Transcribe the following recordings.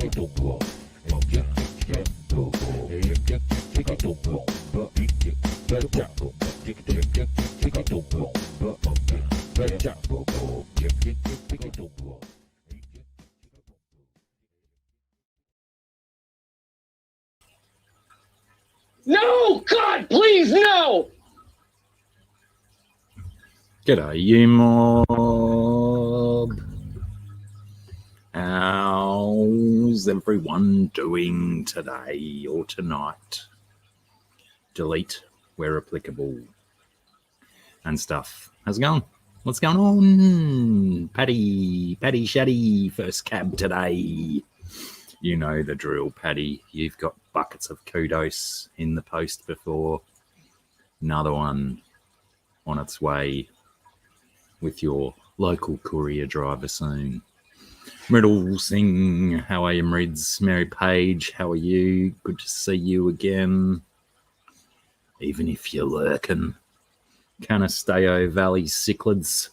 No! God, please, no! G'day, you mob. How's everyone doing today or tonight? Delete where applicable and stuff. How's it going? What's going on? Paddy Shaddy, first cab today. You know the drill, Paddy. You've got buckets of kudos in the post before. Another one on its way with your local courier driver soon. Riddle Singh, how are you, Mrids? Mary Page, how are you? Good to see you again. Even if you're lurking. Canasteo Valley Cichlids.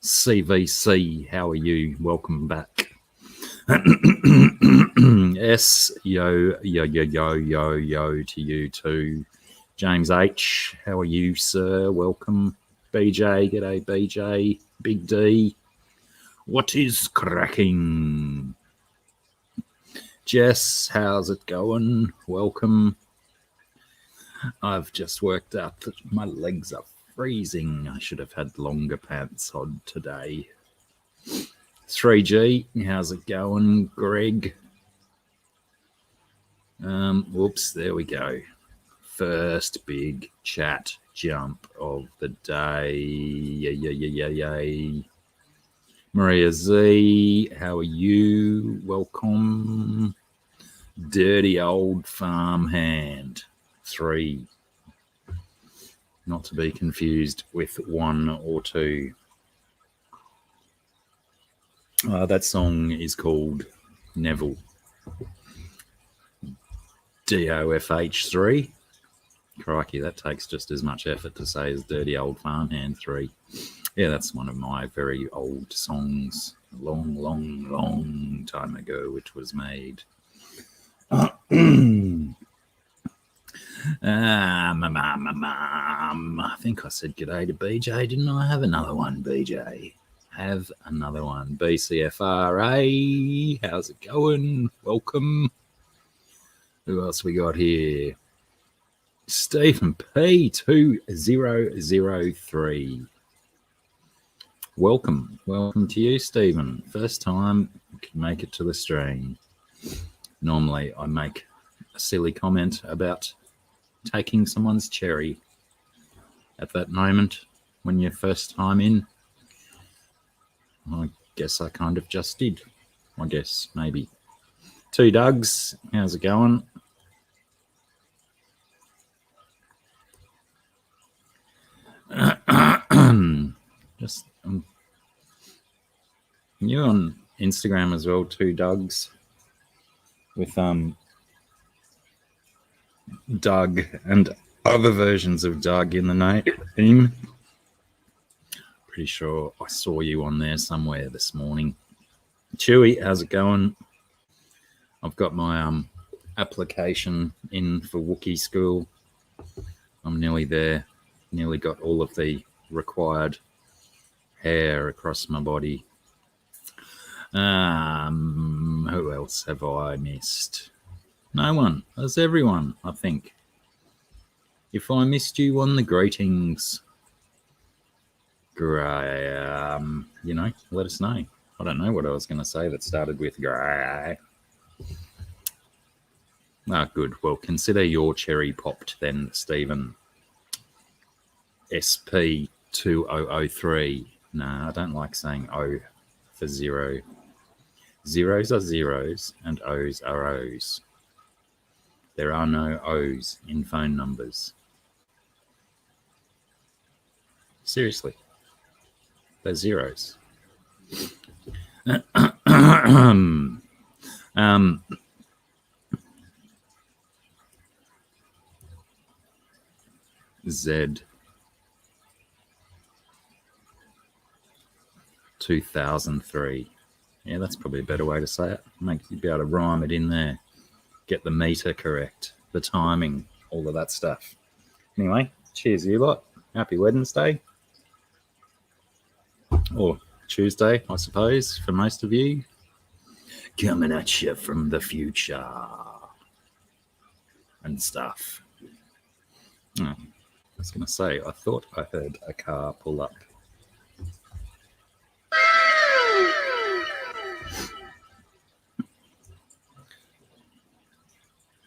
CVC, how are you? Welcome back. S, yo to you too. James H, how are you, sir? Welcome. BJ, g'day BJ. Big D, what is cracking? Jess, how's it going? Welcome. I've just worked out that my legs are freezing. I should have had longer pants on today. 3G, how's it going, Greg? Whoops, there we go. First big chat jump of the day. Yay. Maria Z, how are you? Welcome. Dirty old farmhand. 3. Not to be confused with 1 or 2. That song is called Neville. DOFH3. Crikey, that takes just as much effort to say as Dirty Old Farmhand 3. Yeah, that's one of my very old songs. Long time ago, which was made. I think I said g'day to BJ. Didn't I have another one, BJ? Have another one. BCFRA, how's it going? Welcome. Who else we got here? Stephen P2003. Welcome to you, Stephen. First time you can make it to the stream. Normally I make a silly comment about taking someone's cherry at that moment when you're first time in. I guess I kind of just did. I guess, maybe. 2 Dougs, how's it going? Just you on Instagram as well, 2 Dougs, with Doug and other versions of Doug in the name. Pretty sure I saw you on there somewhere this morning. Chewy, how's it going? I've got my application in for Wookiee school. I'm nearly there. Nearly got all of the required hair across my body. Who else have I missed? No one. That's everyone, I think. If I missed you on the greetings, let us know. I don't know what I was going to say that started with grey. Good. Well, consider your cherry popped then, Stephen. SP2003. No, I don't like saying O for 0. Zeros are zeros and O's are O's. There are no O's in phone numbers. Seriously. They're zeros. Z 2003. Yeah, that's probably a better way to say it. Make you be able to rhyme it in there. Get the meter correct, the timing, all of that stuff. Anyway, cheers, you lot. Happy Wednesday. Or Tuesday, I suppose, for most of you. Coming at you from the future and stuff. Oh, I was going to say, I thought I heard a car pull up.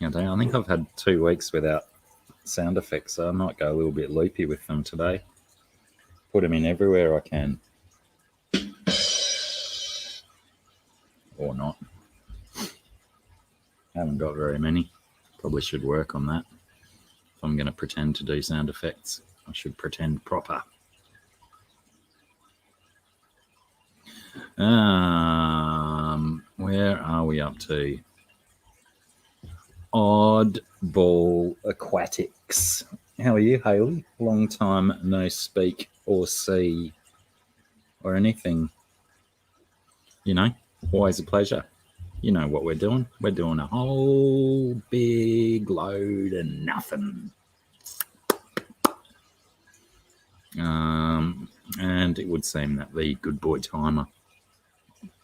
I think I've had 2 weeks without sound effects, so I might go a little bit loopy with them today. Put them in everywhere I can. Or not. Haven't got very many. Probably should work on that. If I'm going to pretend to do sound effects, I should pretend proper. Where are we up to? Oddball Aquatics. How are you, Hayley? Long time no speak or see or anything. You know, always a pleasure. You know what we're doing. We're doing a whole big load of nothing. And it would seem that the good boy timer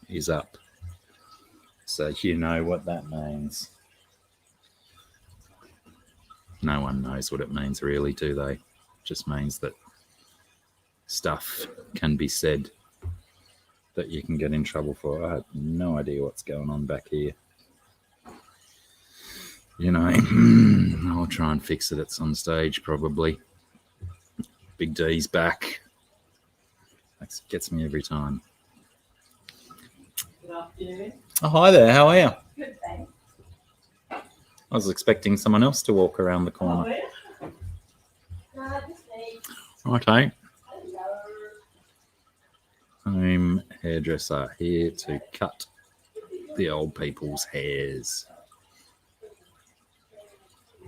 is up. So you know what that means. No one knows what it means really, do they? It just means that stuff can be said that you can get in trouble for. I have no idea what's going on back here. You know, I'll try and fix it at some stage probably. Big D's back. That gets me every time. Good afternoon. Oh, hi there. How are you? Good, thanks. I was expecting someone else to walk around the corner. Just me. Okay. Hello. Home hairdresser here to cut the old people's hairs.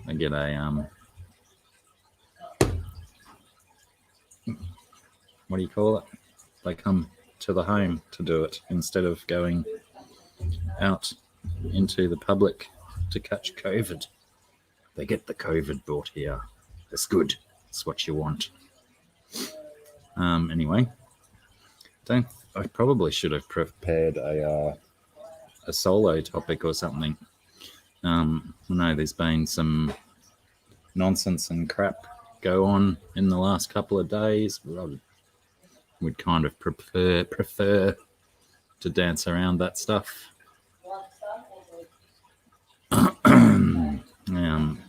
I get a what do you call it? They come to the home to do it instead of going out into the public to catch COVID. They get the COVID brought here. That's good. That's what you want. Anyway, I probably should have prepared a solo topic or something. I know there's been some nonsense and crap go on in the last couple of days. I would kind of prefer to dance around that stuff.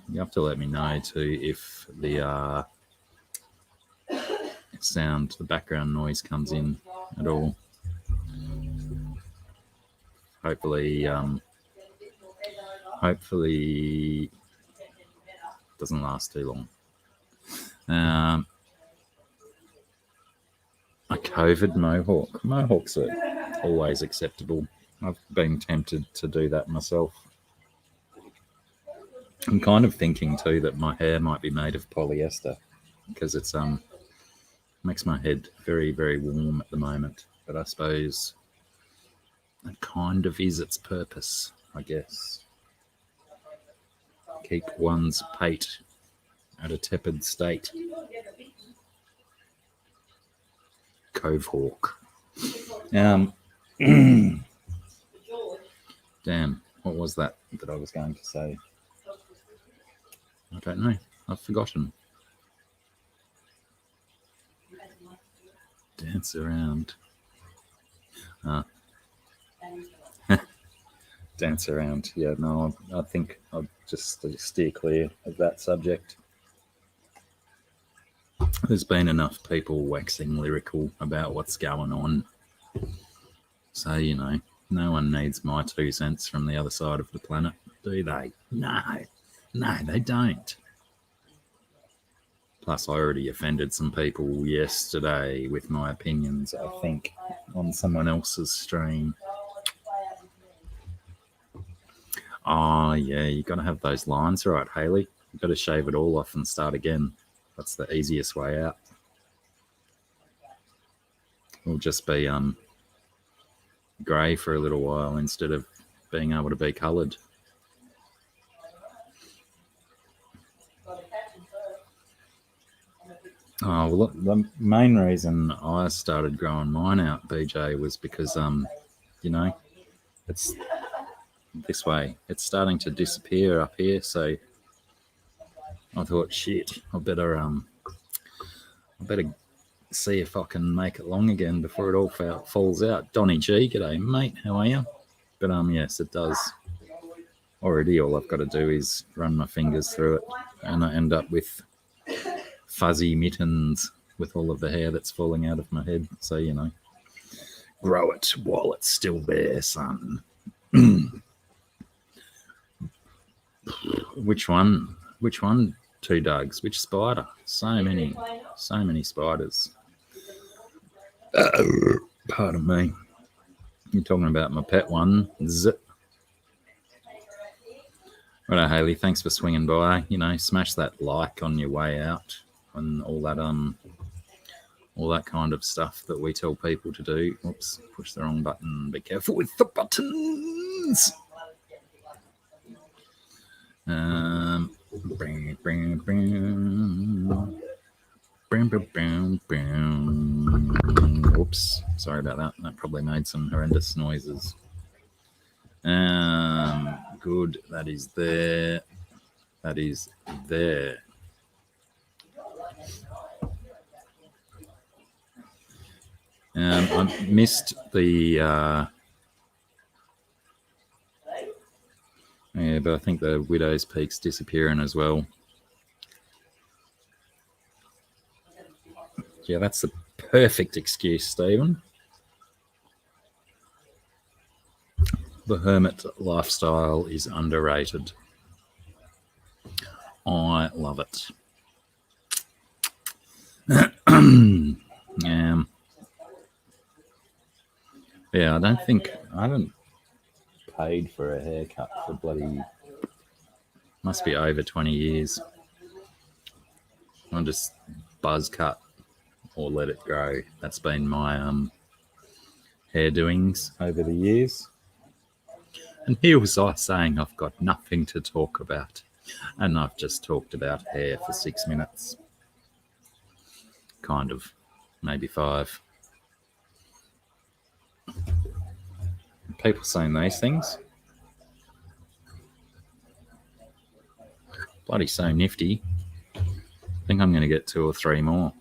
You have to let me know too if the sound, the background noise comes in at all. Hopefully it doesn't last too long. A COVID mohawk. Mohawks are always acceptable. I've been tempted to do that myself. I'm kind of thinking too that my hair might be made of polyester because it's makes my head very, very warm at the moment. But I suppose that kind of is its purpose, I guess. Keep one's pate at a tepid state. Cove hawk. Damn, what was that I was going to say? I don't know. I've forgotten. Dance around. Dance around. Yeah, no, I think I'll just steer clear of that subject. There's been enough people waxing lyrical about what's going on. So, you know, no one needs my 2 cents from the other side of the planet, do they? No, they don't. Plus, I already offended some people yesterday with my opinions, I think, on someone else's stream. Oh, yeah, you got to have those lines right, Hayley. You've got to shave it all off and start again. That's the easiest way out. It'll just be grey for a little while instead of being able to be coloured. Oh, well, look, the main reason I started growing mine out, BJ, was because, it's this way. It's starting to disappear up here, so I thought, shit, I better see if I can make it long again before it all falls out. Donny G, g'day, mate. How are you? But yes, it does. Already, all I've got to do is run my fingers through it, and I end up with fuzzy mittens with all of the hair that's falling out of my head. So, grow it while it's still there, son. Which one? Two Dougs. Which spider? So many spiders. Pardon me. You're talking about my pet one. Zip. Righto, Haley. Thanks for swinging by. Smash that like on your way out and all that kind of stuff that we tell people to do. Oops, push the wrong button. Be careful with the buttons. Oops, sorry about that. That probably made some horrendous noises. Good, that is there. That is there. I missed the but I think the Widow's Peak's disappearing as well. Yeah, that's the perfect excuse, Stephen. The hermit lifestyle is underrated. I love it. Yeah, I haven't paid for a haircut for must be over 20 years. I'll just buzz cut or let it grow. That's been my hair doings over the years. And here was I saying I've got nothing to talk about. And I've just talked about hair for 6 minutes. Kind of. Maybe 5. People saying these things. Bloody so nifty. I think I'm going to get 2 or 3 more.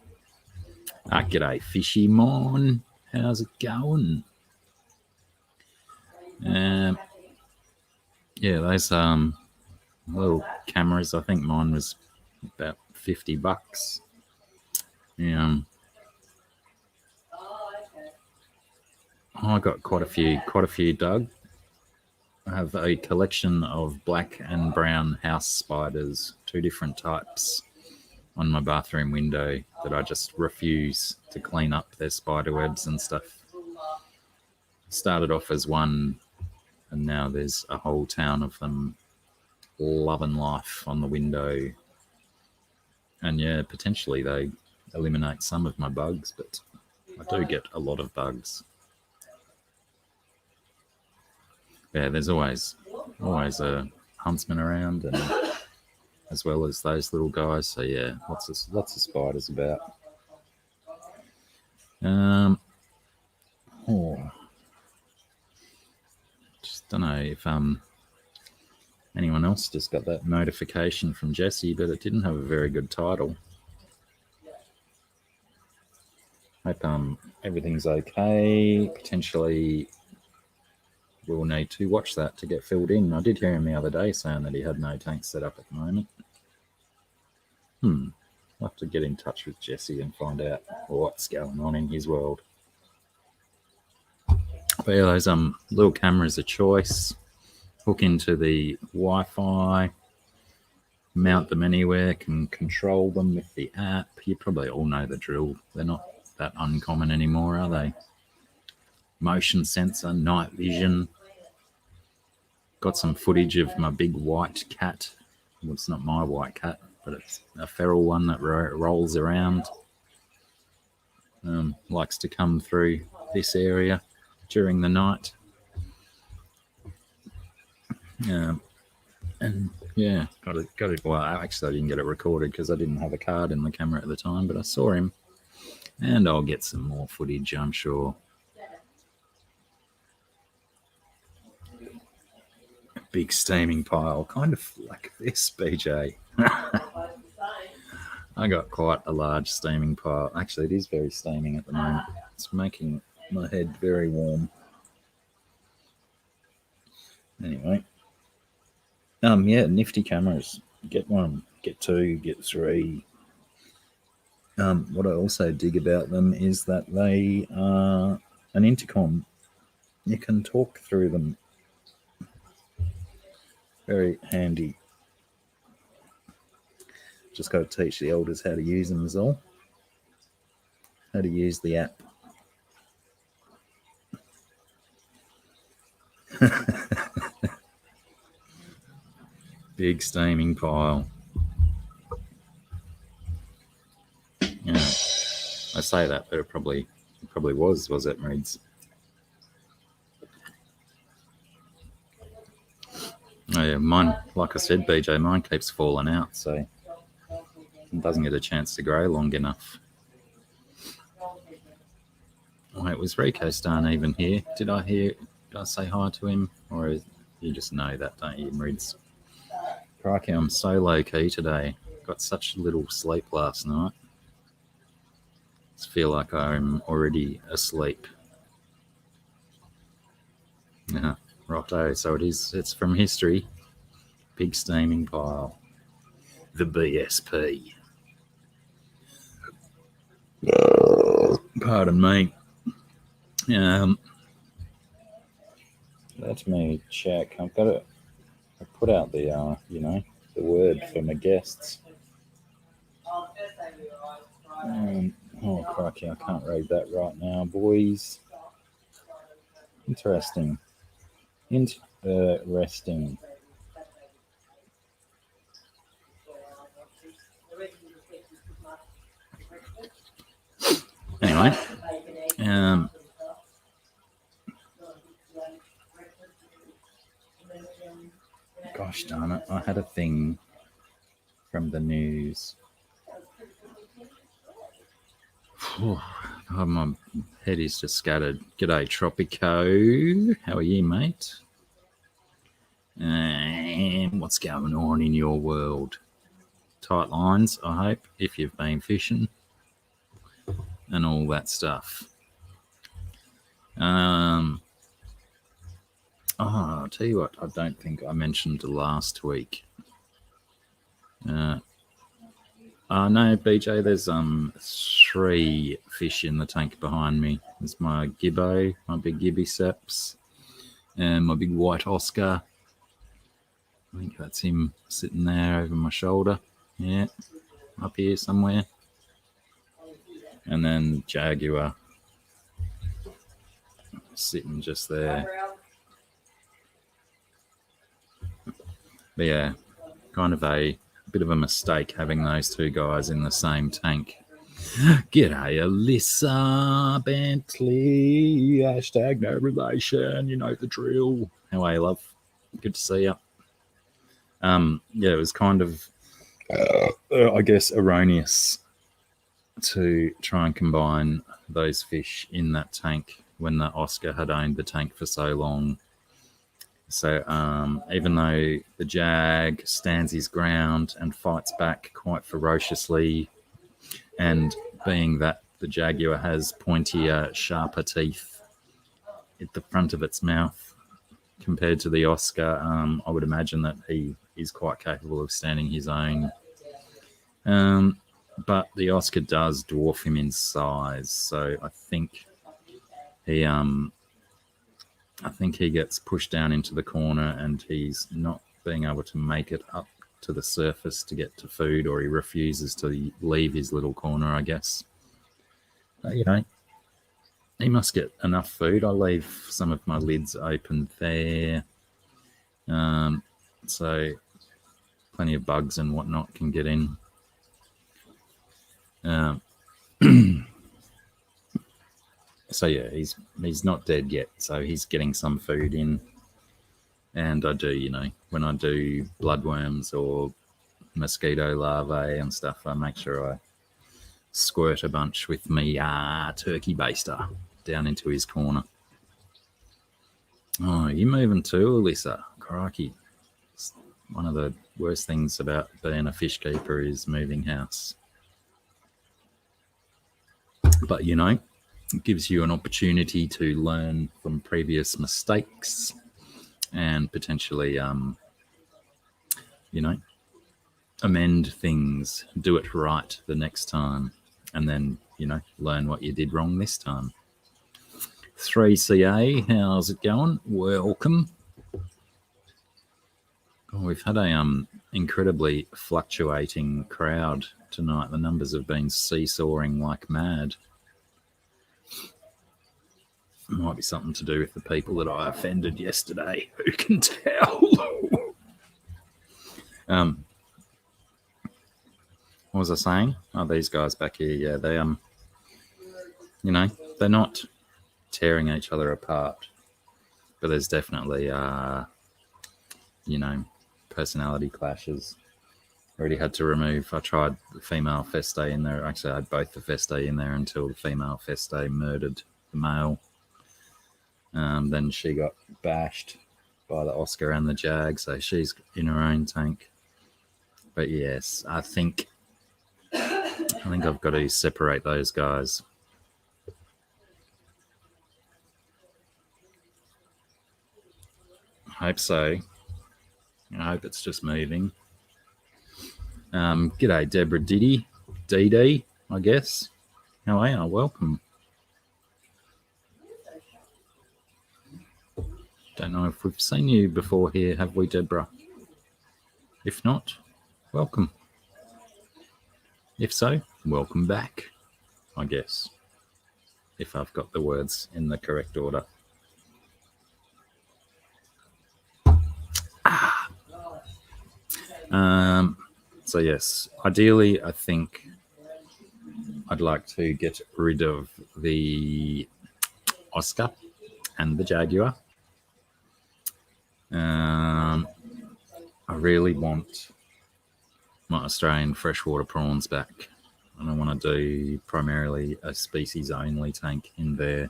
G'day, Fishy Mon. How's it going? Yeah, those little cameras, I think mine was about $50. Yeah. I got quite a few, Doug. I have a collection of black and brown house spiders, 2 different types, on my bathroom window that I just refuse to clean up their spider webs and stuff. Started off as one, and now there's a whole town of them loving life on the window. And yeah, potentially they eliminate some of my bugs, but I do get a lot of bugs. Yeah, there's always a huntsman around, and as well as those little guys. So yeah, lots of spiders about. Just don't know if anyone else just got that notification from Jesse, but it didn't have a very good title. Hope everything's okay. Potentially we'll need to watch that to get filled in. I did hear him the other day saying that he had no tanks set up at the moment. I'll have to get in touch with Jesse and find out what's going on in his world. But yeah, those little cameras are choice. Hook into the Wi-Fi, mount them anywhere, can control them with the app. You probably all know the drill. They're not that uncommon anymore, are they? Motion sensor, night vision. Got some footage of my big white cat. Well, it's not my white cat, but it's a feral one that rolls around. Likes to come through this area, during the night. And yeah, got it. Well, actually, I didn't get it recorded because I didn't have a card in the camera at the time, but I saw him, and I'll get some more footage, I'm sure. Big steaming pile, kind of like this, BJ. I got quite a large steaming pile. Actually, it is very steaming at the moment. It's making my head very warm. Anyway. Yeah, nifty cameras. Get one, get two, get three. What I also dig about them is that they are an intercom. You can talk through them. Very handy. Just got to teach the elders how to use them is all. How to use the app. Big steaming pile. Yeah, I say that, but it probably was it, Reeds? Oh yeah, mine, like I said, BJ, mine keeps falling out, so it doesn't get a chance to grow long enough. Wait, was Rico Stan even here? Did I say hi to him? Or you just know that, don't you, Reeds? Crikey, I'm so low-key today. Got such little sleep last night. I feel like I'm already asleep. Yeah, righto. So it's from history. Big steaming pile. The BSP. Pardon me. Let me check. I've got it. I put out the the word for my guests. Oh crikey, I can't read that right now, boys. Interesting. Anyway, gosh darn it, I had a thing from the news. God, my head is just scattered. G'day, Tropico. How are you, mate? And what's going on in your world? Tight lines, I hope, if you've been fishing and all that stuff. I'll tell you what, I don't think I mentioned last week. No, BJ, there's 3 fish in the tank behind me. There's my gibbo, my big gibby seps, and my big white Oscar. I think that's him sitting there over my shoulder. Yeah, up here somewhere. And then Jaguar sitting just there. But yeah, kind of a bit of a mistake having those 2 guys in the same tank. G'day, Alyssa Bentley. Hashtag no relation. You know the drill. How are you, love? Good to see you. Yeah, it was kind of, I guess, erroneous to try and combine those fish in that tank when the Oscar had owned the tank for so long. So even though the Jag stands his ground and fights back quite ferociously, and being that the Jaguar has pointier, sharper teeth at the front of its mouth compared to the Oscar, I would imagine that he is quite capable of standing his own. But the Oscar does dwarf him in size, so I think he gets pushed down into the corner and he's not being able to make it up to the surface to get to food, or he refuses to leave his little corner, I guess. He must get enough food. I leave some of my lids open there. So plenty of bugs and whatnot can get in. So yeah, he's not dead yet. So he's getting some food in, and I do, when I do bloodworms or mosquito larvae and stuff, I make sure I squirt a bunch with me turkey baster down into his corner. Oh, you moving too, Alyssa? Crikey. One of the worst things about being a fish keeper is moving house. But, it gives you an opportunity to learn from previous mistakes and potentially, amend things, do it right the next time, and then, learn what you did wrong this time. 3CA, how's it going? Welcome. Oh, we've had a incredibly fluctuating crowd tonight. The numbers have been seesawing like mad. It might be something to do with the people that I offended yesterday. Who can tell? What was I saying? Oh, these guys back here, yeah, they they're not tearing each other apart, but there's definitely personality clashes. Already had to remove. I tried the female Feste in there. Actually, I had both the Feste in there until the female Feste murdered the male. Then she got bashed by the Oscar and the Jag, so she's in her own tank. But yes, I think I've got to separate those guys. I hope so. I hope it's just moving. G'day, Deborah Diddy, DD, I guess. How are you? Welcome. Don't know if we've seen you before here, have we, Deborah? If not, welcome. If so, welcome back, I guess, if I've got the words in the correct order. So yes, ideally, I think I'd like to get rid of the Oscar and the Jaguar. I really want my Australian freshwater prawns back. And I want to do primarily a species-only tank in there,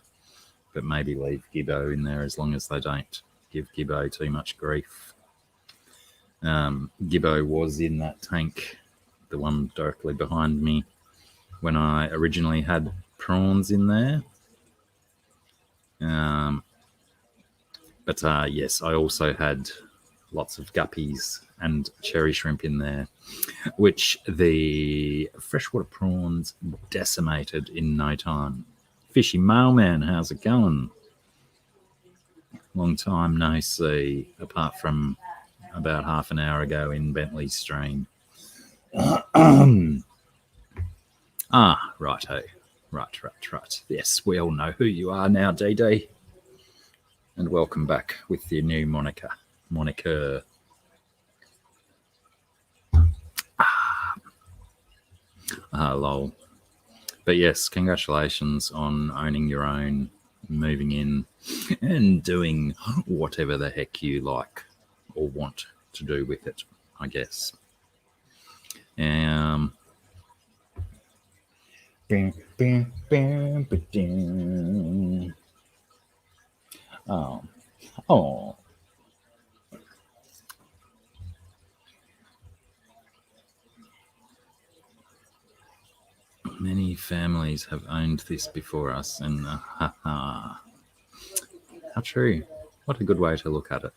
but maybe leave Gibbo in there as long as they don't give Gibbo too much grief. Gibbo was in that tank, the one directly behind me, when I originally had prawns in there. But yes, I also had lots of guppies and cherry shrimp in there, which the freshwater prawns decimated in no time. Fishy Mailman, how's it going? Long time no see, apart from about half an hour ago in Bentley's stream. Righto. Right. Yes, we all know who you are now, DD. And welcome back with your new moniker. Lol. But yes, congratulations on owning your own, moving in, and doing whatever the heck you like or want to do with it, I guess. Oh. Many families have owned this before us, and how true. What a good way to look at it.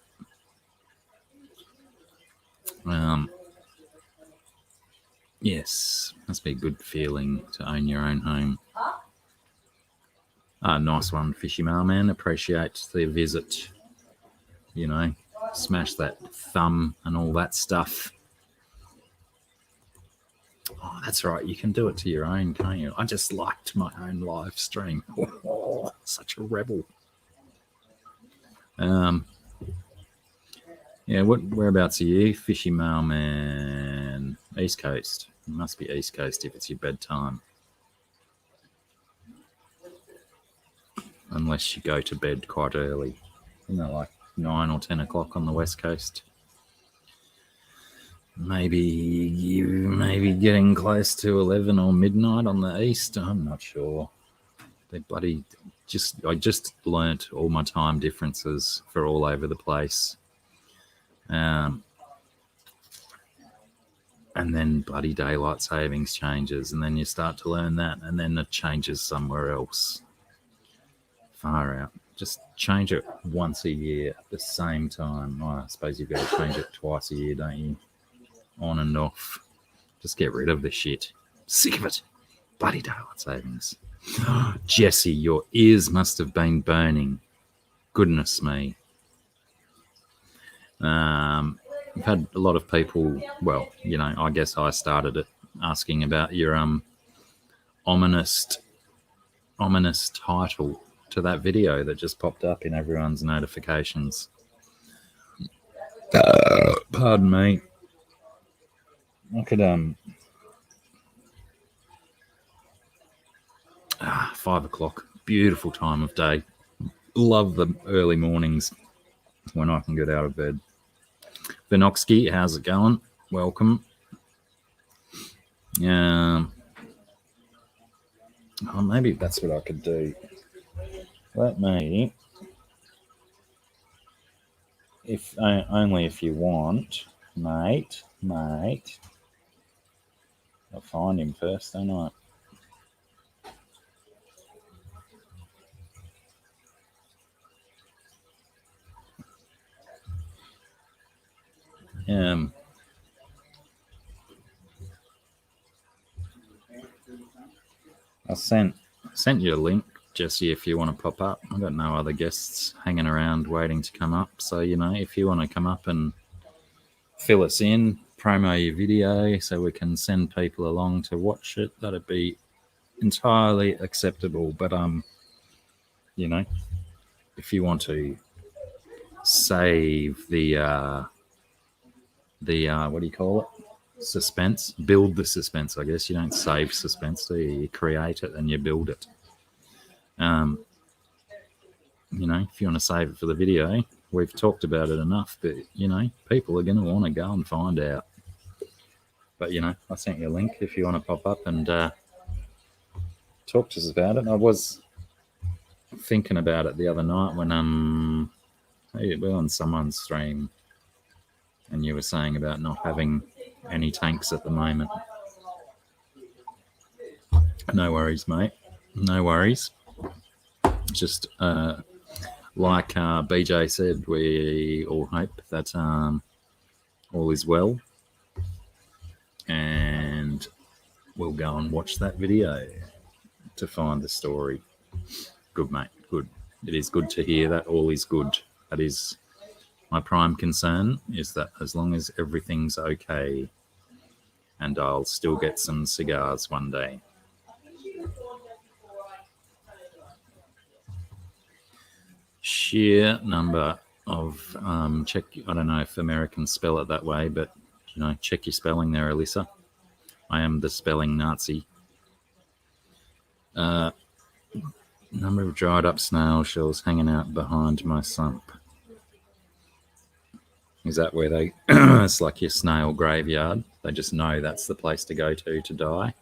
Yes, must be a good feeling to own your own home. Nice one, Fishy Mailman. Appreciate the visit. Smash that thumb and all that stuff. Oh, that's right. You can do it to your own, can't you? I just liked my own live stream. Oh, such a rebel. Yeah, whereabouts are you, Fishy Mailman? East Coast. It must be East Coast if it's your bedtime. unless you go to bed quite early, like 9 or 10 o'clock on the west coast. Maybe getting close to 11 or midnight on the east. I'm not sure. I just learnt all my time differences for all over the place. And then bloody daylight savings changes, and then you start to learn that, and then it changes somewhere else. Far out. Just change it once a year at the same time. Oh, I suppose you've got to change it twice a year, don't you? On and off. Just get rid of the shit. Sick of it. Bloody daylight savings. Jesse, your ears must have been burning. Goodness me. I've had a lot of people, well, I guess I started it, asking about your ominous title to that video that just popped up in everyone's notifications. Pardon me. I could 5 o'clock, beautiful time of day. Love the early mornings when I can get out of bed. Vinoxky, how's it going? Welcome. Maybe that's what I could do. Let me, only if you want, mate. I'll find him first, don't I? I sent you a link, Jesse, if you want to pop up. I've got no other guests hanging around waiting to come up. So, if you want to come up and fill us in, promo your video so we can send people along to watch it, that'd be entirely acceptable. But, if you want to save the what do you call it? Suspense. Build the suspense, I guess. You don't save suspense, do you? You create it and you build it. If you want to save it for the video, we've talked about it enough, but, people are going to want to go and find out. But, I sent you a link if you want to pop up and talk to us about it. I was thinking about it the other night when we were on someone's stream and you were saying about not having any tanks at the moment. No worries, mate. No worries. Just like BJ said, we all hope that all is well, and we'll go and watch that video to find the story. Good, mate. Good. It is good to hear that all is good. That is my prime concern, is that as long as everything's okay, and I'll still get some cigars one day. Sheer number of check. I don't know if Americans spell it that way, but check your spelling there, Alyssa. I am the spelling Nazi. Number of dried up snail shells hanging out behind my sump. Is that where they? It's like your snail graveyard. They just know that's the place to go to die,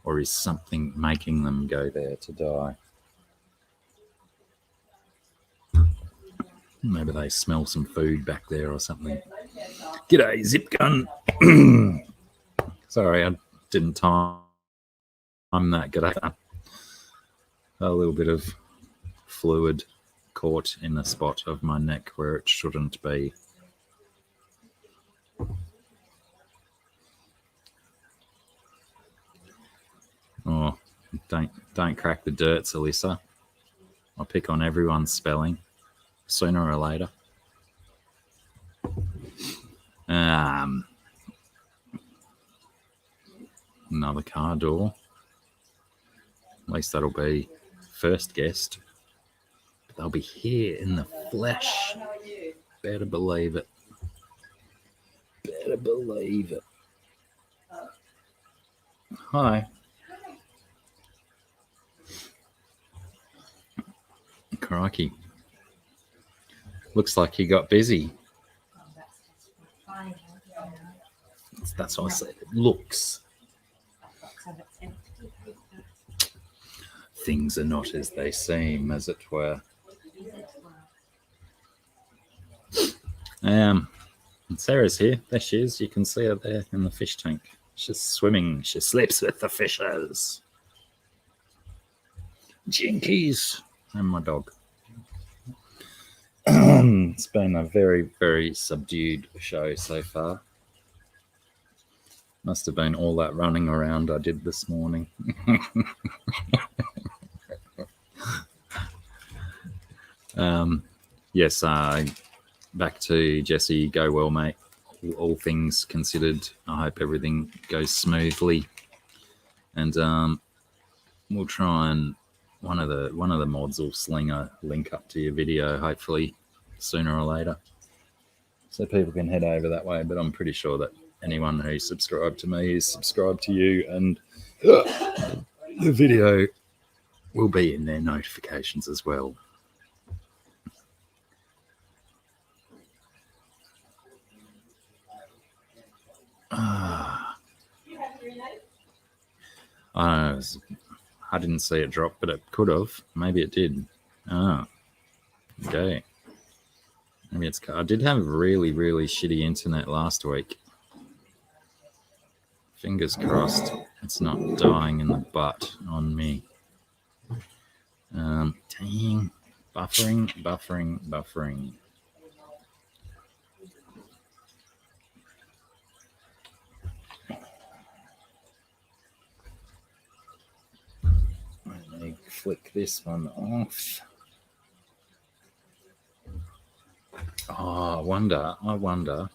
or is something making them go there to die? Maybe they smell some food back there or something. G'day, Zip Gun. Sorry, I didn't time that. G'day. A little bit of fluid caught in the spot of my neck where it shouldn't be. Oh, don't crack the dirts, Alyssa. I'll pick on everyone's spelling sooner or later. Another car door. At least that'll be first guest. But they'll be here in the flesh. Better believe it. Better believe it. Hi. Crikey. Looks like he got busy. That's what I said. It looks. Things are not as they seem, as it were. Sarah's here. There she is. You can see her there in the fish tank. She's swimming. She sleeps with the fishes. Jinkies. And my dog. It's been a very, very subdued show so far. Must have been all that running around I did this morning. Yes, back to Jesse. Go well, mate. All things considered, I hope everything goes smoothly. And we'll try and one of the mods will sling a link up to your video, hopefully sooner or later, so people can head over that way. But I'm pretty sure that anyone who subscribed to me is subscribed to you, and the video will be in their notifications as well. I didn't see it drop, but it could have. Maybe it did. Okay. Maybe it's. I did have really, really shitty internet last week. Fingers crossed it's not dying in the butt on me. Dang. Buffering. Let me flick this one off. Oh, I wonder.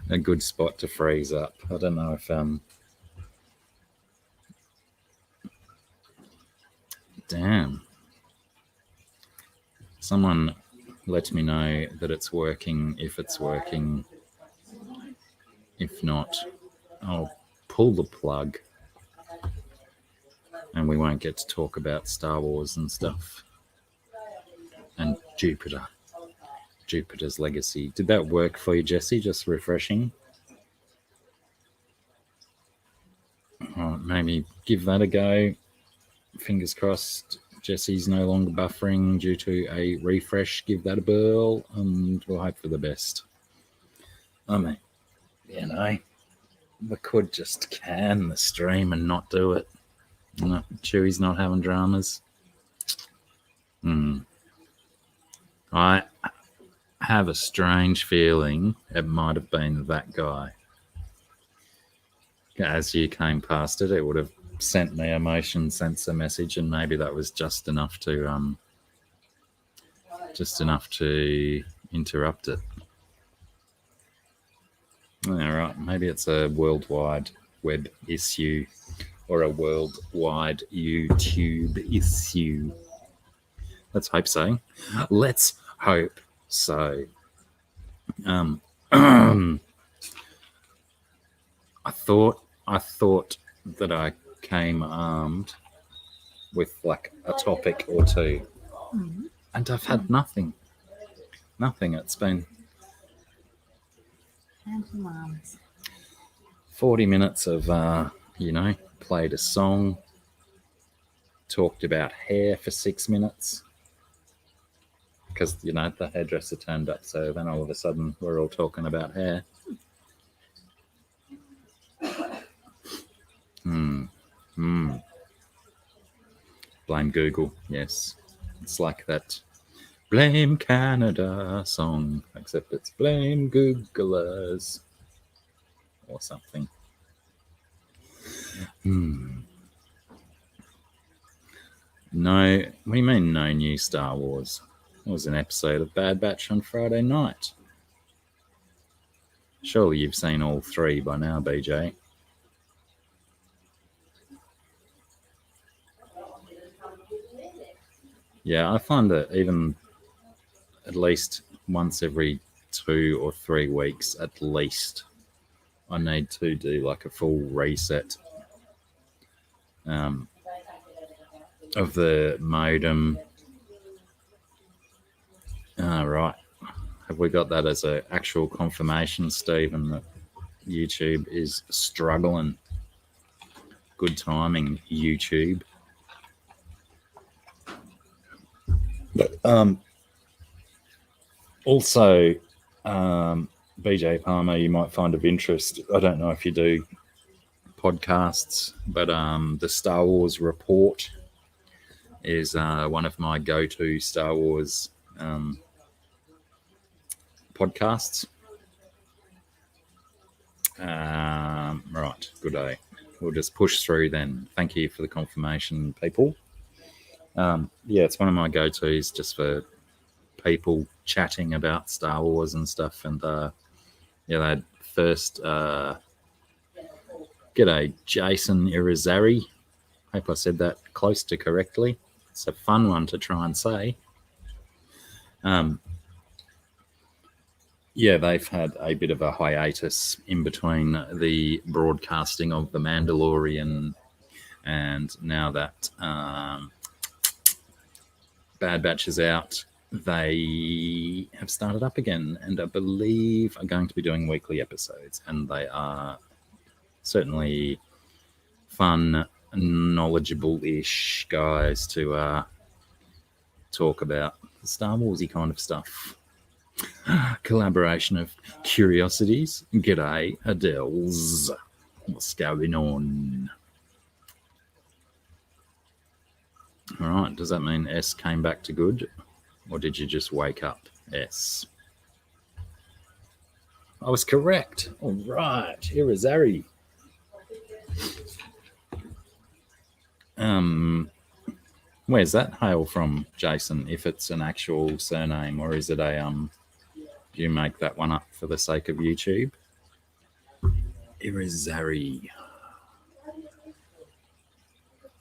A good spot to freeze up. I don't know if damn. Someone let me know that it's working, if it's working. If not, I'll pull the plug and we won't get to talk about Star Wars and stuff. And Jupiter's Legacy. Did that work for you, Jesse? Just refreshing? Maybe give that a go. Fingers crossed Jesse's no longer buffering due to a refresh. Give that a whirl and we'll hope for the best. I mean, you know, we could just can the stream and not do it. No, Chewie's not having dramas. I have a strange feeling it might have been that guy. As you came past it, it would have sent me a motion sensor message, and maybe that was just enough to interrupt it. All right, maybe it's a worldwide web issue or a worldwide YouTube issue. Let's hope so. Let's hope so. I thought that I came armed with like a topic or two, and I've had nothing. It's been 40 minutes of played a song, talked about hair for 6 minutes because the hairdresser turned up, so then all of a sudden we're all talking about hair. Blame Google. Yes, it's like that Blame Canada song, except it's Blame Googlers or something. No, what do you mean no new Star Wars? It was an episode of Bad Batch on Friday night. Surely you've seen all 3 by now, BJ. Yeah, I find that even at least once every 2 or 3 weeks, at least, I need to do like a full reset. of the modem. Right. Have we got that as an actual confirmation, Stephen, that YouTube is struggling? Good timing, YouTube. Also, BJ Palmer, you might find of interest. I don't know if you do podcasts, but the Star Wars Report is one of my go-to Star Wars podcasts. Right, good day. We'll just push through then. Thank you for the confirmation, people. Yeah, it's one of my go-tos just for people chatting about Star Wars and stuff. And yeah, they had first g'day, Jason Irizarry. Hope I said that close to correctly. It's a fun one to try and say. Yeah, they've had a bit of a hiatus in between the broadcasting of The Mandalorian, and now that Bad Batch is out, they have started up again, and I believe are going to be doing weekly episodes, and they are certainly fun, knowledgeable-ish guys to talk about the Star Warsy kind of stuff. Collaboration of curiosities. G'day, Adele's. What's going on? All right, does that mean S came back to good? Or did you just wake up, S? I was correct. All right, Irizarry. Where's that hail from, Jason? If it's an actual surname, or is it a do you make that one up for the sake of YouTube? Irizarry.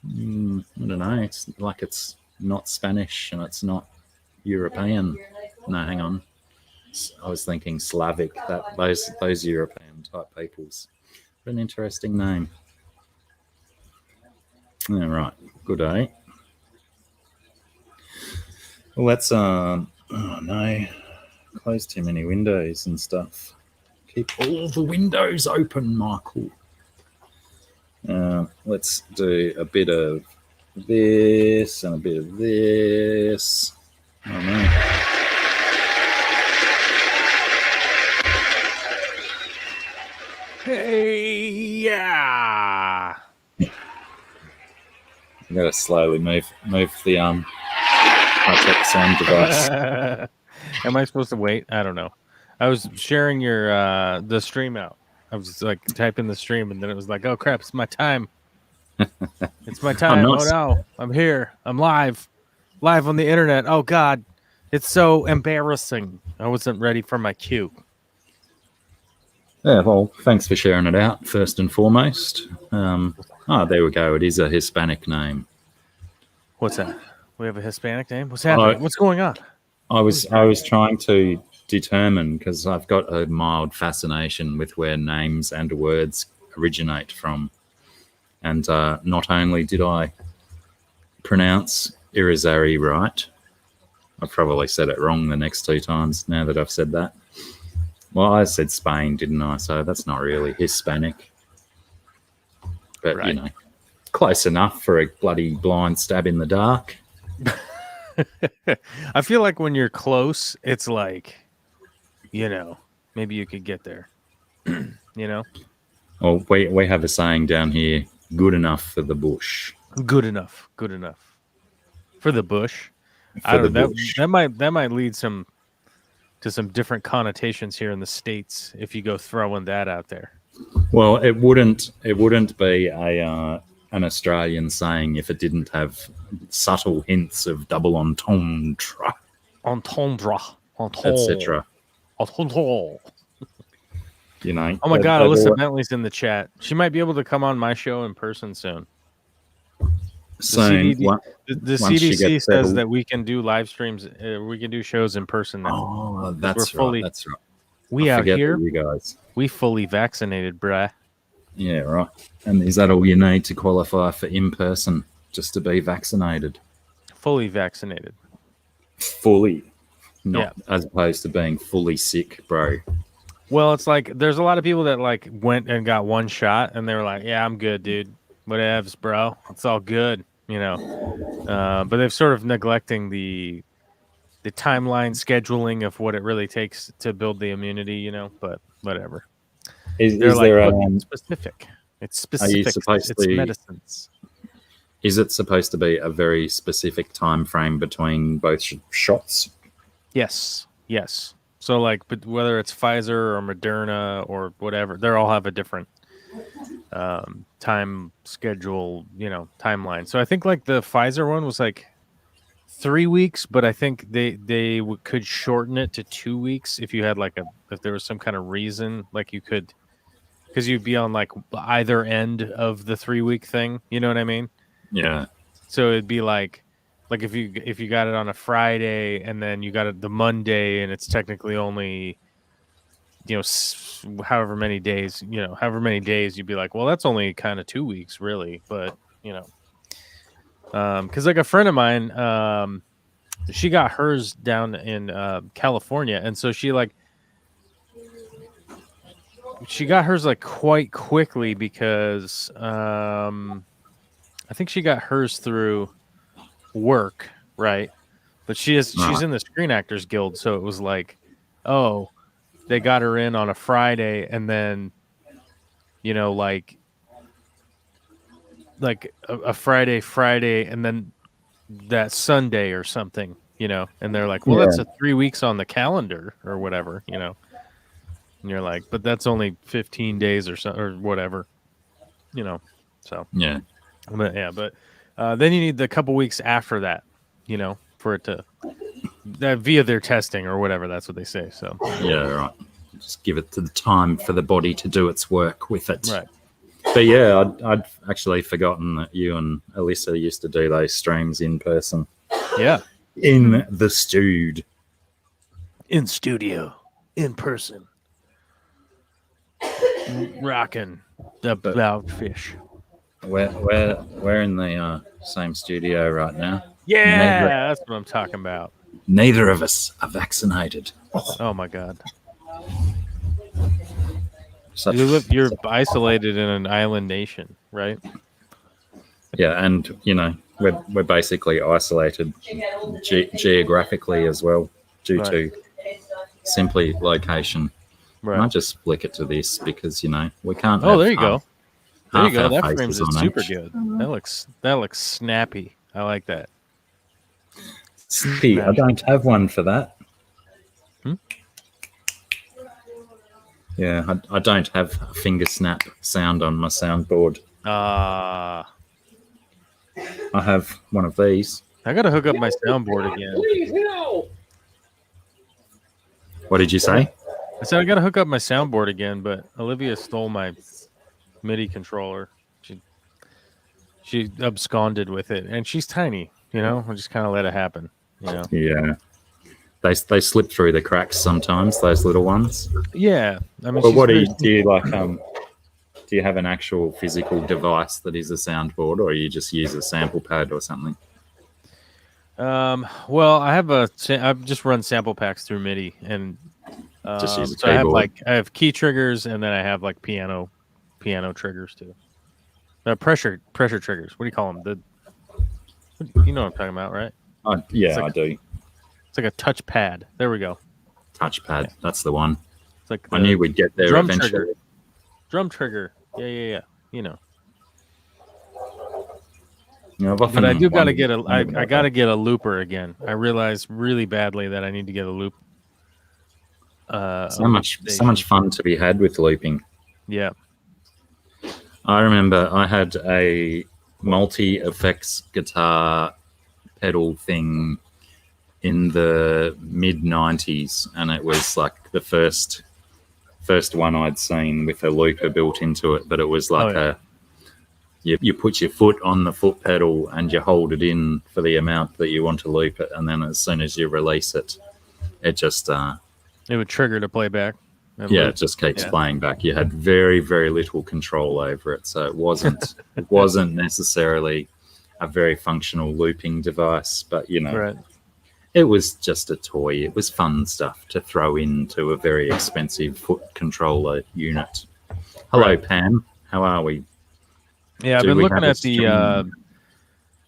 I don't know. It's like it's not Spanish and it's not European. No, hang on. I was thinking Slavic. That those European type peoples. What an interesting name. All right. Good day. Well, let's oh no. Close too many windows and stuff. Keep all the windows open, Michael. Let's do a bit of this and a bit of this. Oh no. Hey, yeah. I gotta slowly move the high-tech sound device. Am I supposed to wait? I don't know. I was sharing your the stream out. I was like typing the stream, and then it was like, "Oh crap! It's my time. It's my time. Oh no! I'm here. I'm live on the internet. Oh god, it's so embarrassing. I wasn't ready for my cue." Yeah, well, thanks for sharing it out. First and foremost. There we go. It is a Hispanic name. What's that? We have a Hispanic name. What's happening? What's going on? I was trying to determine, because I've got a mild fascination with where names and words originate from. And not only did I pronounce Irizarry right, I probably said it wrong the next two times now that I've said that. Well, I said Spain, didn't I? So that's not really Hispanic. But, right. You know, close enough for a bloody blind stab in the dark. I feel like when you're close, it's like, you know, maybe you could get there. You know? Well, we have a saying down here, good enough for the bush. Good enough. For the bush. I don't know. That might lead to some different connotations here in the States if you go throwing that out there. Well, it wouldn't be an Australian saying if it didn't have subtle hints of double entendre, etc. You know. Oh my God, Alyssa Bentley's in the chat. She might be able to come on my show in person soon. Soon. The CDC says that we can do live streams. We can do shows in person now. Oh, that's right. That's right. We out here. You guys. We fully vaccinated, bruh. Yeah, right. And is that all you need to qualify for in person? just to be vaccinated. Fully vaccinated. Fully. Not as opposed to being fully sick, bro. Well, it's like there's a lot of people that like went and got one shot and they were like, yeah, I'm good, dude. Whatevs, bro. It's all good, you know. But they've sort of neglecting the timeline scheduling of what it really takes to build the immunity, you know, but whatever. Is there specific? It's are you specific. supposed It's to, medicines. Is it supposed to be a very specific time frame between both shots? Yes. So like, but whether it's Pfizer or Moderna or whatever, they all have a different time schedule, you know, timeline. So I think like the Pfizer one was like 3 weeks, but I think they could shorten it to 2 weeks if you had like if there was some kind of reason, like you could, because you'd be on like either end of the 3 week thing. You know what I mean? Yeah. So it'd be like if you got it on a Friday and then you got it the Monday and it's technically only, you know, however many days, you'd be like, well, that's only kind of 2 weeks really, but you know. Because like a friend of mine, she got hers down in California, and so she got hers like quite quickly because I think she got hers through work, right? But she's in the Screen Actors Guild, so it was like, oh, they got her in on a Friday, and then, you know, like a Friday, and then that Sunday or something, you know, and they're like, well, that's a 3 weeks on the calendar or whatever, you know, and you're like, but that's only 15 days or so or whatever, you know, so but then you need the couple weeks after that, you know, for it to via their testing or whatever, that's what they say. So right, just give it to the time for the body to do its work with it, right? But yeah, I'd actually forgotten that you and Alyssa used to do those streams in person. Yeah. In the studio. In studio. In person. Rocking about fish. We're in the same studio right now. Yeah, that's what I'm talking about. Neither of us are vaccinated. Oh my God. You're isolated in an island nation, right? Yeah, and you know we're basically isolated geographically as well due to simply location. Right. I might just flick it to this because you know we can't. Oh, there you go. There you go. That frames it super each. Good. That looks snappy. I like that. Snappy. I don't have one for that. Yeah, I don't have a finger snap sound on my soundboard. I have one of these. I got to hook up my soundboard again. Please, no! What did you say? I said I got to hook up my soundboard again, but Olivia stole my MIDI controller. She absconded with it, and she's tiny, you know? I just kind of let it happen, you know? Yeah. They slip through the cracks sometimes, those little ones. Yeah. I mean, but what do you like? Do you have an actual physical device that is a soundboard, or you just use a sample pad or something? Well, I've just run sample packs through MIDI, and just use a so I have key triggers, and then I have like piano triggers too. Pressure triggers. What do you call them? You know what I'm talking about, right? I do. It's like a touch pad. There we go. Touchpad. Yeah. That's the one. It's like I knew we'd get there eventually. Drum trigger. Yeah. You know. But I do got to get I got to get a looper again. I realized really badly that I need to get a loop. So much fun to be had with looping. Yeah. I remember I had a multi-effects guitar pedal thing in the mid-90s, and it was like the first one I'd seen with a looper built into it, but it was like you put your foot on the foot pedal and you hold it in for the amount that you want to loop it, and then as soon as you release it, it just it would trigger to play back. It just keeps playing back. You had very, very little control over it, so it wasn't necessarily a very functional looping device, but Right. it was just a toy. It was fun stuff to throw into a very expensive foot controller unit. Hello, Right. Pam. How are we? Yeah, I've Do been we looking have a at the stream?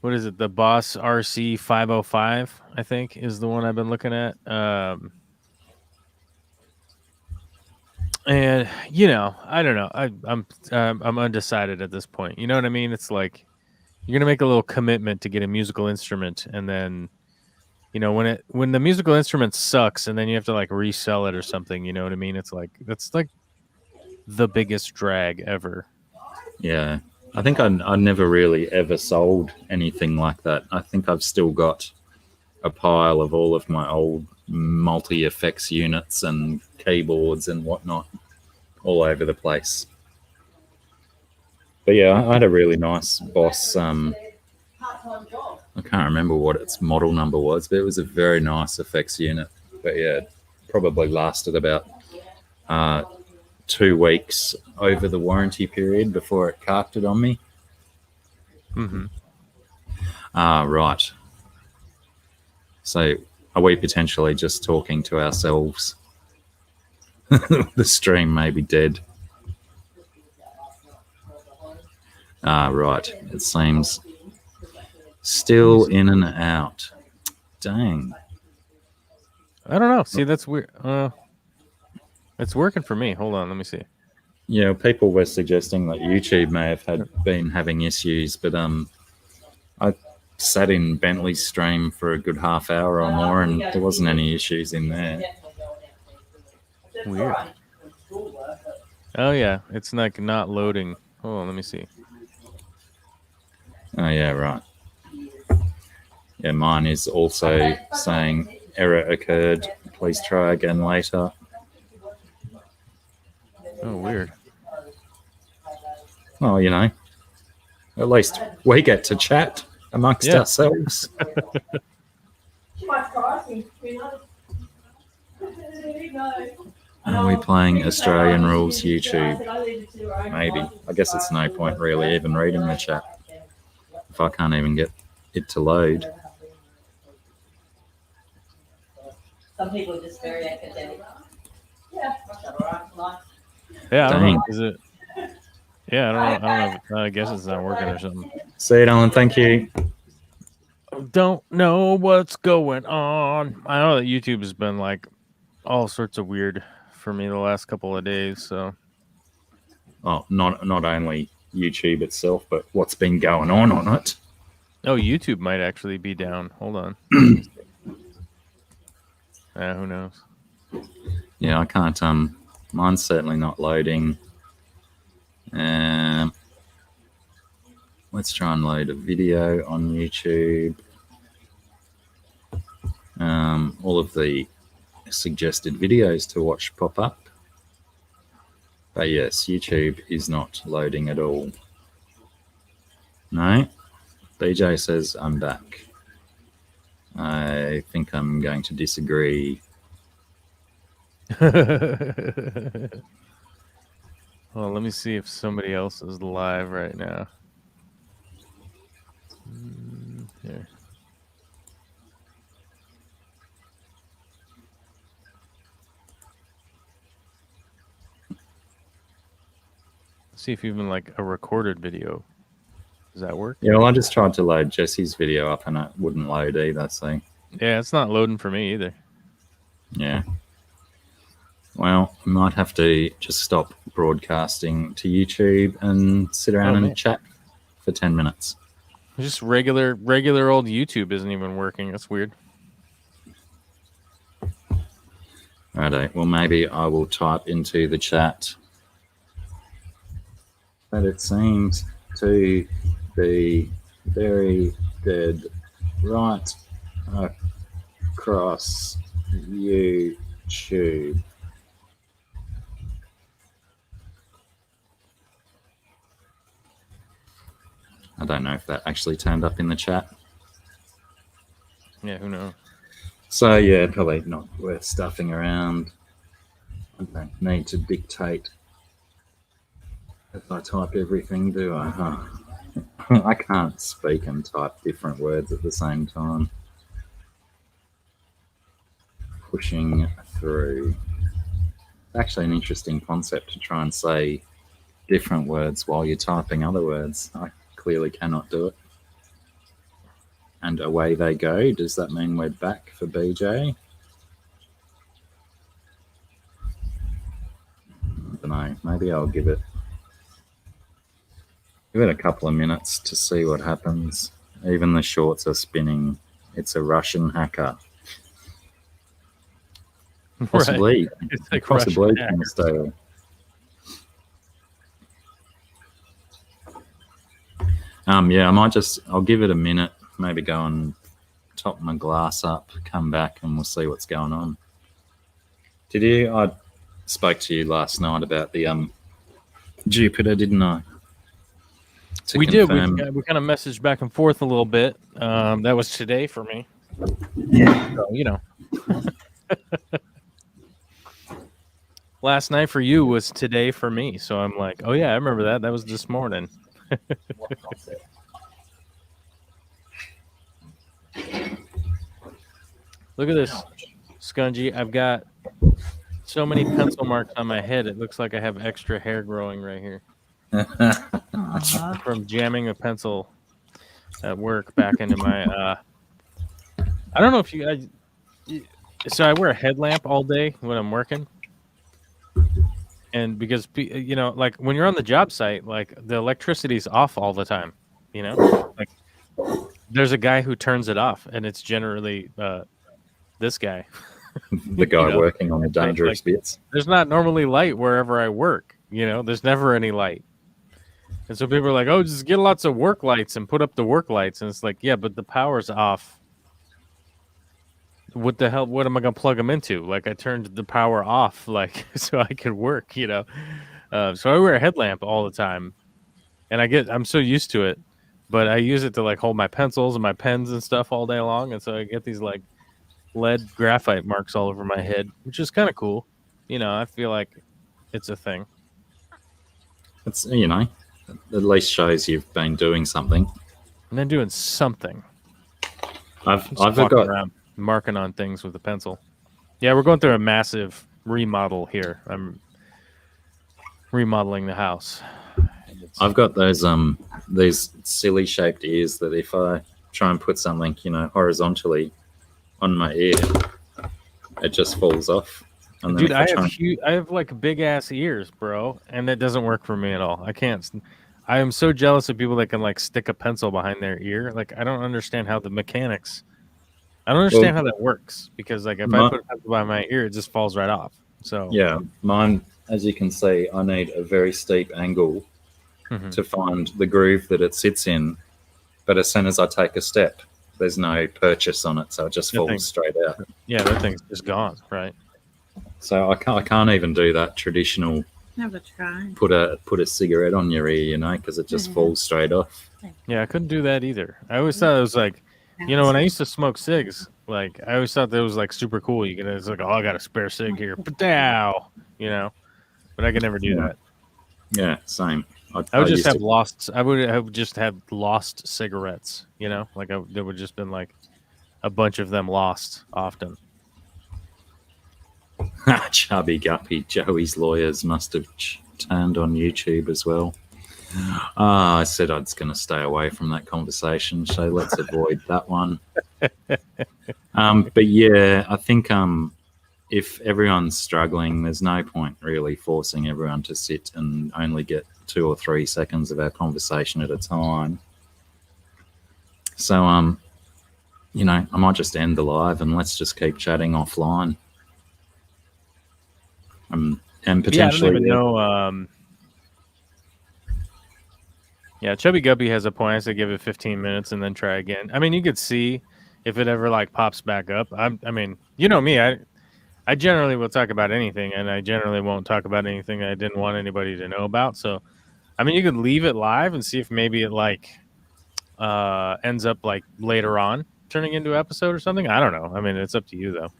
what is it? The Boss RC 505, I think, is the one I've been looking at. And I don't know. I'm undecided at this point. You know what I mean? It's like you're gonna make a little commitment to get a musical instrument, and then when the musical instrument sucks, and then you have to like resell it or something. You know what I mean? It's like that's like the biggest drag ever. Yeah. I think I never really ever sold anything like that. I think I've still got a pile of all of my old multi-effects units and keyboards and whatnot all over the place. But yeah, I had a really nice Boss. I can't remember what its model number was, but it was a very nice effects unit. But yeah, it probably lasted about 2 weeks over the warranty period before it carked it on me. Mm-hmm. Right. So are we potentially just talking to ourselves? The stream may be dead. Right. It seems still in and out. Dang. I don't know. See, that's weird. It's working for me. Hold on, let me see. Yeah, people were suggesting that YouTube may have been having issues, but I sat in Bentley's stream for a good half hour or more, and there wasn't any issues in there. Weird. Oh yeah, it's like not loading. Hold on, let me see. Oh yeah, right. Yeah, mine is also saying error occurred. Please try again later. Oh, weird. Well, at least we get to chat amongst ourselves. Are we playing Australian Rules YouTube? Maybe. I guess it's no point really even reading the chat if I can't even get it to load. Some people are just very academic. Yeah, Yeah, I don't Dang. know. Is it? Yeah, I don't know. I guess it's not working or something. See it, Alan. Thank you. Don't know what's going on. I know that YouTube has been like all sorts of weird for me the last couple of days. So, not only YouTube itself, but what's been going on it. oh, YouTube might actually be down. Hold on. Who knows? Yeah, I can't. Mine's certainly not loading. Let's try and load a video on YouTube. All of the suggested videos to watch pop up. But yes, YouTube is not loading at all. No? BJ says I'm back. I think I'm going to disagree. Well, let me see if somebody else is live right now. Here. See if even like a recorded video. Does that work? Yeah, well, I just tried to load Jesse's video up and it wouldn't load either. So yeah, it's not loading for me either. Yeah. Well, I might have to just stop broadcasting to YouTube and sit around and chat for 10 minutes. Just regular old YouTube isn't even working. That's weird. Righto. Well, maybe I will type into the chat. But it seems to be very dead right across YouTube. I don't know if that actually turned up in the chat. Yeah, who knows? So, yeah, probably not worth stuffing around. I don't need to dictate if I type everything, do I? Huh? I can't speak and type different words at the same time. Pushing through. Actually, an interesting concept to try and say different words while you're typing other words. I clearly cannot do it. And away they go. Does that mean we're back for BJ? I don't know. Maybe I'll give it a couple of minutes to see what happens. Even the shorts are spinning. It's a Russian hacker. Possibly. Right. It's like Possibly Russian from Australia. Yeah, I'll give it a minute, maybe go and top my glass up, come back, and we'll see what's going on. I spoke to you last night about the Jupiter, didn't I? We did. We kind of messaged back and forth a little bit. That was today for me. Yeah. So, you know. Last night for you was today for me. So I'm like, oh, yeah, I remember that. That was this morning. Look at this, Scungy. I've got so many pencil marks on my head. It looks like I have extra hair growing right here from jamming a pencil at work back into my. I don't know if you. So I wear a headlamp all day when I'm working. And because, you know, like when you're on the job site, like the electricity's off all the time, you know, like there's a guy who turns it off and it's generally this guy. The guy working on the dangerous bits. There's not normally light wherever I work, you know, there's never any light. And so people are like, oh, just get lots of work lights and put up the work lights. And it's like, yeah, but the power's off. What the hell? What am I gonna plug them into? Like I turned the power off, like so I could work, you know. So I wear a headlamp all the time, and I'm so used to it. But I use it to like hold my pencils and my pens and stuff all day long, and so I get these like lead graphite marks all over my head, which is kind of cool. You know, I feel like it's a thing. It's, you know, at least shows you've been doing something. And then doing something. I've got around marking on things with a pencil. Yeah, we're going through a massive remodel here. I'm remodeling the house. I've got those these silly shaped ears that if I try and put something, you know, horizontally on my ear, it just falls off. And dude, I have like big ass ears, bro, and that doesn't work for me at all. I can't. I am so jealous of people that can like stick a pencil behind their ear. Like I don't understand how the mechanics. I don't understand how that works because, like, if I put a pencil by my ear, it just falls right off. So yeah, mine, as you can see, I need a very steep angle to find the groove that it sits in. But as soon as I take a step, there's no purchase on it, so it just falls straight out. Yeah, that thing's just gone, right? So I can't even do that traditional. Never tried. Put a cigarette on your ear, you know, because it just falls straight off. Yeah, I couldn't do that either. I always thought it was like. You know, when I used to smoke cigs, like I always thought that was like super cool. You can, it's like, oh, I got a spare cig here, pow, you know. But I could never do that. Yeah, same. I would just have lost. I would just have lost cigarettes. You know, like there would just been like a bunch of them lost often. Chubby Guppy, Joey's lawyers must have turned on YouTube as well. I said I was going to stay away from that conversation, so let's avoid that one. But yeah, I think if everyone's struggling, there's no point really forcing everyone to sit and only get 2 or 3 seconds of our conversation at a time. So, you know, I might just end the live and let's just keep chatting offline. And potentially, yeah, I don't even know. Yeah, Chubby Guppy has a point. I say give it 15 minutes and then try again. I mean, you could see if it ever like pops back up. I mean, you know me. I generally will talk about anything, and I generally won't talk about anything I didn't want anybody to know about. So, I mean, you could leave it live and see if maybe it like ends up like later on turning into an episode or something. I don't know. I mean, it's up to you though.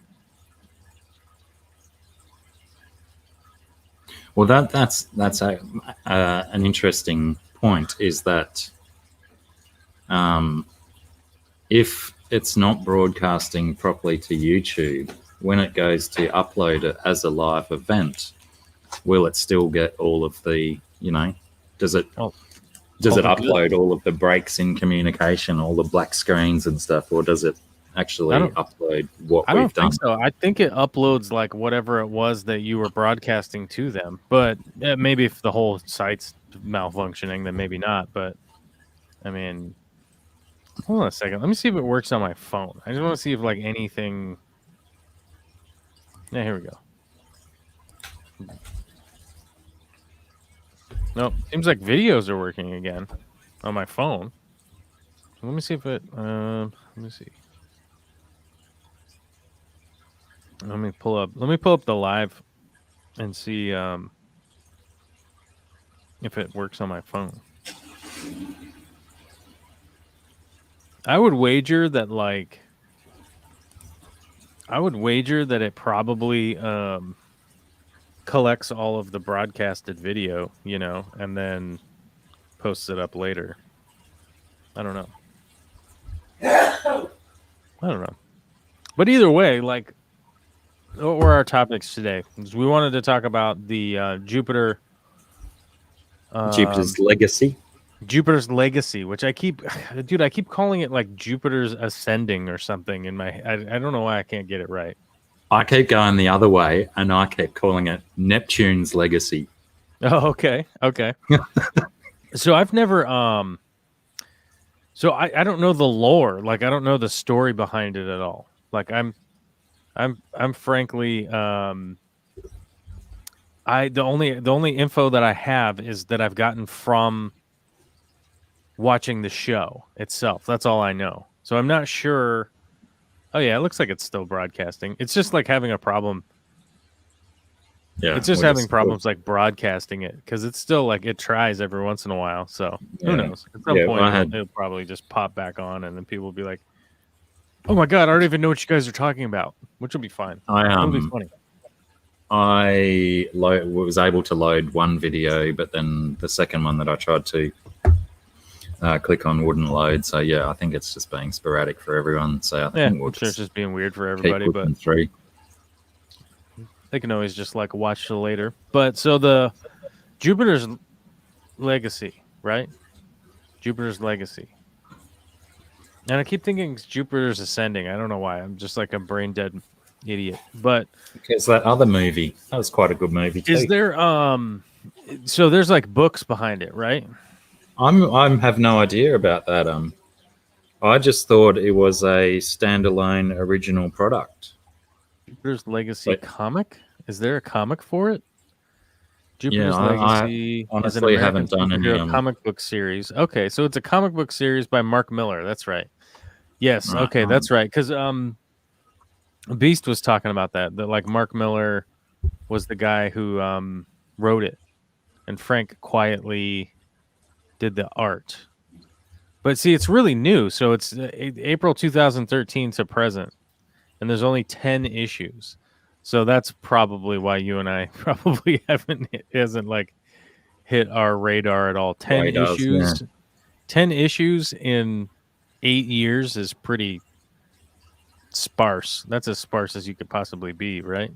Well, that's an interesting point. Is that If it's not broadcasting properly to YouTube, when it goes to upload it as a live event, will it still get all of the, does it upload all of the breaks in communication, all the black screens and stuff, or does it actually upload what I we've don't done? think so. I think it uploads like whatever it was that you were broadcasting to them. But maybe if the whole site's malfunctioning, then maybe not. But I mean, hold on a second. Let me see if it works on my phone. I just want to see if like anything. Yeah, here we go. Nope. Seems like videos are working again on my phone. Let me see if it. Let me see. Let me pull up the live and see if it works on my phone. I would wager that it probably collects all of the broadcasted video, and then posts it up later. I don't know. But either way, like, what were our topics today? We wanted to talk about the Jupiter's Legacy. Jupiter's Legacy, which I keep calling it like Jupiter's Ascending or something in my. I don't know why I can't get it right. I keep going the other way, and I kept calling it Neptune's Legacy. Oh, okay. So I've never so I don't know the lore. Like, I don't know the story behind it at all. Like, I'm frankly the only info that I have is that I've gotten from watching the show itself. That's all I know. So I'm not sure. Oh yeah, it looks like it's still broadcasting. It's just like having a problem. Yeah, it's just having problems like broadcasting it because it's still like it tries every once in a while. So who knows? At some point, it'll probably just pop back on, and then people will be like, "Oh my god, I don't even know what you guys are talking about," which will be fine. It'll be funny. I was able to load one video, but then the second one that I tried to click on wouldn't load. So yeah, I think it's just being sporadic for everyone. So I think it's just being weird for everybody. But through. They can always just like watch till later. But so the Jupiter's Legacy, right? Jupiter's Legacy. And I keep thinking it's Jupiter's Ascending. I don't know why. I'm just like a brain dead idiot. But because that other movie, that was quite a good movie too. Is there so there's like books behind it, right? I have no idea about that. I just thought it was a standalone original product. Jupiter's Legacy comic? Is there a comic for it? Jupiter's Legacy. I honestly haven't done any comic book series. Okay, so it's a comic book series by Mark Miller. That's right. Yes. Okay, that's right. Because Beast was talking about that. That like Mark Miller was the guy who wrote it, and Frank quietly did the art. But see, it's really new. So it's April 2013 to present. And there's only 10 issues. So that's probably why you and I probably hasn't like hit our radar at all. 10 issues. Yeah. 10 issues in 8 years is pretty sparse. That's as sparse as you could possibly be, right?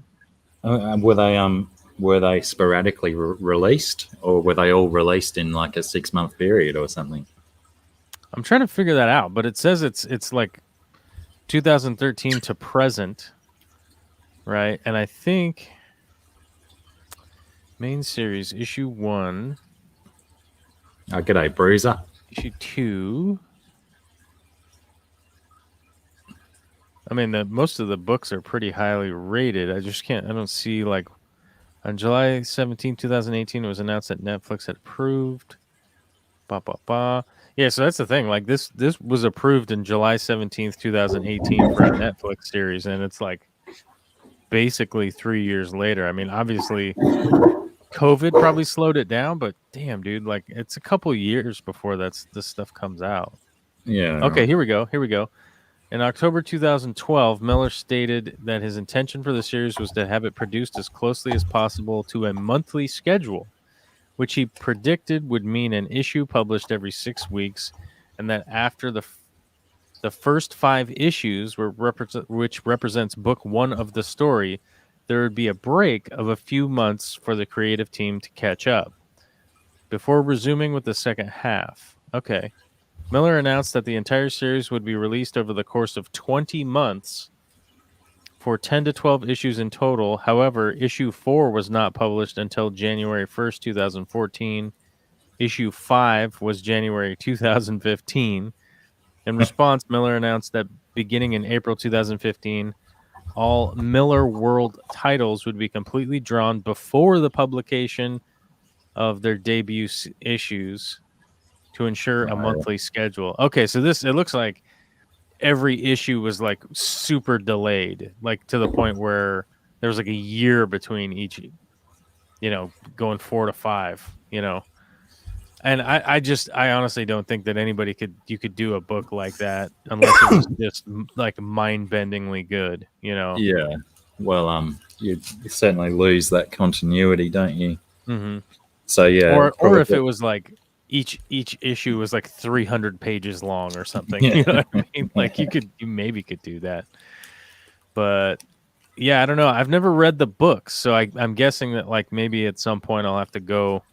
Were they sporadically released, or were they all released in like a 6-month period or something? I'm trying to figure that out, but it says it's like 2013 to present, right? And I think main series issue 1. G'day, Bruiser. Issue 2. I mean, most of the books are pretty highly rated. I don't see like on July 17, 2018, it was announced that Netflix had approved. Yeah, so that's the thing. Like this was approved in July 17th, 2018 for a Netflix series, and it's like basically 3 years later. I mean, obviously COVID probably slowed it down, but damn, dude, like it's a couple years before this stuff comes out. Yeah. Okay, here we go. In October 2012, Miller stated that his intention for the series was to have it produced as closely as possible to a monthly schedule, which he predicted would mean an issue published every 6 weeks and that after the first 5 issues which represents book 1 of the story, there would be a break of a few months for the creative team to catch up before resuming with the second half. Okay. Miller announced that the entire series would be released over the course of 20 months for 10 to 12 issues in total. However, issue 4 was not published until January 1st, 2014. Issue 5 was January 2015. In response, Miller announced that beginning in April 2015, all Miller World titles would be completely drawn before the publication of their debut issues to ensure a monthly schedule. Okay, so it looks like every issue was like super delayed, like to the point where there was like a year between each, going 4 to 5, And I honestly don't think that you could do a book like that unless it was just like mind-bendingly good, Yeah. Well, you certainly lose that continuity, don't you? Mm-hmm. So yeah, or if it was like each issue was like 300 pages long or something, you know what I mean? Like you maybe could do that, but yeah, I don't know. I've never read the books, so I'm guessing that like maybe at some point I'll have to go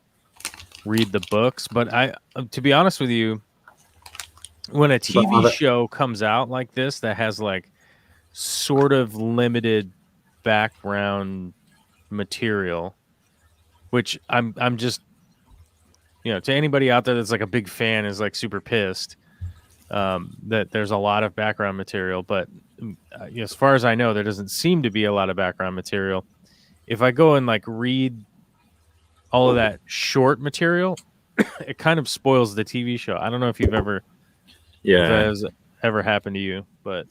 read the books. But to be honest with you, when a TV show comes out like this that has like sort of limited background material, which I'm just, to anybody out there that's like a big fan is like super pissed that there's a lot of background material. But as far as I know, there doesn't seem to be a lot of background material. If I go and like read all of that short material, it kind of spoils the TV show. I don't know if you've ever, if that has ever happened to you, but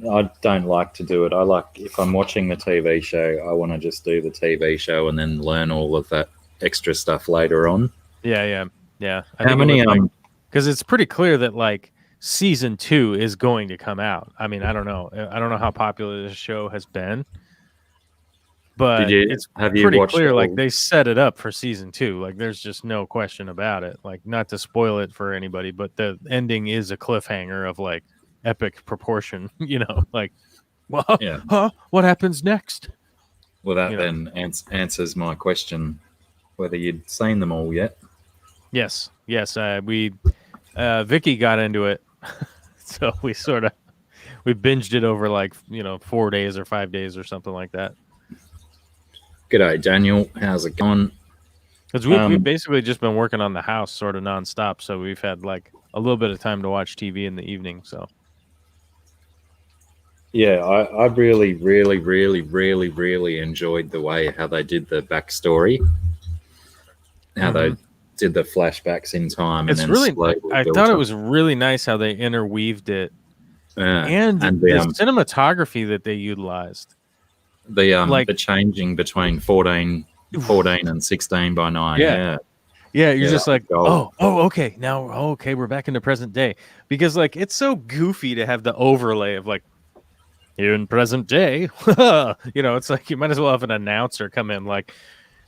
I don't like to do it. I like, if I'm watching the TV show, I want to just do the TV show and then learn all of that extra stuff later on. Yeah. How many? Because it's pretty clear that like season 2 is going to come out. I mean, I don't know how popular this show has been, but it's pretty clear. Like they set it up for season 2. Like there's just no question about it. Like not to spoil it for anybody, but the ending is a cliffhanger of like epic proportion. Like, well, what happens next? Well, that then answers my question whether you'd seen them all yet. Yes. We Vicky got into it, so we binged it over like 4 days or 5 days or something like that. G'day, Daniel. How's it going? Because we've basically just been working on the house sort of nonstop, so we've had like a little bit of time to watch TV in the evening. So yeah, I really, really, really, really, really enjoyed the way how they did the backstory, how they did the flashbacks in time. It's really, I thought it was really nice how they interweaved it, and the cinematography that they utilized. The changing between 14 and 16 by 9. Yeah, you're just like, okay, now we're back into present day, because like it's so goofy to have the overlay of like here in present day. It's like you might as well have an announcer come in like,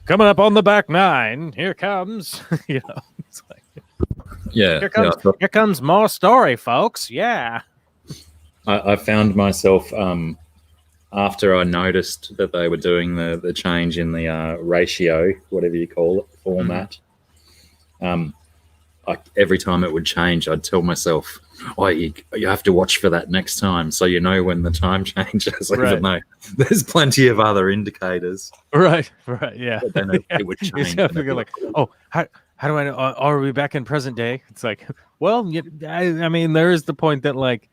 coming up on the back 9, here comes. It's like, here comes more story, folks. Yeah. I found myself after I noticed that they were doing the change in the ratio, whatever you call it, format. Every time it would change, I'd tell myself, you have to watch for that next time, so you know when the time changes, even though there's plenty of other indicators. Right, yeah. But then it would change. How do I know? Are we back in present day? It's like, well, I mean, there is the point that like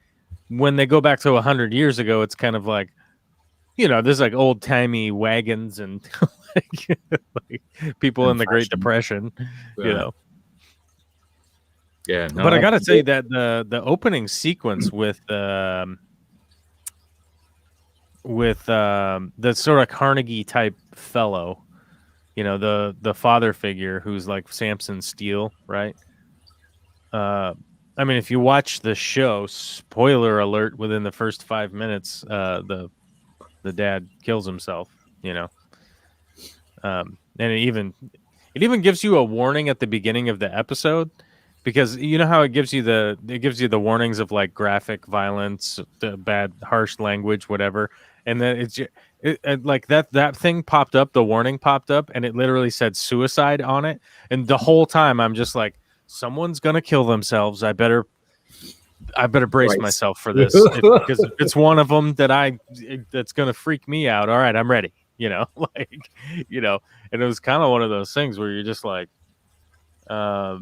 when they go back to 100 years ago, it's kind of like, there's like old timey wagons and like people in the Great Depression, Yeah, no, but I gotta say that the opening sequence with the sort of Carnegie type fellow, the father figure who's like Samson Steele, right? I mean, if you watch the show, spoiler alert, within the first 5 minutes, the dad kills himself, and it even gives you a warning at the beginning of the episode. because you know how it gives you the warnings of like graphic violence, the bad harsh language, whatever, and then like that thing popped up, the warning popped up, and it literally said suicide on it, and the whole time I'm just like, someone's gonna kill themselves. I better brace Right. myself for this, because if it's one of them that's gonna freak me out. All right, I'm ready. Like, and it was kind of one of those things where you're just like, like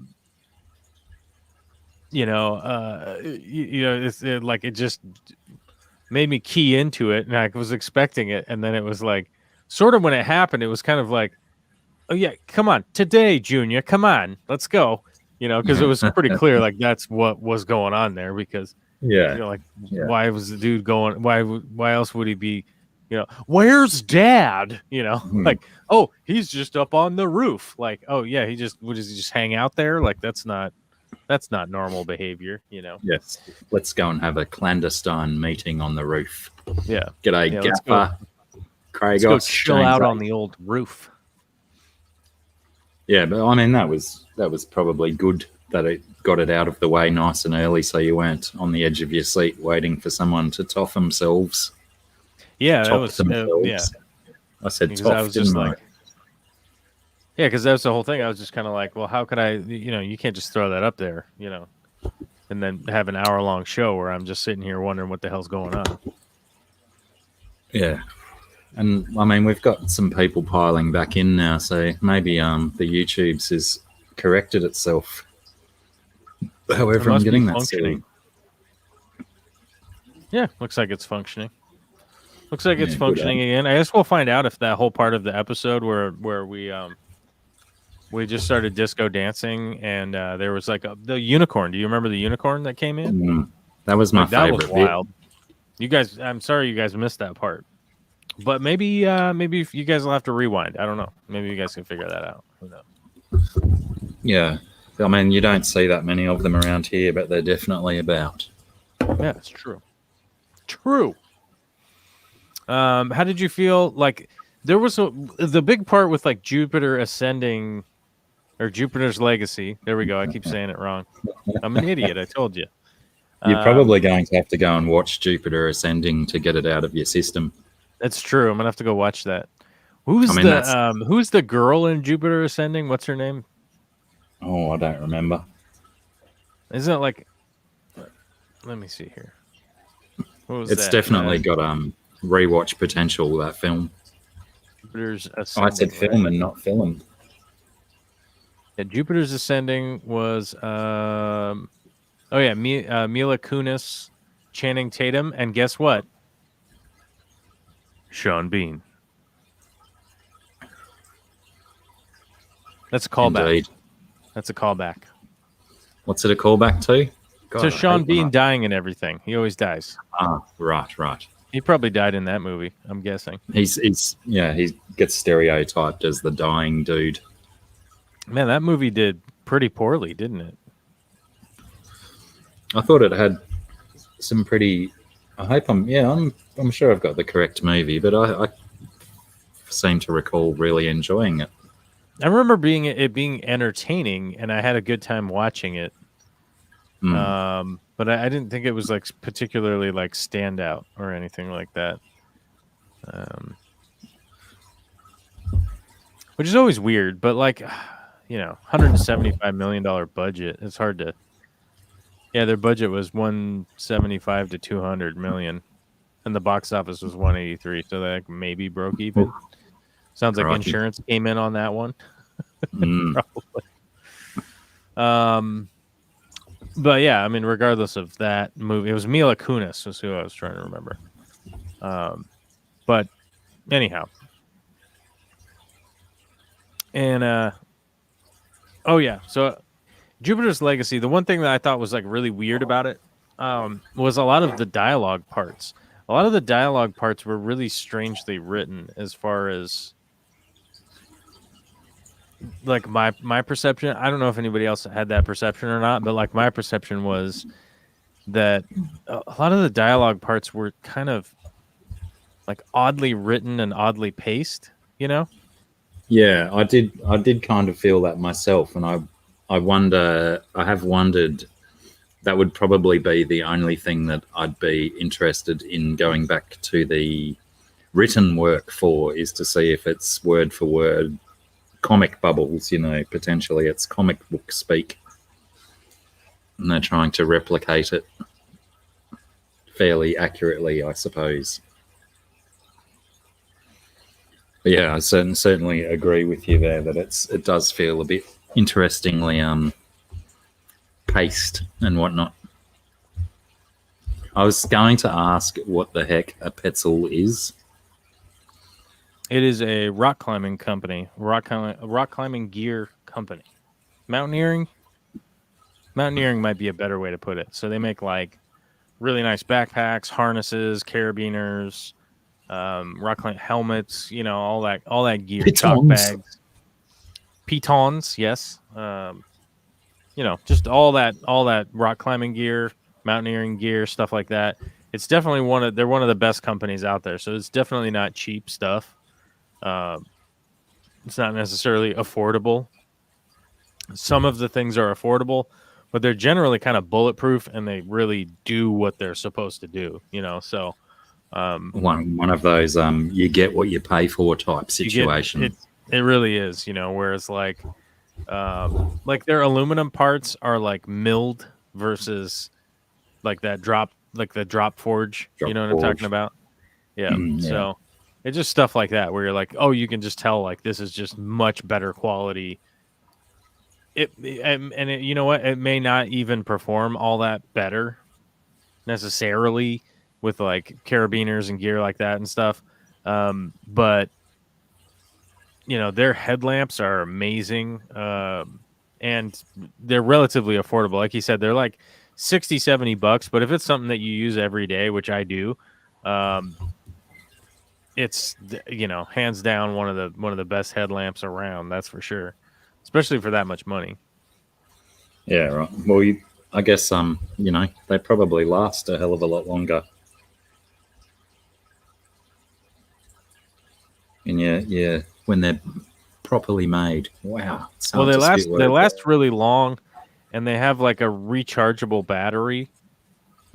it just made me key into it, and I was expecting it, and then it was like, sort of when it happened, it was kind of like, oh yeah, come on, today, Junior, come on, let's go, because it was pretty clear, like that's what was going on there, because Yeah. why was the dude going? Why else would he be? Where's Dad? Like, oh, he's just up on the roof. Like, oh yeah, does he just hang out there? Like, that's not normal behavior. Yes. Let's go and have a clandestine meeting on the roof. Yeah. G'day, Yeah, Gaffer. Let's go chill out on the old roof. Yeah, but I mean that was probably good that it got it out of the way nice and early, so you weren't on the edge of your seat waiting for someone to toff themselves. Yeah, that Top was themselves. yeah. I said Because toff, I was didn't just I? like, yeah, because that was the whole thing. I was just kind of like, well, how could I? You can't just throw that up there, and then have an hour-long show where I'm just sitting here wondering what the hell's going on. Yeah. And I mean, we've got some people piling back in now, so maybe the YouTube's has corrected itself. However, I'm must be getting that functioning. silly. Yeah, looks like it's functioning. Looks like it's Yeah, good functioning again. I guess we'll find out if that whole part of the episode where we just started disco dancing, and there was like the unicorn. Do you remember the unicorn that came in? That was my Like, that favorite. was wild. You guys, I'm sorry you guys missed that part. But maybe if you guys will have to rewind. I don't know. Maybe you guys can figure that out. Who knows? Yeah. I mean, you don't see that many of them around here, but they're definitely about. Yeah, it's true. True. How did you feel? Like, there was the big part with like Jupiter ascending, or Jupiter's legacy. There we go. I keep saying it wrong. I'm an idiot. I told you. You're probably going to have to go and watch Jupiter Ascending to get it out of your system. That's true. I'm gonna have to go watch that. Who's the girl in Jupiter Ascending? What's her name? Oh, I don't remember. Isn't it like? Let me see here. What was It's that? definitely got rewatch potential. That film. Jupiter's I Ascending. said film and not film. Yeah, Jupiter's Ascending was Mila Kunis, Channing Tatum, and guess what? Sean Bean. That's a callback. Indeed. That's a callback. What's it a callback to? God, So I Sean hate Bean when dying and everything. He always dies. Right. He probably died in that movie, I'm guessing. He gets stereotyped as the dying dude. Man, that movie did pretty poorly, didn't it? I thought it had some pretty. I'm sure I've got the correct movie, but I seem to recall really enjoying it. I remember it being entertaining, and I had a good time watching it. But I didn't think it was like particularly like standout or anything like that. Which is always weird, but like, $175 million budget. It's hard to. Yeah, their budget was 175 to 200 million, and the box office was 183. So they maybe broke even. Sounds like insurance came in on that one. Probably. But yeah, I mean, regardless of that movie, it was Mila Kunis was who I was trying to remember. But anyhow, and so Jupiter's Legacy. The one thing that I thought was like really weird about it was a lot of the dialogue parts. A lot of the dialogue parts were really strangely written, as far as like my perception. I don't know if anybody else had that perception or not, but like my perception was that a lot of the dialogue parts were kind of like oddly written and oddly paced, Yeah, I did kind of feel that myself, and I have wondered, that would probably be the only thing that I'd be interested in going back to the written work for, is to see if it's word for word comic bubbles, potentially it's comic book speak. And they're trying to replicate it fairly accurately, I suppose. But yeah, I certainly agree with you there that it does feel a bit interestingly paced and whatnot. I was going to ask what the heck a Petzl is. It is a rock climbing company, rock climbing gear company. Mountaineering might be a better way to put it. So they make like really nice backpacks, harnesses, carabiners, rock climbing helmets, all that gear, chalk bags, pitons, yes. Just all that rock climbing gear, mountaineering gear, stuff like that. It's definitely they're one of the best companies out there. So it's definitely not cheap stuff. It's not necessarily affordable. Some of the things are affordable, but they're generally kind of bulletproof, and they really do what they're supposed to do. So one of those you get what you pay for type situation. It really is. Whereas like their aluminum parts are like milled versus like the drop forge. You know what I'm talking about? Yeah. Yeah. So it's just stuff like that where you're like, oh, you can just tell like this is just much better quality. You know what? It may not even perform all that better necessarily with like carabiners and gear like that and stuff. But their headlamps are amazing. And they're relatively affordable. Like you said, they're like $60-$70, but if it's something that you use every day, which I do, it's hands down one of the best headlamps around. That's for sure, especially for that much money. Yeah, right. Well, I guess they probably last a hell of a lot longer. And yeah, when they're properly made, wow. Well, they last really long, and they have like a rechargeable battery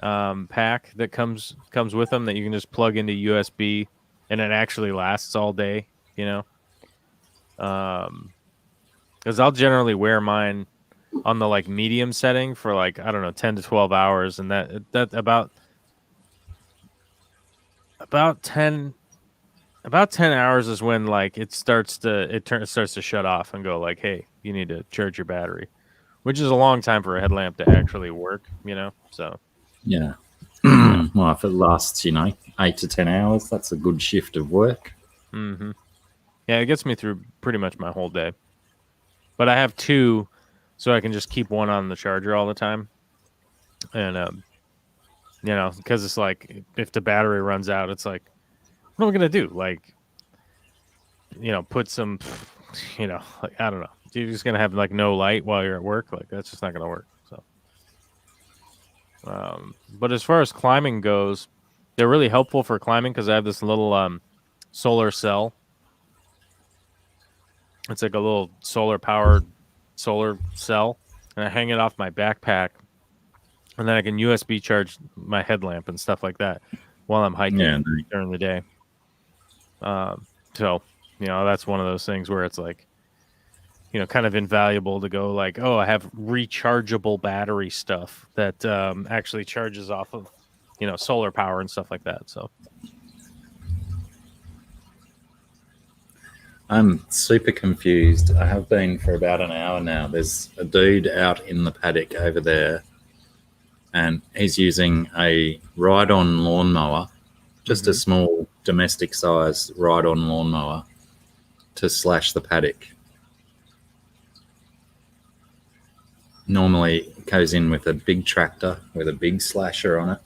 pack that comes with them that you can just plug into USB. And it actually lasts all day, because I'll generally wear mine on the like medium setting for like, I don't know, 10 to 12 hours, and that about 10 hours is when like it starts to shut off and go like, hey, you need to charge your battery, which is a long time for a headlamp to actually work, So yeah. Well, if it lasts, 8 to 10 hours, that's a good shift of work. Mm-hmm. Yeah, it gets me through pretty much my whole day. But I have two, so I can just keep one on the charger all the time. And, because it's like, if the battery runs out, it's like, what am I going to do? Like, put some, like, I don't know. You're just going to have like no light while you're at work? Like, that's just not going to work. So. But as far as climbing goes, they're really helpful for climbing because I have this little solar cell. It's like a little solar-powered solar cell, and I hang it off my backpack, and then I can USB charge my headlamp and stuff like that while I'm hiking during the day. So, that's one of those things where it's like, kind of invaluable to go like, oh, I have rechargeable battery stuff that actually charges off of, solar power and stuff like that. So I'm super confused. I have been for about an hour now. There's a dude out in the paddock over there, and he's using a ride-on lawnmower, just a small domestic-sized ride-on lawnmower, to slash the paddock. Normally it goes in with a big tractor with a big slasher on it.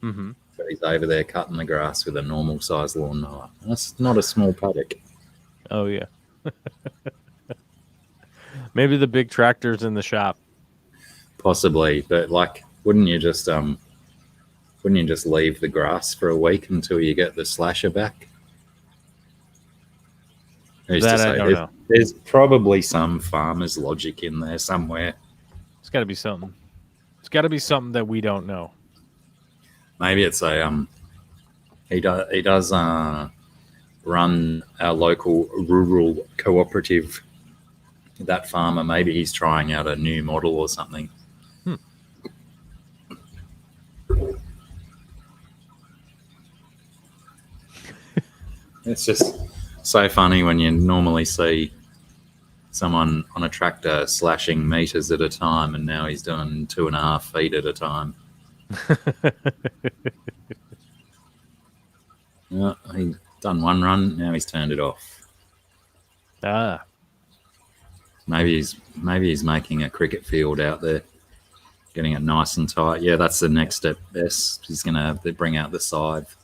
Mm-hmm. But he's over there cutting the grass with a normal size lawnmower. That's not a small paddock. Oh yeah. Maybe the big tractor's in the shop. Possibly, but like, wouldn't you just leave the grass for a week until you get the slasher back? Who's That to I say? don't know. There's probably some farmer's logic in there somewhere. It's got to be something. It's got to be something that we don't know. Maybe it's a he does run our local rural cooperative. That farmer, maybe he's trying out a new model or something. It's just so funny when you normally see someone on a tractor slashing meters at a time, and now he's doing 2.5 feet at a time. Yeah, he's done one run, now he's turned it off. Ah, Maybe he's making a cricket field out there, getting it nice and tight. Yeah, that's the next step. Yes, he's gonna have to bring out the scythe.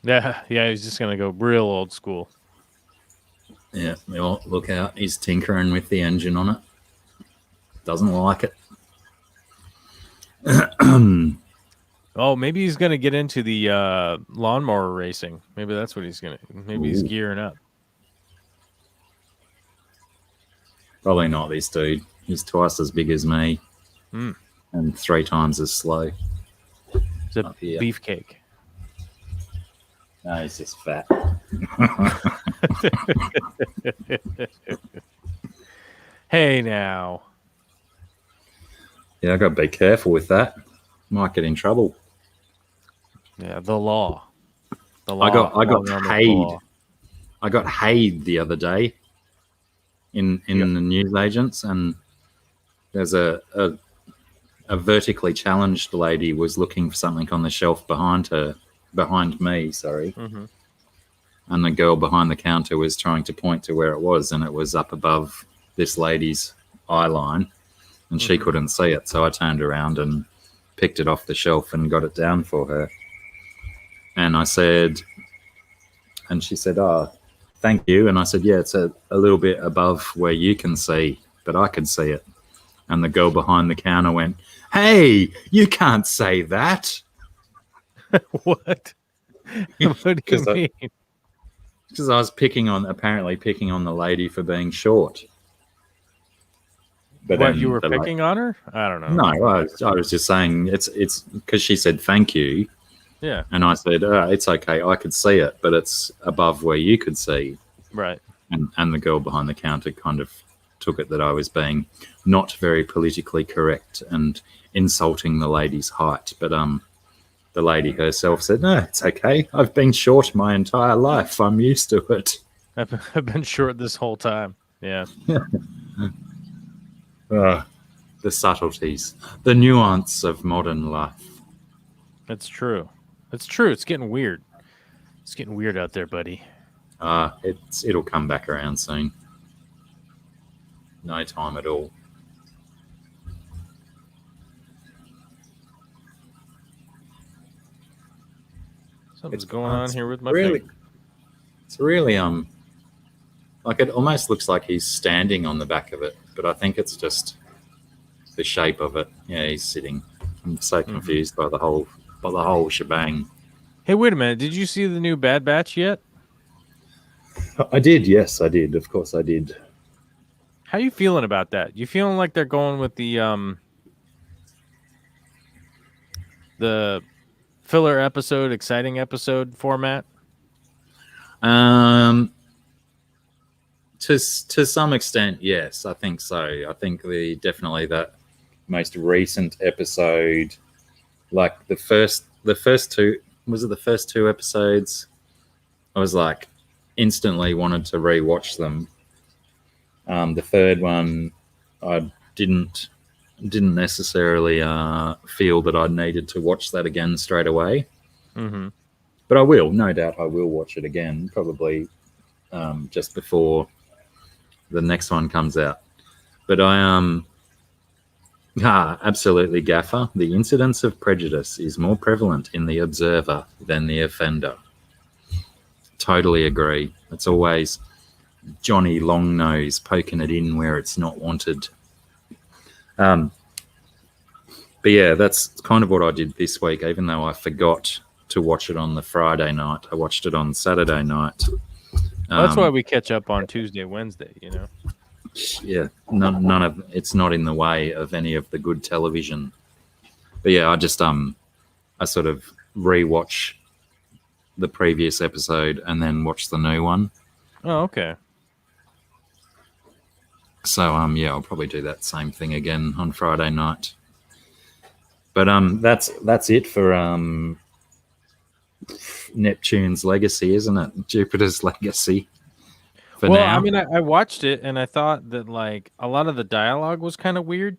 yeah. He's just gonna go real old school. Yeah, well, look out, he's tinkering with the engine on it. Doesn't like it. Oh, maybe he's gonna get into the lawnmower racing. Maybe that's what he's gonna. Maybe he's gearing up. Probably not this dude. He's twice as big as me and 3 times as slow. It's a Up here. beefcake. No, he's just fat. Hey now. Yeah, I got to be careful with that. Might get in trouble. Yeah, the law. The law. I got Long arm of the hayed. law. I got hayed the other day in the newsagents, and there's a vertically challenged lady was looking for something on the shelf behind me, sorry. Mm-hmm. And the girl behind the counter was trying to point to where it was, and it was up above this lady's eye line, and she couldn't see it. So I turned around and picked it off the shelf and got it down for her. And I said, and she said, "Oh, thank you." And I said, "Yeah, it's a little bit above where you can see, but I could see it." And the girl behind the counter went, "Hey, you can't say that." What? What do you mean? Because I was apparently picking on the lady for being short. But What, you were picking on her? I don't know. No, I was just saying it's because she said thank you. Yeah. And I said, it's okay, I could see it, but it's above where you could see. Right. And the girl behind the counter kind of took it that I was being not very politically correct and insulting the lady's height. But the lady herself said, "No, it's okay. I've been short my entire life. I'm used to it." I've been short this whole time. Yeah. The subtleties, the nuance of modern life. It's true. It's true. It's getting weird. It's getting weird out there, buddy. It'll come back around soon. No time at all. Something's going on here with my really, finger. it's really like it almost looks like he's standing on the back of it, but I think it's just the shape of it. Yeah, he's sitting. I'm so confused by the whole shebang. Hey, wait a minute. Did you see the new Bad Batch yet? I did, yes, I did. Of course I did. How you feeling about that? You feeling like they're going with the filler episode, exciting episode format? To some extent, yes, I think so. I think definitely that most recent episode, like the first two, was it the first 2 episodes? I was like instantly wanted to rewatch them. The third one, I didn't necessarily feel that I needed to watch that again straight away. Mm-hmm. But I will, no doubt, I will watch it again, probably just before the next one comes out. But absolutely, Gaffer. The incidence of prejudice is more prevalent in the observer than the offender. Totally agree. It's always Johnny Longnose poking it in where it's not wanted. But yeah, that's kind of what I did this week, even though I forgot to watch it on the Friday night. I watched it on Saturday night. Well, that's why we catch up on Tuesday, Wednesday. Yeah, none of it's not in the way of any of the good television. But yeah, I sort of rewatch the previous episode and then watch the new one. Oh, okay. So yeah, I'll probably do that same thing again on Friday night. But that's it for Neptune's Legacy, isn't it? Jupiter's Legacy. For now. I mean, I watched it and I thought that like a lot of the dialogue was kind of weird.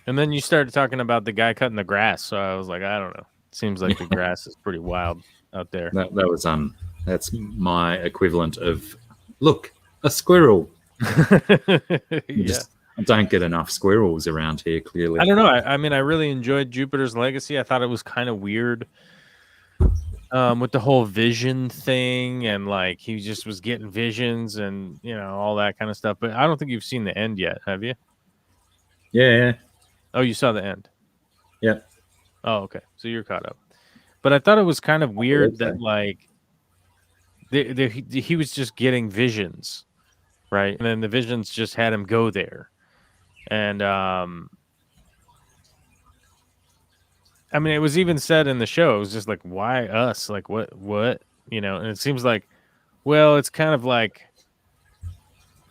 And then you started talking about the guy cutting the grass, so I was like, I don't know. It seems like the grass is pretty wild out there. That was that's my equivalent of look, a squirrel. Yeah. I don't get enough squirrels around here, clearly. I don't know. I mean, I really enjoyed Jupiter's Legacy. I thought it was kind of weird with the whole vision thing, and like he just was getting visions and all that kind of stuff. But I don't think you've seen the end yet, have you? Yeah. Oh, you saw the end. Yeah. Oh, okay. So you're caught up. But I thought it was kind of weird that like he was just getting visions, right? And then the visions just had him go there. And I mean, it was even said in the show, it was just like, why us? Like what? And it seems like, well, it's kind of like,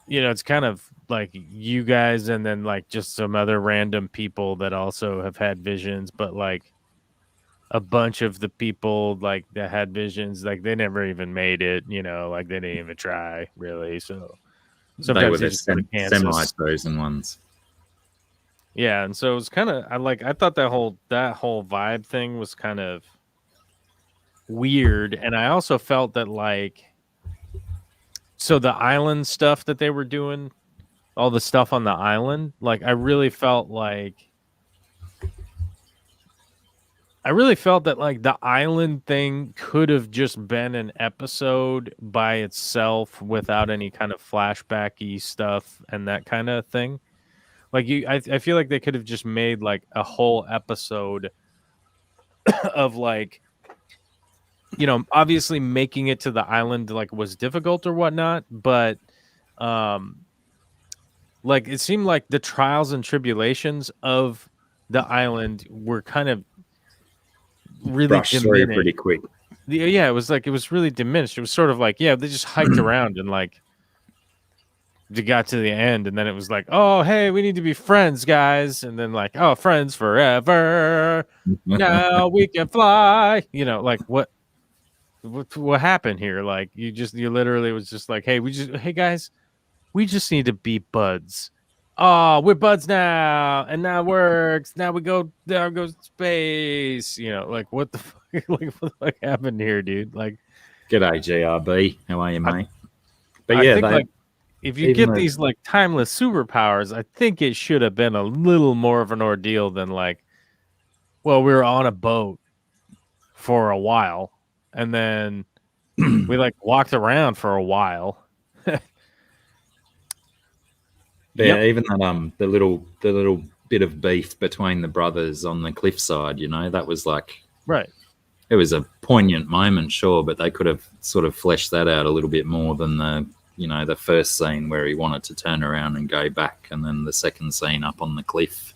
it's kind of like you guys and then like just some other random people that also have had visions, but like a bunch of the people like that had visions, like they never even made it, like they didn't even try really. So sometimes they were the semi-chosen ones. Yeah, and so it was kind of I thought that whole vibe thing was kind of weird, and I also felt that like so the island stuff that they were doing, all the stuff on the island, like I really felt that like the island thing could have just been an episode by itself without any kind of flashbacky stuff and that kind of thing. Like I feel like they could have just made like a whole episode of like, obviously making it to the island like was difficult or whatnot, but like it seemed like the trials and tribulations of the island were kind of really diminished pretty quick. Yeah, it was really diminished. It was sort of like, yeah, they just hiked around and like they got to the end, and then it was like, oh, hey, we need to be friends, guys, and then like, oh, friends forever. Now we can fly. Like what happened here? Like you literally was just like, hey guys, we just need to be buds. Oh, we're buds now, and now it works. Now we go there, goes space. Like what the fuck? Like what the fuck happened here, dude? Like, g'day, GRB. How are you, mate? But I yeah, think, like, if you get these like timeless superpowers, I think it should have been a little more of an ordeal than like, well, we were on a boat for a while, and then we like walked around for a while. Yeah, even that the little bit of beef between the brothers on the cliffside, that was like right. It was a poignant moment, sure, but they could have sort of fleshed that out a little bit more than the first scene where he wanted to turn around and go back, and then the second scene up on the cliff.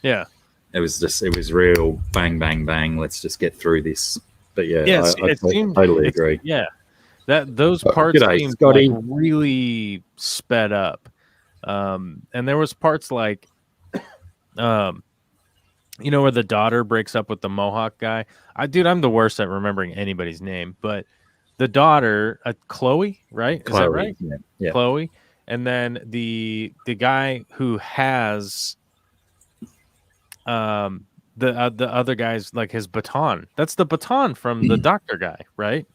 Yeah, it was real bang, bang, bang. Let's just get through this. But yeah, yes, I totally agree. Yeah, those parts seemed like really sped up. And there was parts like, where the daughter breaks up with the Mohawk guy. I'm the worst at remembering anybody's name, but the daughter, Chloe, right? Chloe, is that right? Yeah. Chloe. And then the guy who has the other guy's like his baton. That's the baton from the doctor guy, right?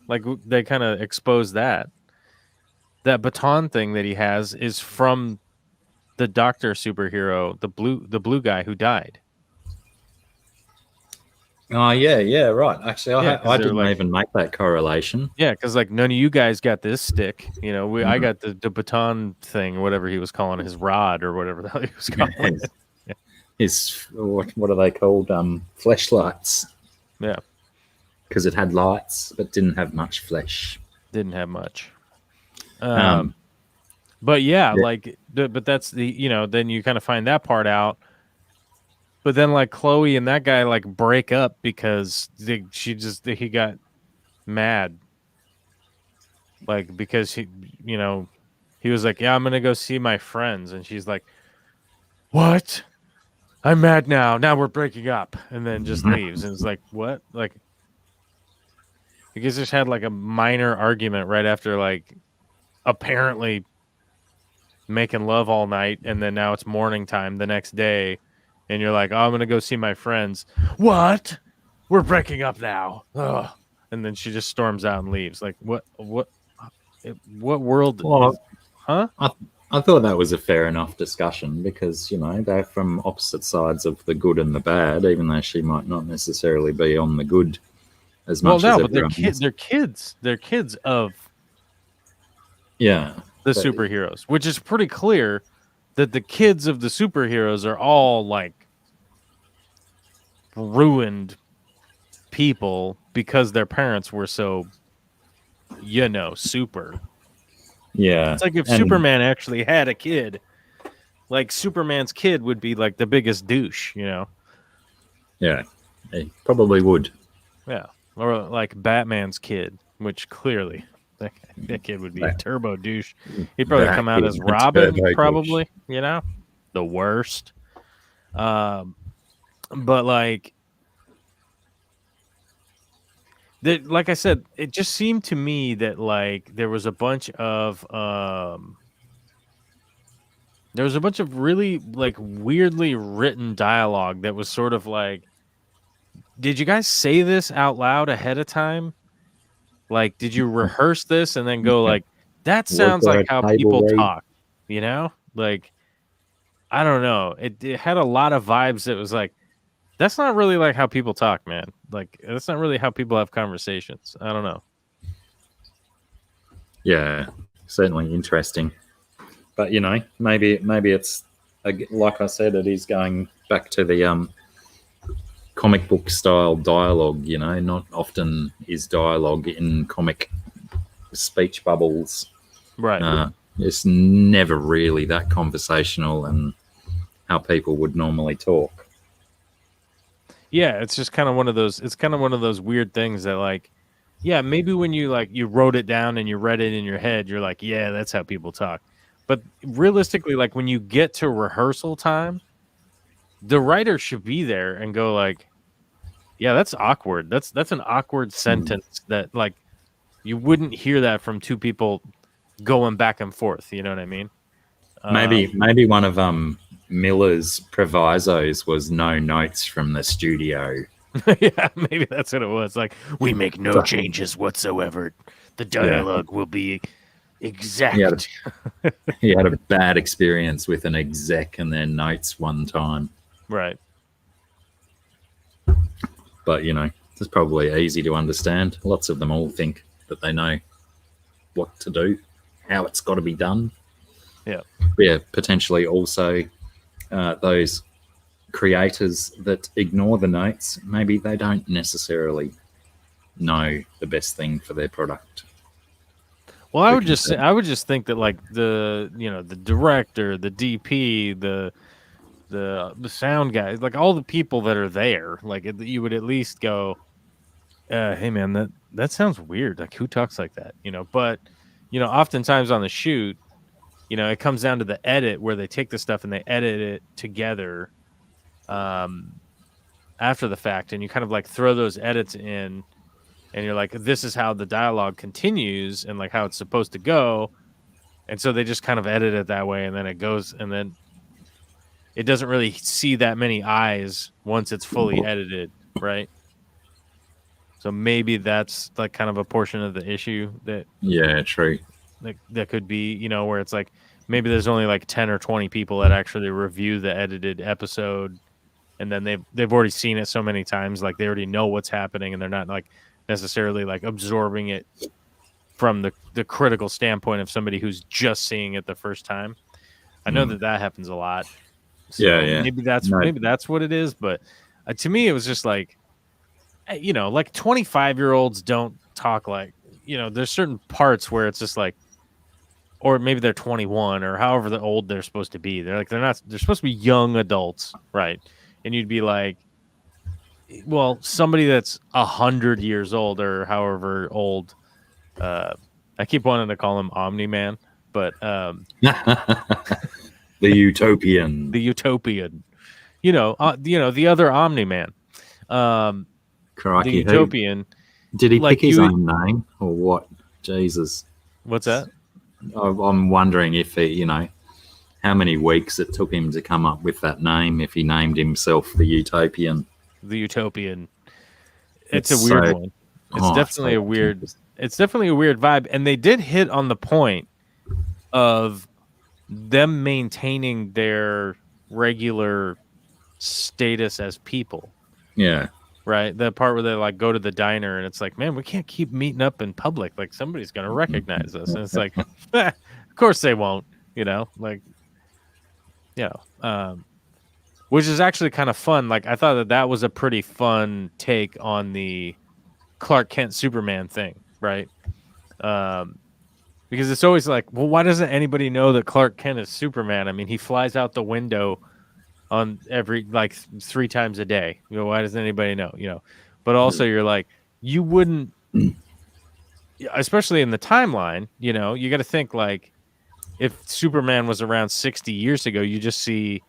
Like they kind of expose that baton thing that he has is from the doctor superhero, the blue guy who died. Oh yeah, right. Actually, I didn't even make that correlation. Yeah, because like none of you guys got this stick. I got the baton thing, whatever he was calling his rod or whatever the hell he was calling it. His what are they called? Fleshlights. Yeah, because it had lights but didn't have much flesh. Didn't have much. Um, But yeah, Yeah. like, but that's then you kind of find that part out. But then like Chloe and that guy like break up because he got mad, like because he was like, yeah, I'm gonna go see my friends, and she's like, what? I'm mad now. Now we're breaking up, and then just leaves, and it's like, what? Like, you guys just had like a minor argument right after like apparently making love all night, and then now it's morning time the next day, and you're like, oh, I'm gonna go see my friends. What? We're breaking up now. Ugh. And then she just storms out and leaves. Like, what world Well, is, huh? I thought that was a fair enough discussion because, they're from opposite sides of the good and the bad, even though she might not necessarily be on the good as Well, much no, as but everyone else. they're kids. They're kids of Yeah. the But- superheroes, which is pretty clear that the kids of the superheroes are all like ruined people because their parents were so super. Yeah. It's like if And- Superman actually had a kid, like Superman's kid would be like the biggest douche, Yeah. He probably would. Yeah. Or like Batman's kid, which clearly that kid would be a turbo douche. He'd probably That come out kid as is a Robin, turbo probably, the worst. But like like I said, it just seemed to me that like there was a bunch of really like weirdly written dialogue that was sort of like, did you guys say this out loud ahead of time? Like, did you rehearse this and then go like, that sounds there like a how table people read? talk, Like, I don't know. It had a lot of vibes that was like, that's not really like how people talk, man. Like, that's not really how people have conversations. I don't know. Yeah, certainly interesting. But maybe it's like I said, it is going back to the comic book style dialogue. Not often is dialogue in comic speech bubbles. Right. It's never really that conversational and how people would normally talk. Yeah, it's just kind of one of those. It's kind of one of those weird things that, like, yeah, maybe when you you wrote it down and you read it in your head, you're like, yeah, that's how people talk. But realistically, like when you get to rehearsal time, the writer should be there and go like, yeah, that's awkward. That's an awkward sentence that like you wouldn't hear that from two people going back and forth. You know what I mean? Maybe one of Miller's provisos was no notes from the studio. Yeah, maybe that's what it was. Like, we make no changes whatsoever. The dialogue will be exact. He had a bad experience with an exec and their notes one time. Right. But, it's probably easy to understand. Lots of them all think that they know what to do, how it's got to be done. Yeah. Yeah, potentially also those creators that ignore the notes, maybe they don't necessarily know the best thing for their product. Well, I would just think that like the director, the DP, the sound guys, like all the people that are there, like you would at least go, hey man, that sounds weird. Like who talks like that? But oftentimes on the shoot, it comes down to the edit where they take the stuff and they edit it together after the fact, and you kind of like throw those edits in, and you're like, this is how the dialogue continues and like how it's supposed to go. And so they just kind of edit it that way, and then it goes, and then it doesn't really see that many eyes once it's fully edited, right? So maybe that's like kind of a portion of the issue that true. That could be, where it's like maybe there's only like 10 or 20 people that actually review the edited episode, and then they've already seen it so many times, like they already know what's happening, and they're not like necessarily like absorbing it from the critical standpoint of somebody who's just seeing it the first time. I know that happens a lot. So maybe that's what it is, but to me it was just like, like 25-year-olds don't talk like, there's certain parts where it's just like, or maybe they're 21 or however old they're supposed to be. They're supposed to be young adults, right? And you'd be like, well, somebody that's 100 years old or however old. I keep wanting to call him Omni-Man, but The Utopian. the Utopian, the other Omni-Man, the Crikey, Utopian. did he pick his own name or what? Jesus. What's that? I'm wondering if he, how many weeks it took him to come up with that name if he named himself the Utopian. The Utopian. It's a weird one. It's definitely a weird. It's definitely a weird vibe, and they did hit on the point of them maintaining their regular status as people. Yeah. Right? The part where they like go to the diner and it's like, man, we can't keep meeting up in public. Like somebody's gonna recognize us. And it's like, of course they won't, which is actually kind of fun. Like I thought that was a pretty fun take on the Clark Kent Superman thing, right? Because it's always like, well, why doesn't anybody know that Clark Kent is Superman? I mean, he flies out the window on every 3 times a day. Why doesn't anybody know? But also you're like, you wouldn't, especially in the timeline, you got to think like if Superman was around 60 years ago, you just see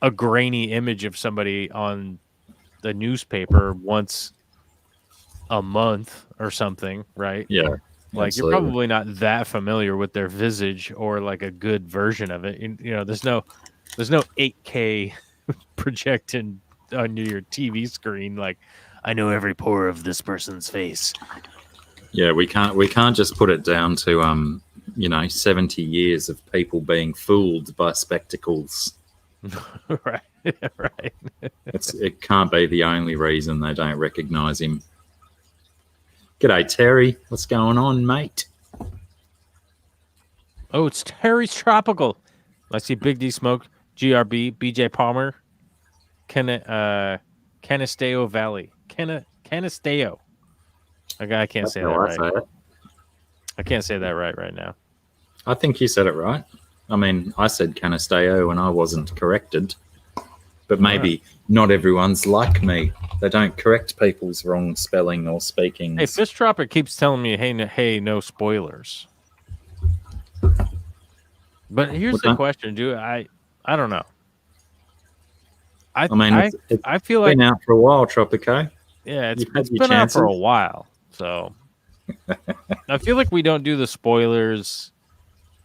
a grainy image of somebody on the newspaper once a month or something, right? Yeah. Like absolutely. You're probably not that familiar with their visage or like a good version of it. There's no 8K projecting on your TV screen. Like, I know every pore of this person's face. Yeah, we can't just put it down to 70 years of people being fooled by spectacles. Right. It can't be the only reason they don't recognize him. G'day, Terry. What's going on, mate? Oh, it's Terry's Tropical. I see Big D Smoke, GRB, BJ Palmer, Canisteo Valley. Canisteo. I can't say that right. I can't say that right now. I think you said it right. I mean, I said Canisteo and I wasn't corrected. But maybe not everyone's like me. They don't correct people's wrong spelling or speaking. Hey, Fish Tropic keeps telling me, hey, no spoilers. But here's the question, dude. I don't know. I feel like been out for a while, Tropico. Yeah, it's been out for a while. So I feel like we don't do the spoilers.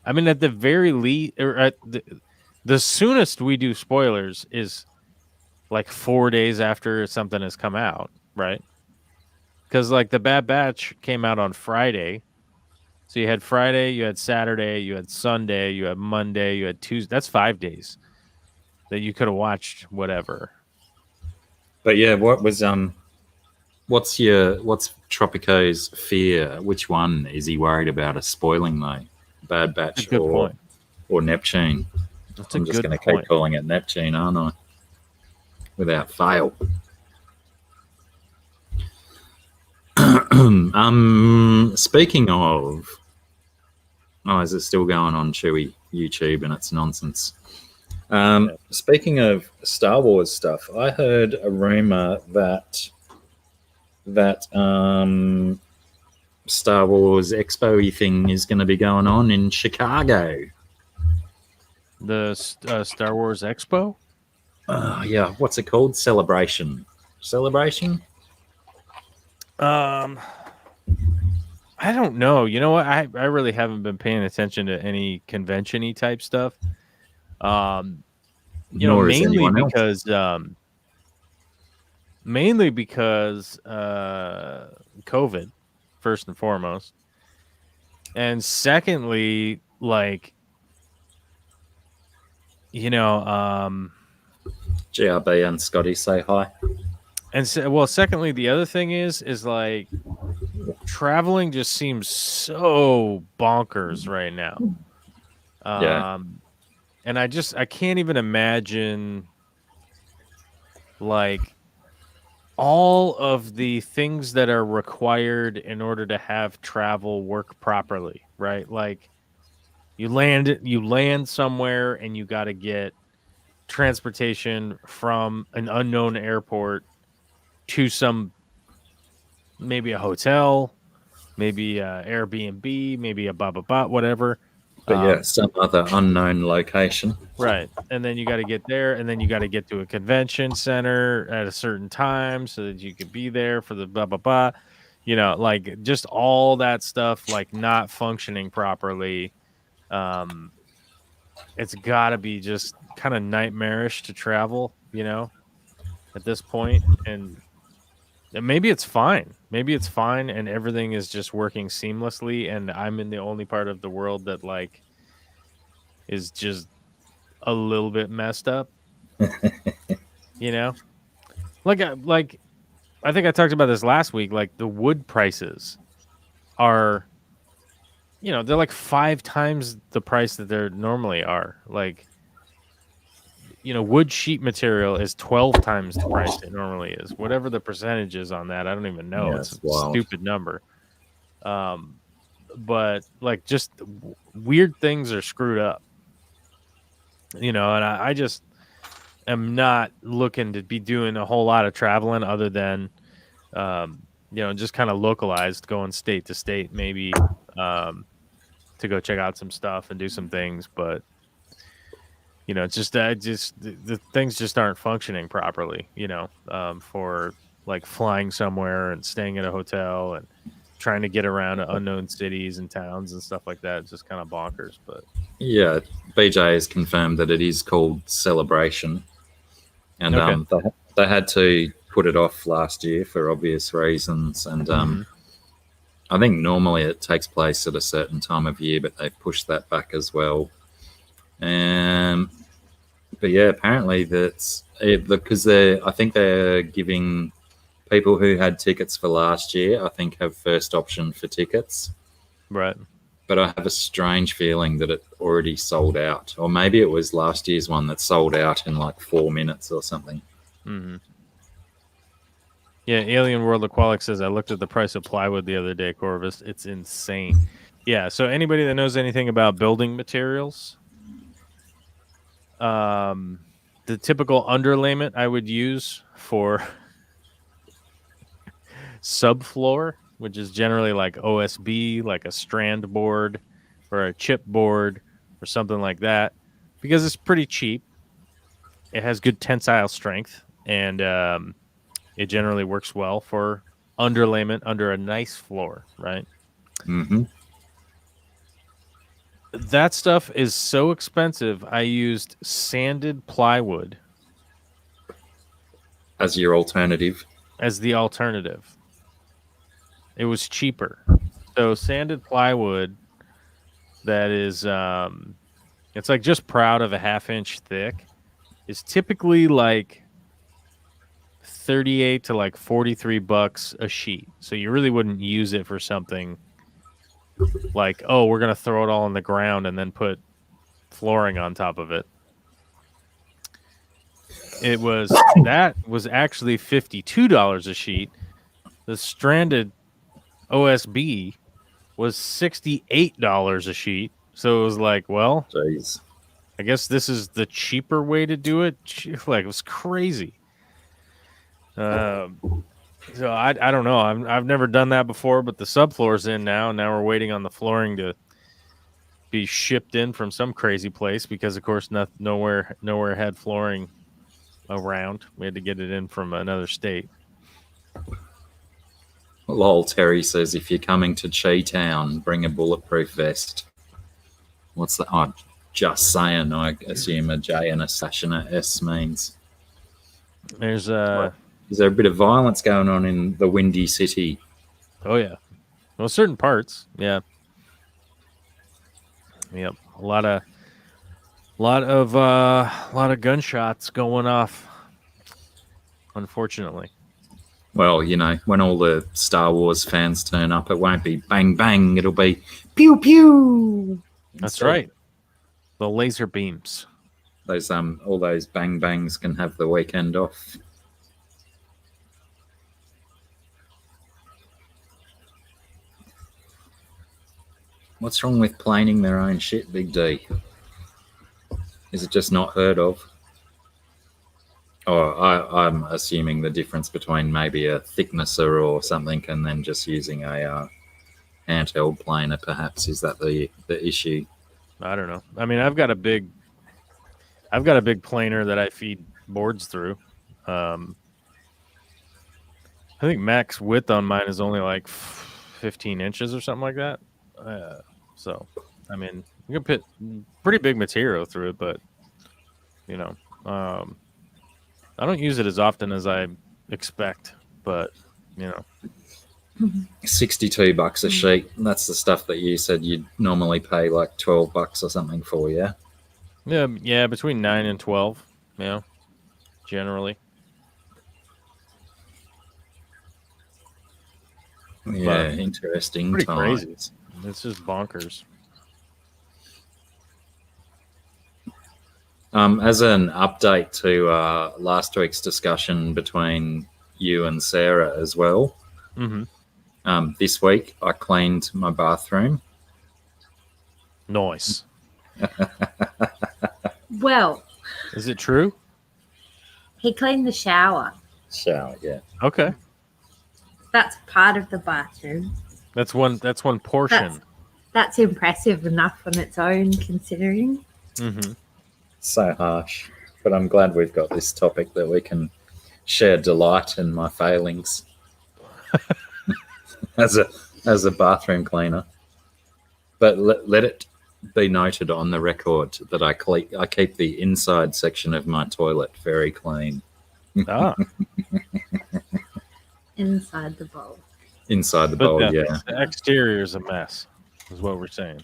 I mean, at the very least, or at the soonest we do spoilers is like 4 days after something has come out, right? Because like the Bad Batch came out on Friday. So you had Friday, you had Saturday, you had Sunday, you had Monday, you had Tuesday. That's 5 days that you could have watched whatever. But yeah, what's Tropico's fear? Which one is he worried about us spoiling though? Bad Batch or Neptune? I'm just going to keep calling it Neptune, aren't I? Without fail. Speaking of, is it still going on Chewy YouTube and it's nonsense? Speaking of Star Wars stuff, I heard a rumor that Star Wars Expo thing is going to be going on in Chicago. The Star Wars Expo? Yeah, what's it called? Celebration? I don't know. You know what? I really haven't been paying attention to any convention-y type stuff. Mainly because COVID, first and foremost, and secondly, like, GRB and Scotty say hi. And secondly, the other thing is like traveling just seems so bonkers right now. And I can't even imagine like all of the things that are required in order to have travel work properly, right? Like you land somewhere and you got to get transportation from an unknown airport to some, maybe a hotel, maybe a Airbnb, maybe a blah blah blah, whatever. But yeah, some other unknown location. Right. And then you got to get there, and then you got to get to a convention center at a certain time so that you could be there for the blah blah blah. You know, like just all that stuff like not functioning properly. It's got to be just kind of nightmarish to travel, you know, at this point. And maybe it's fine. Maybe it's fine and everything is just working seamlessly, and I'm in the only part of the world that like is just a little bit messed up. You know? Like I think I talked about this last week, like the wood prices are, you know, they're like 5 times the price that they normally are. Like, you know, wood sheet material is 12 times the price it normally is. Whatever the percentage is on that, I don't even know. Yeah, it's a wild. stupid number. But like just weird things are screwed up. You know, and I just am not looking to be doing a whole lot of traveling other than, you know, just kind of localized, going state to state, maybe to go check out some stuff and do some things. But, you know, it's just the things just aren't functioning properly, you know, for like flying somewhere and staying at a hotel and trying to get around to unknown cities and towns and stuff like that. It's just kind of bonkers. But Yeah, BJ has confirmed that it is called Celebration. And Okay. they had to put it off last year for obvious reasons. And I think normally it takes place at a certain time of year, but they've pushed that back as well. But yeah, apparently that's because I think they're giving people who had tickets for last year, I think, have first option for tickets. Right. But I have a strange feeling that it already sold out. Or maybe it was last year's one that sold out in like 4 minutes or something. Mm-hmm. Yeah, Alien World Aqualic says, I looked at the price of plywood the other day, Corvus. It's insane. Yeah, so anybody that knows anything about building materials, the typical underlayment I would use for subfloor, which is generally like OSB, like a strand board or a chip board or something like that, because it's pretty cheap. It has good tensile strength, and it generally works well for underlayment under a nice floor, right? Mm-hmm. That stuff is so expensive. I used sanded plywood As your alternative. as the alternative. It was cheaper. So sanded plywood that is it's like just proud of a 1/2 inch thick is typically like 38 to like $43 a sheet. So you really wouldn't use it for something like, oh, we're going to throw it all on the ground and then put flooring on top of it. That was actually $52 a sheet. The stranded OSB was $68 a sheet. So it was like, well, Jeez. I guess this is the cheaper way to do it. Like, it was crazy. So I don't know. I've never done that before, but the subfloor's in now. Now we're waiting on the flooring to be shipped in from some crazy place because, of course, nowhere had flooring around. We had to get it in from another state. Lol, Terry says, if you're coming to Chi Town, bring a bulletproof vest. What's that? Oh, just saying. I assume a J and a slash and a S means. There's Is there a bit of violence going on in the Windy City? Oh yeah, well, certain parts, yeah, yep. A lot of gunshots going off. Unfortunately. Well, you know, when all the Star Wars fans turn up, it won't be bang bang. It'll be pew pew. That's right. The laser beams. Those all those bang bangs can have the weekend off. What's wrong with planing their own shit, Big D? Is it just not heard of? Or I'm assuming the difference between maybe a thicknesser or something and then just using a handheld planer, perhaps. Is that the issue? I don't know. I mean, I've got a big planer that I feed boards through. I think max width on mine is only like 15 inches or something like that. So, I mean, you can put pretty big material through it, but you know, I don't use it as often as I expect. But you know, $62 a sheet. That's the stuff that you said you'd normally pay like $12 or something for, yeah? Yeah, between 9 and 12. Yeah, generally. Yeah, interesting. Pretty times. crazy. It's just bonkers. As an update to last week's discussion between you and Sarah as well, this week I cleaned my bathroom. Nice. Well, Is it true? he cleaned the shower. Shower, yeah. Okay. That's part of the bathroom. That's one portion. That's impressive enough on its own, considering. Mm-hmm. So harsh. But I'm glad we've got this topic that we can share delight in my failings as a bathroom cleaner. But let it be noted on the record that I keep the inside section of my toilet very clean. Ah, Inside the bowl. Inside the but bowl, the, yeah. the exterior is a mess, is what we're saying.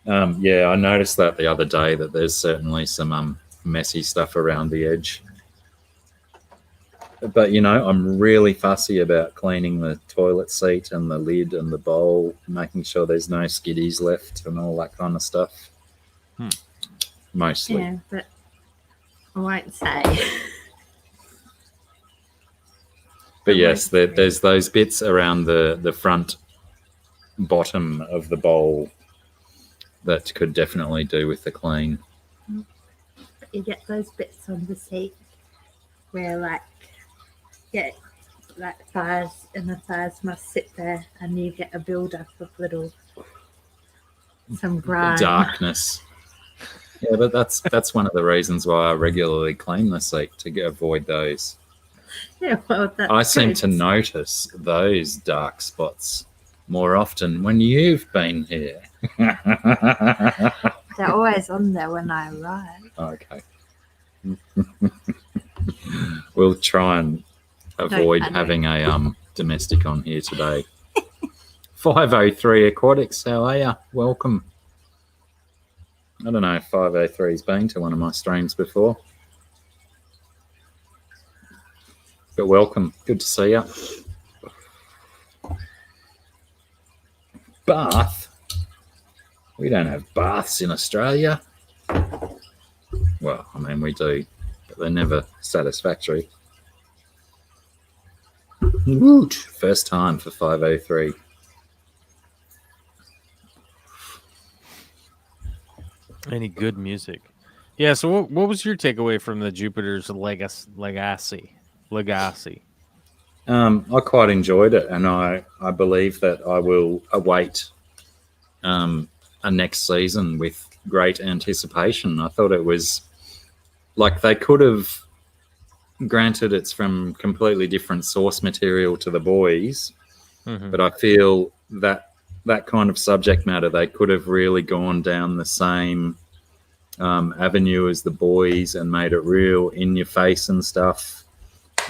Yeah, I noticed that the other day that there's certainly some messy stuff around the edge. But, you know, I'm really fussy about cleaning the toilet seat and the lid and the bowl, making sure there's no skiddies left and all that kind of stuff. Mostly. Yeah, but I won't say. But yes, there's those bits around the front bottom of the bowl that could definitely do with the clean. You get those bits on the seat where, like, thighs, and the thighs must sit there, and you get a build-up of some grime. Darkness. Yeah, but that's one of the reasons why I regularly clean the seat to avoid those. Yeah, well, that's I seem good. to notice those dark spots more often when you've been here. They're always on there when I arrive. Okay. We'll try and avoid panic. having a domestic on here today. 503 Aquatics, how are you? Welcome. I don't know if 503's been to one of my streams before. But welcome. Good to see you. Bath? We don't have baths in Australia. Well, I mean, we do, but they're never satisfactory. Woot! First time for 503. Any good music? Yeah. So, what was your takeaway from the Jupiter's Legacy? I quite enjoyed it, and I believe that I will await a next season with great anticipation. I thought it was like they could have, granted it's from completely different source material to the boys, but I feel that kind of subject matter, they could have really gone down the same avenue as the boys and made it real in your face and stuff.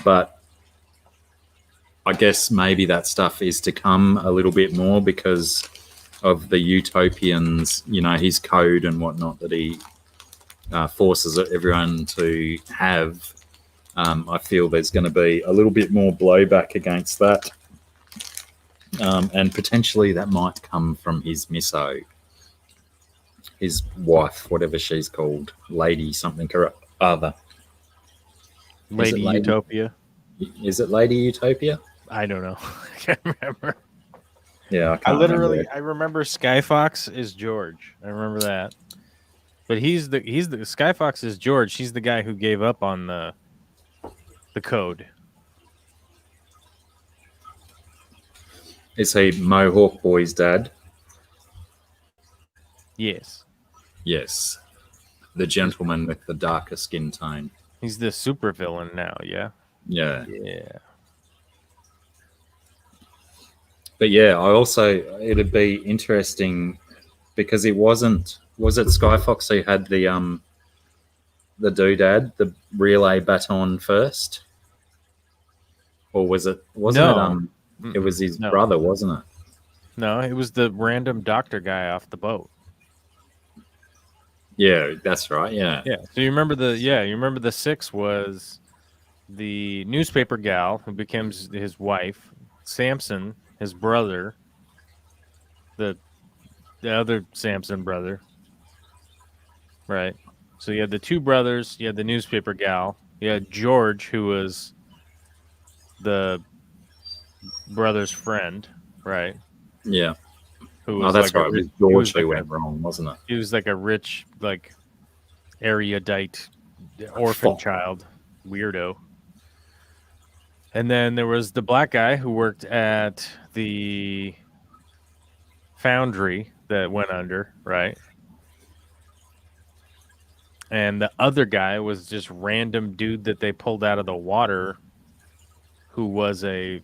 But I guess maybe that stuff is to come a little bit more because of the utopians, you know, his code and whatnot that he forces everyone to have. I feel there's going to be a little bit more blowback against that. And potentially that might come from his misso, his wife, whatever she's called, Lady something or other. Lady Utopia. Is it Lady Utopia? I don't know. I can't remember. Yeah, I I can't literally remember. I remember Skyfox is George. I remember that. But he's the Skyfox is George. He's the guy who gave up on the code. Is he Mohawk Boy's dad? Yes. Yes. The gentleman with the darker skin tone. He's the supervillain now, yeah. Yeah. Yeah. But yeah, it'd be interesting because it was it Skyfox who had the doodad, the relay baton first? Or wasn't No. it was his No. brother, wasn't it? No, it was the random doctor guy off the boat. Yeah, that's right. Yeah. Yeah. So you remember the 6 was the newspaper gal who becomes his wife, Samson, his brother, the other Samson brother. Right. So you had the 2 brothers, you had the newspaper gal, you had George, who was the brother's friend, right? Yeah. Who was that's like right. It was he George was who like went wrong, wasn't it? he was like a rich, like erudite orphan Fuck. child weirdo. And then there was the black guy who worked at the foundry that went under, right? And the other guy was just random dude that they pulled out of the water who was a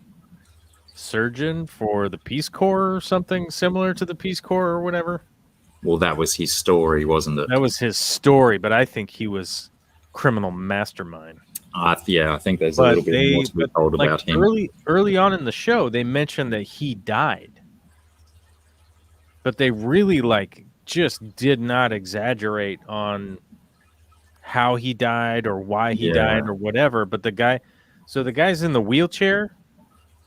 surgeon for the Peace Corps or something similar to the Peace Corps or whatever. Well, that was his story, wasn't it? That was his story, but I think he was criminal mastermind. I think there's a little bit more to be told about him. Early on in the show, they mentioned that he died. But they really just did not exaggerate on how he died or why he died or whatever. But the guy's in the wheelchair.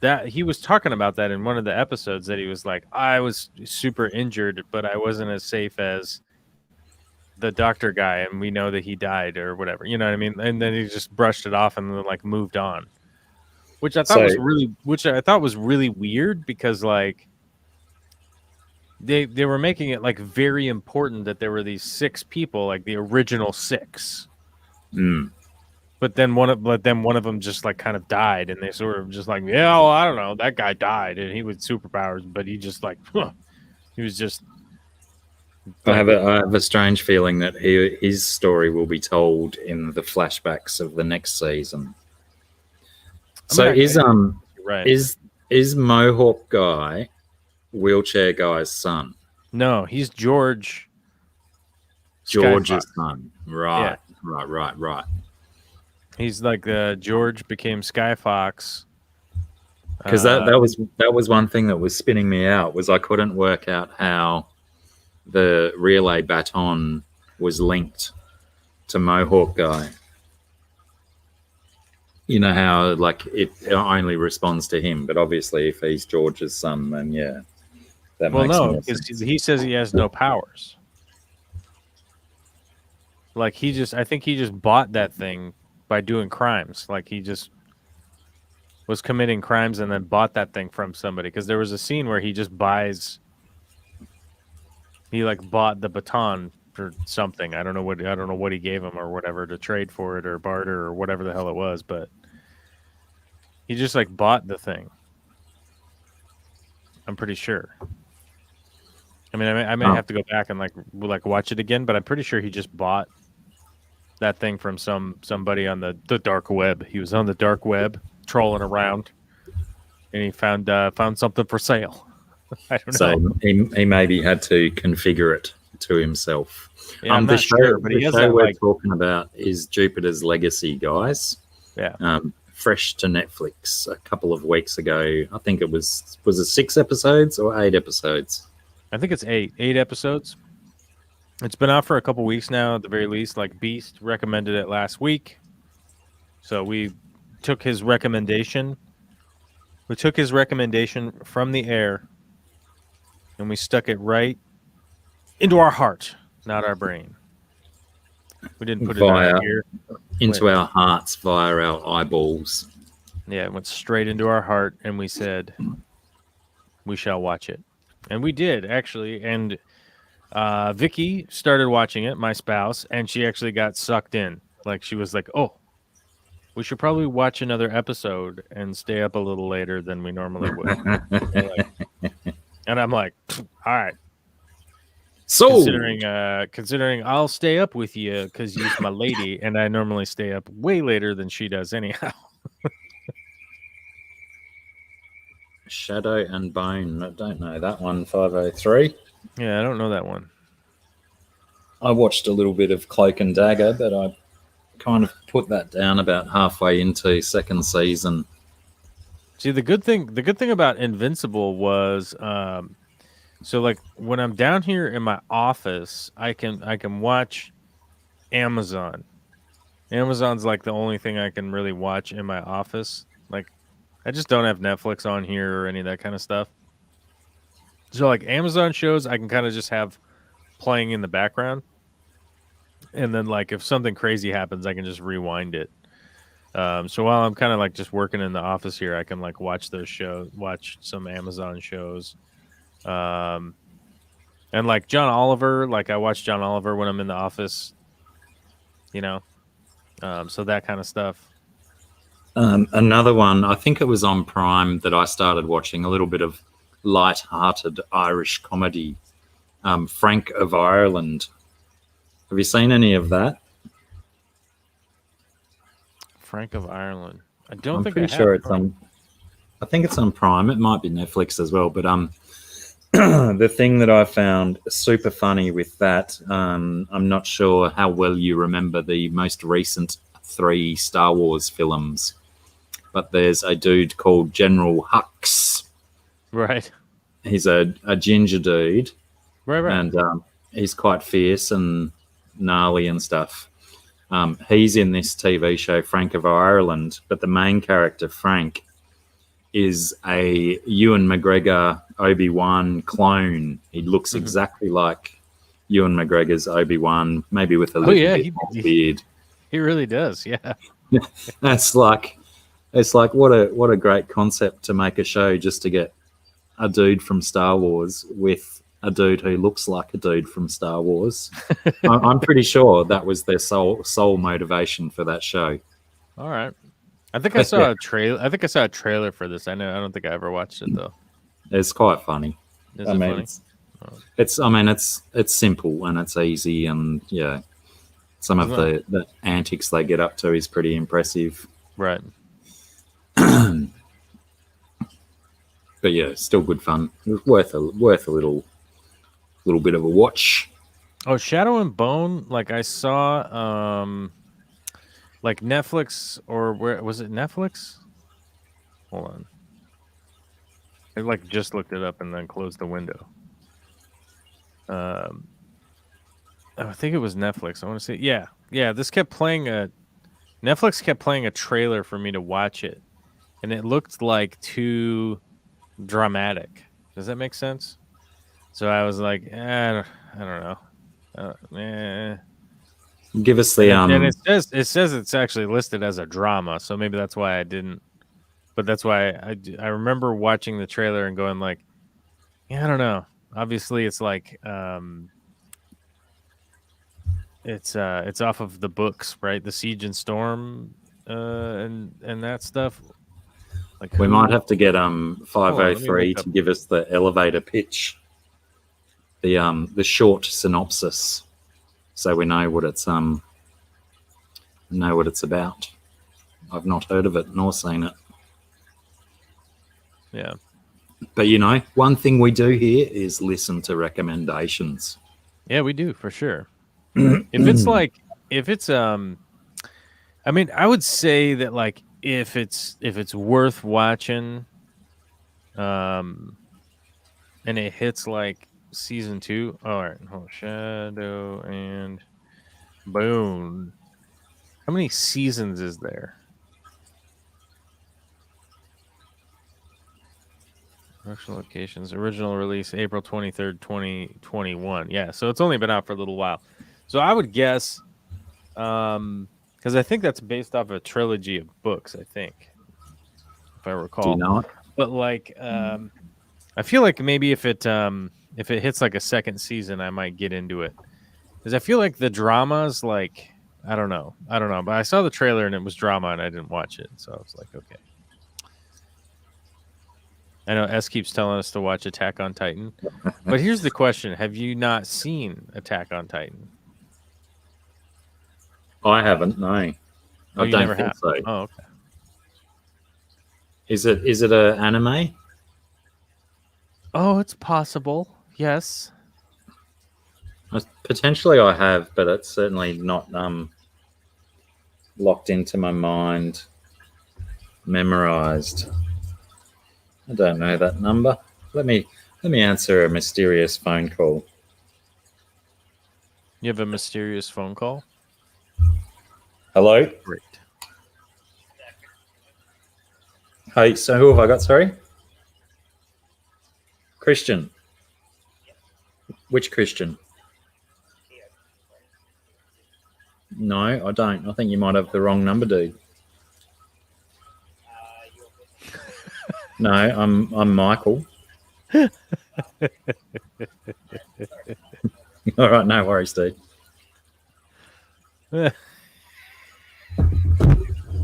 That he was talking about that in one of the episodes, that he was like, I was super injured, but I wasn't as safe as the doctor guy, and we know that he died or whatever. You know what I mean? And then he just brushed it off and then moved on. Which I thought was really weird, because they were making it very important that there were these 6 people, like the original 6. Mm. But then one of them just kind of died, and they sort of just I don't know, that guy died and he was superpowers, but he just he was just. I have a strange feeling that his story will be told in the flashbacks of the next season. So is Mohawk guy wheelchair guy's son? No, he's George's son. Right, yeah. Right. He's George became Skyfox. Because that was one thing that was spinning me out, was I couldn't work out how the relay baton was linked to Mohawk guy. You know how it only responds to him, but obviously if he's George's son, then yeah, that makes more sense. Because he says he has no powers. I think he just bought that thing by doing crimes. He just was committing crimes and then bought that thing from somebody. Because there was a scene where he just buys. He bought the baton for something. I don't know what he gave him or whatever to trade for it or barter or whatever the hell it was, but he just bought the thing. I'm pretty sure. I mean, I may have to go back and watch it again, but I'm pretty sure he just bought that thing from somebody on the dark web. He was on the dark web trolling around, and he found something for sale. I don't know. So he maybe had to configure it to himself. Yeah, I'm not sure, but he has that, we're talking about is Jupiter's Legacy, guys. Yeah. Fresh to Netflix a couple of weeks ago. I think it was it 6 episodes or 8 episodes? I think it's 8 episodes. It's been out for a couple weeks now, at the very least. Beast recommended it last week, so we took his recommendation. We took his recommendation from the air, and we stuck it right into our heart, not our brain. We didn't put it out here. Into our hearts via our eyeballs. Yeah, it went straight into our heart, and we said, we shall watch it. And we did, actually. And Vicky started watching it, my spouse, and she actually got sucked in. Like, she was like, oh, we should probably watch another episode and stay up a little later than we normally would. And I'm like, all right. So, Considering I'll stay up with you because you're my lady, and I normally stay up way later than she does anyhow. Shadow and Bone. I don't know that one. 503. Yeah, I don't know that one. I watched a little bit of Cloak and Dagger, but I kind of put that down about halfway into second season. See, the good thing about Invincible was, so like when I'm down here in my office, I can watch Amazon. Amazon's like the only thing I can really watch in my office. Like, I just don't have Netflix on here or any of that kind of stuff. So like Amazon shows, I can kind of just have playing in the background. And then like if something crazy happens, I can just rewind it. So while I'm kind of like just working in the office here, I can like watch those shows, watch some Amazon shows. And like John Oliver, like I watch John Oliver when I'm in the office, you know? So that kind of stuff. Another one, I think it was on Prime that I started watching a little bit of light-hearted Irish comedy. Frank of Ireland. Have you seen any of that? Frank of Ireland. I don't I'm think pretty I sure have it's on. I think it's on Prime. It might be Netflix as well. But the thing that I found super funny with that, I'm not sure how well you remember the most recent 3 Star Wars films, but there's a dude called General Hux. Right. He's a ginger dude, Right. and he's quite fierce and gnarly and stuff. He's in this TV show, Frank of Ireland, but the main character, Frank, is a Ewan McGregor Obi-Wan clone. He looks exactly like Ewan McGregor's Obi-Wan, maybe with a little bit more beard. He really does, yeah. It's like what a great concept to make a show just to get a dude from Star Wars with a dude who looks like a dude from Star Wars. I'm pretty sure that was their sole motivation for that show. All right. I think I saw a trailer. I think I saw a trailer for this. I don't think I ever watched it though. It's quite funny. Is it funny? It's simple and it's easy, and yeah, some of the antics they get up to is pretty impressive. Right. But yeah, still good fun. It was worth a little bit of a watch. Oh, Shadow and Bone. Like I saw, like Netflix, or where was it? Netflix. Hold on. I like just looked it up and then closed the window. I think it was Netflix. I want to say, yeah. This kept playing Netflix kept playing a trailer for me to watch it, and it looked like too dramatic. Does that make sense? So I was like, I don't know. Give us the And it says it's actually listed as a drama, so maybe that's why I didn't. But that's why I remember watching the trailer and going like, yeah, I don't know. Obviously, it's like it's off of the books, right? The Siege and Storm, and that stuff. Like we might have to get 503 to give us the elevator pitch, the short synopsis, so we know what it's about. I've not heard of it nor seen it. Yeah. But one thing we do here is listen to recommendations. Yeah, we do for sure. if it's I mean, I would say that like if it's worth watching, and it hits like season 2. All right, Shadow and Bone. How many seasons is there? Actual locations. Original release April 23rd, 2021. Yeah, so it's only been out for a little while. So I would guess, because I think that's based off a trilogy of books, I think, if I recall. Do you know it? But like, I feel like maybe if it hits like a second season, I might get into it. Because I feel like the drama's like I don't know. But I saw the trailer and it was drama and I didn't watch it, so I was like, okay. I know S keeps telling us to watch Attack on Titan, but here's the question: have you not seen Attack on Titan? I haven't. No, I You don't never think have. so. Oh, okay. Is it a anime? Oh, it's possible. Yes. Potentially, I have, but it's certainly not locked into my mind, memorized. I don't know that number. Let me answer a mysterious phone call. You have a mysterious phone call? Hello? Great. Hey, so who have I got? Sorry? Christian. Which Christian? No, I don't. I think you might have the wrong number, dude. No, I'm Michael. All right, no worries, dude.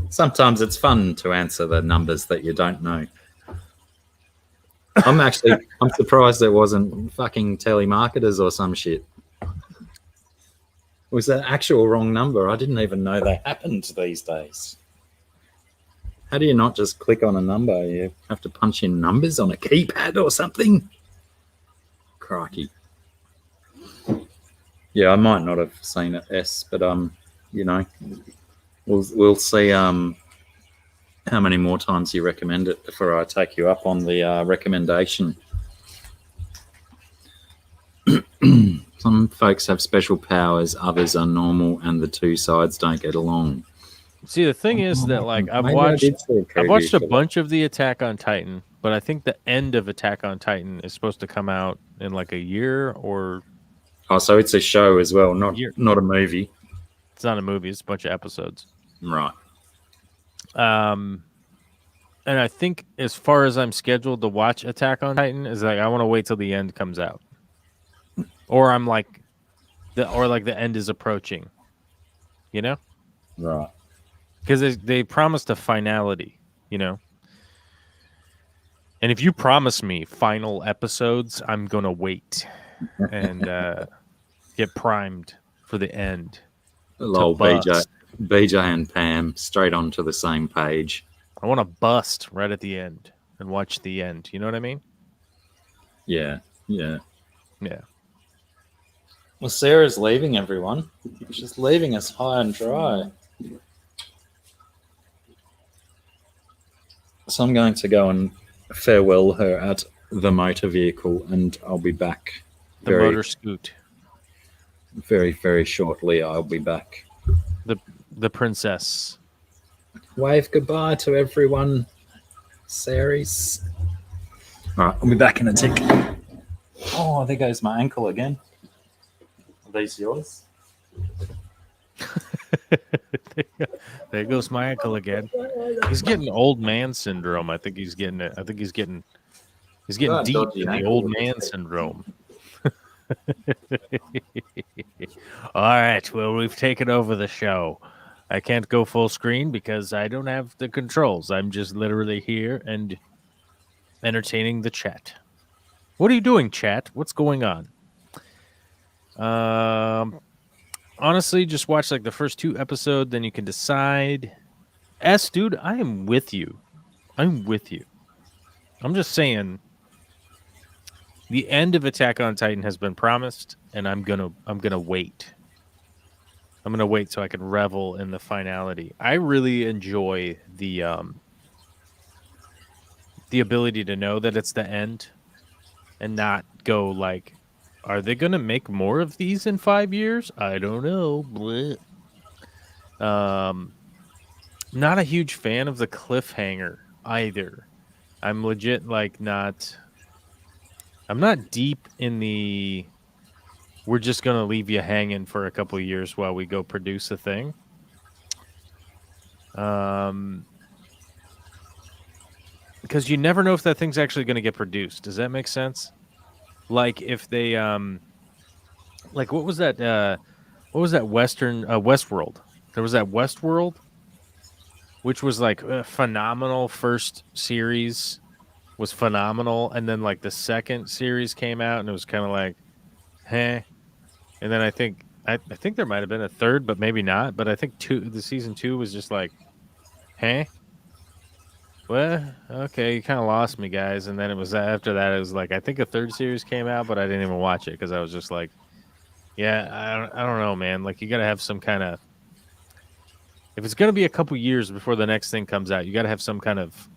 Sometimes it's fun to answer the numbers that you don't know. I'm surprised it wasn't fucking telemarketers or some shit. It was the actual wrong number. I didn't even know they happened these days. How do you not just click on a number? You have to punch in numbers on a keypad or something? Crikey. Yeah, I might not have seen it, S, but you know, we'll see how many more times you recommend it before I take you up on the recommendation. Some folks have special powers, others are normal, and the two sides don't get along. See, the thing is that like I've Maybe watched a for bunch of the Attack on Titan, but I think the end of Attack on Titan is supposed to come out in like a year or. Oh, so it's a show as well, not a movie. It's not a movie; it's a bunch of episodes. Right. And I think as far as I'm scheduled to watch Attack on Titan is like I want to wait till the end comes out, or I'm like, the end is approaching. You know. Right. Because they promised a finality, you know. And if you promise me final episodes, I'm going to wait and get primed for the end. Lol, BJ and Pam straight onto the same page. I want to bust right at the end and watch the end. You know what I mean? Yeah. Yeah. Well, Sarah's leaving, everyone. She's leaving us high and dry. So I'm going to go and farewell her at the motor vehicle, and I'll be back. The motor scoot. Very, very shortly, I'll be back. The princess. Wave goodbye to everyone, Saris. All right, I'll be back in a tick. Oh, there goes my ankle again. Are these yours? There goes my ankle again. He's getting old man syndrome. I think he's getting it. He's getting deep in the old man syndrome. All right. Well, we've taken over the show. I can't go full screen because I don't have the controls. I'm just literally here and entertaining the chat. What are you doing, chat? What's going on? Honestly, just watch like the first 2 episodes, then you can decide. S, dude, I am with you. I'm just saying the end of Attack on Titan has been promised, and I'm gonna wait. I'm gonna wait so I can revel in the finality. I really enjoy the ability to know that it's the end and not go like, are they going to make more of these in 5 years? I don't know. Blech. Not a huge fan of the cliffhanger either. I'm legit like not. I'm not deep in the. We're just going to leave you hanging for a couple of years while we go produce a thing. Because because you never know if that thing's actually going to get produced. Does that make sense? Like if they like what was that Western Westworld? There was that Westworld, which was like a phenomenal. First series was phenomenal, and then like the second series came out and it was kind of like, and then I think there might have been a third, but maybe not. But I think the season 2 was just like, well, okay, you kind of lost me, guys. And then it was after that, it was like I think a third series came out, but I didn't even watch it because I was just like, yeah, I don't know, man. Like you got to have some kind of, if it's going to be a couple years before the next thing comes out, you got to have some kind of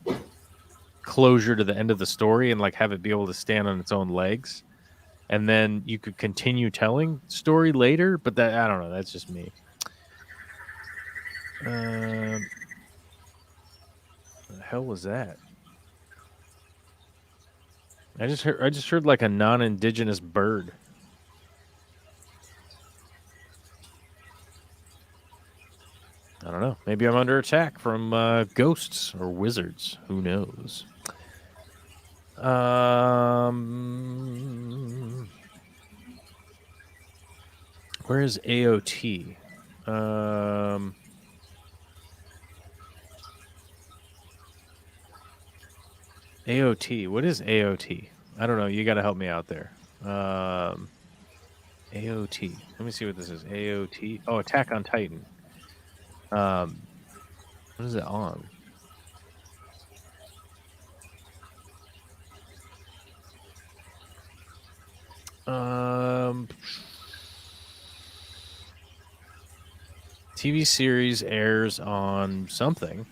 closure to the end of the story and like have it be able to stand on its own legs. And then you could continue telling story later, but that I don't know. That's just me. What the hell was that? I just heard like a non-indigenous bird. I don't know. Maybe I'm under attack from ghosts or wizards. Who knows? Where is AOT? AOT. What is AOT? I don't know. You got to help me out there. AOT. Let me see what this is. AOT. Oh, Attack on Titan. What is it on? TV series airs on something.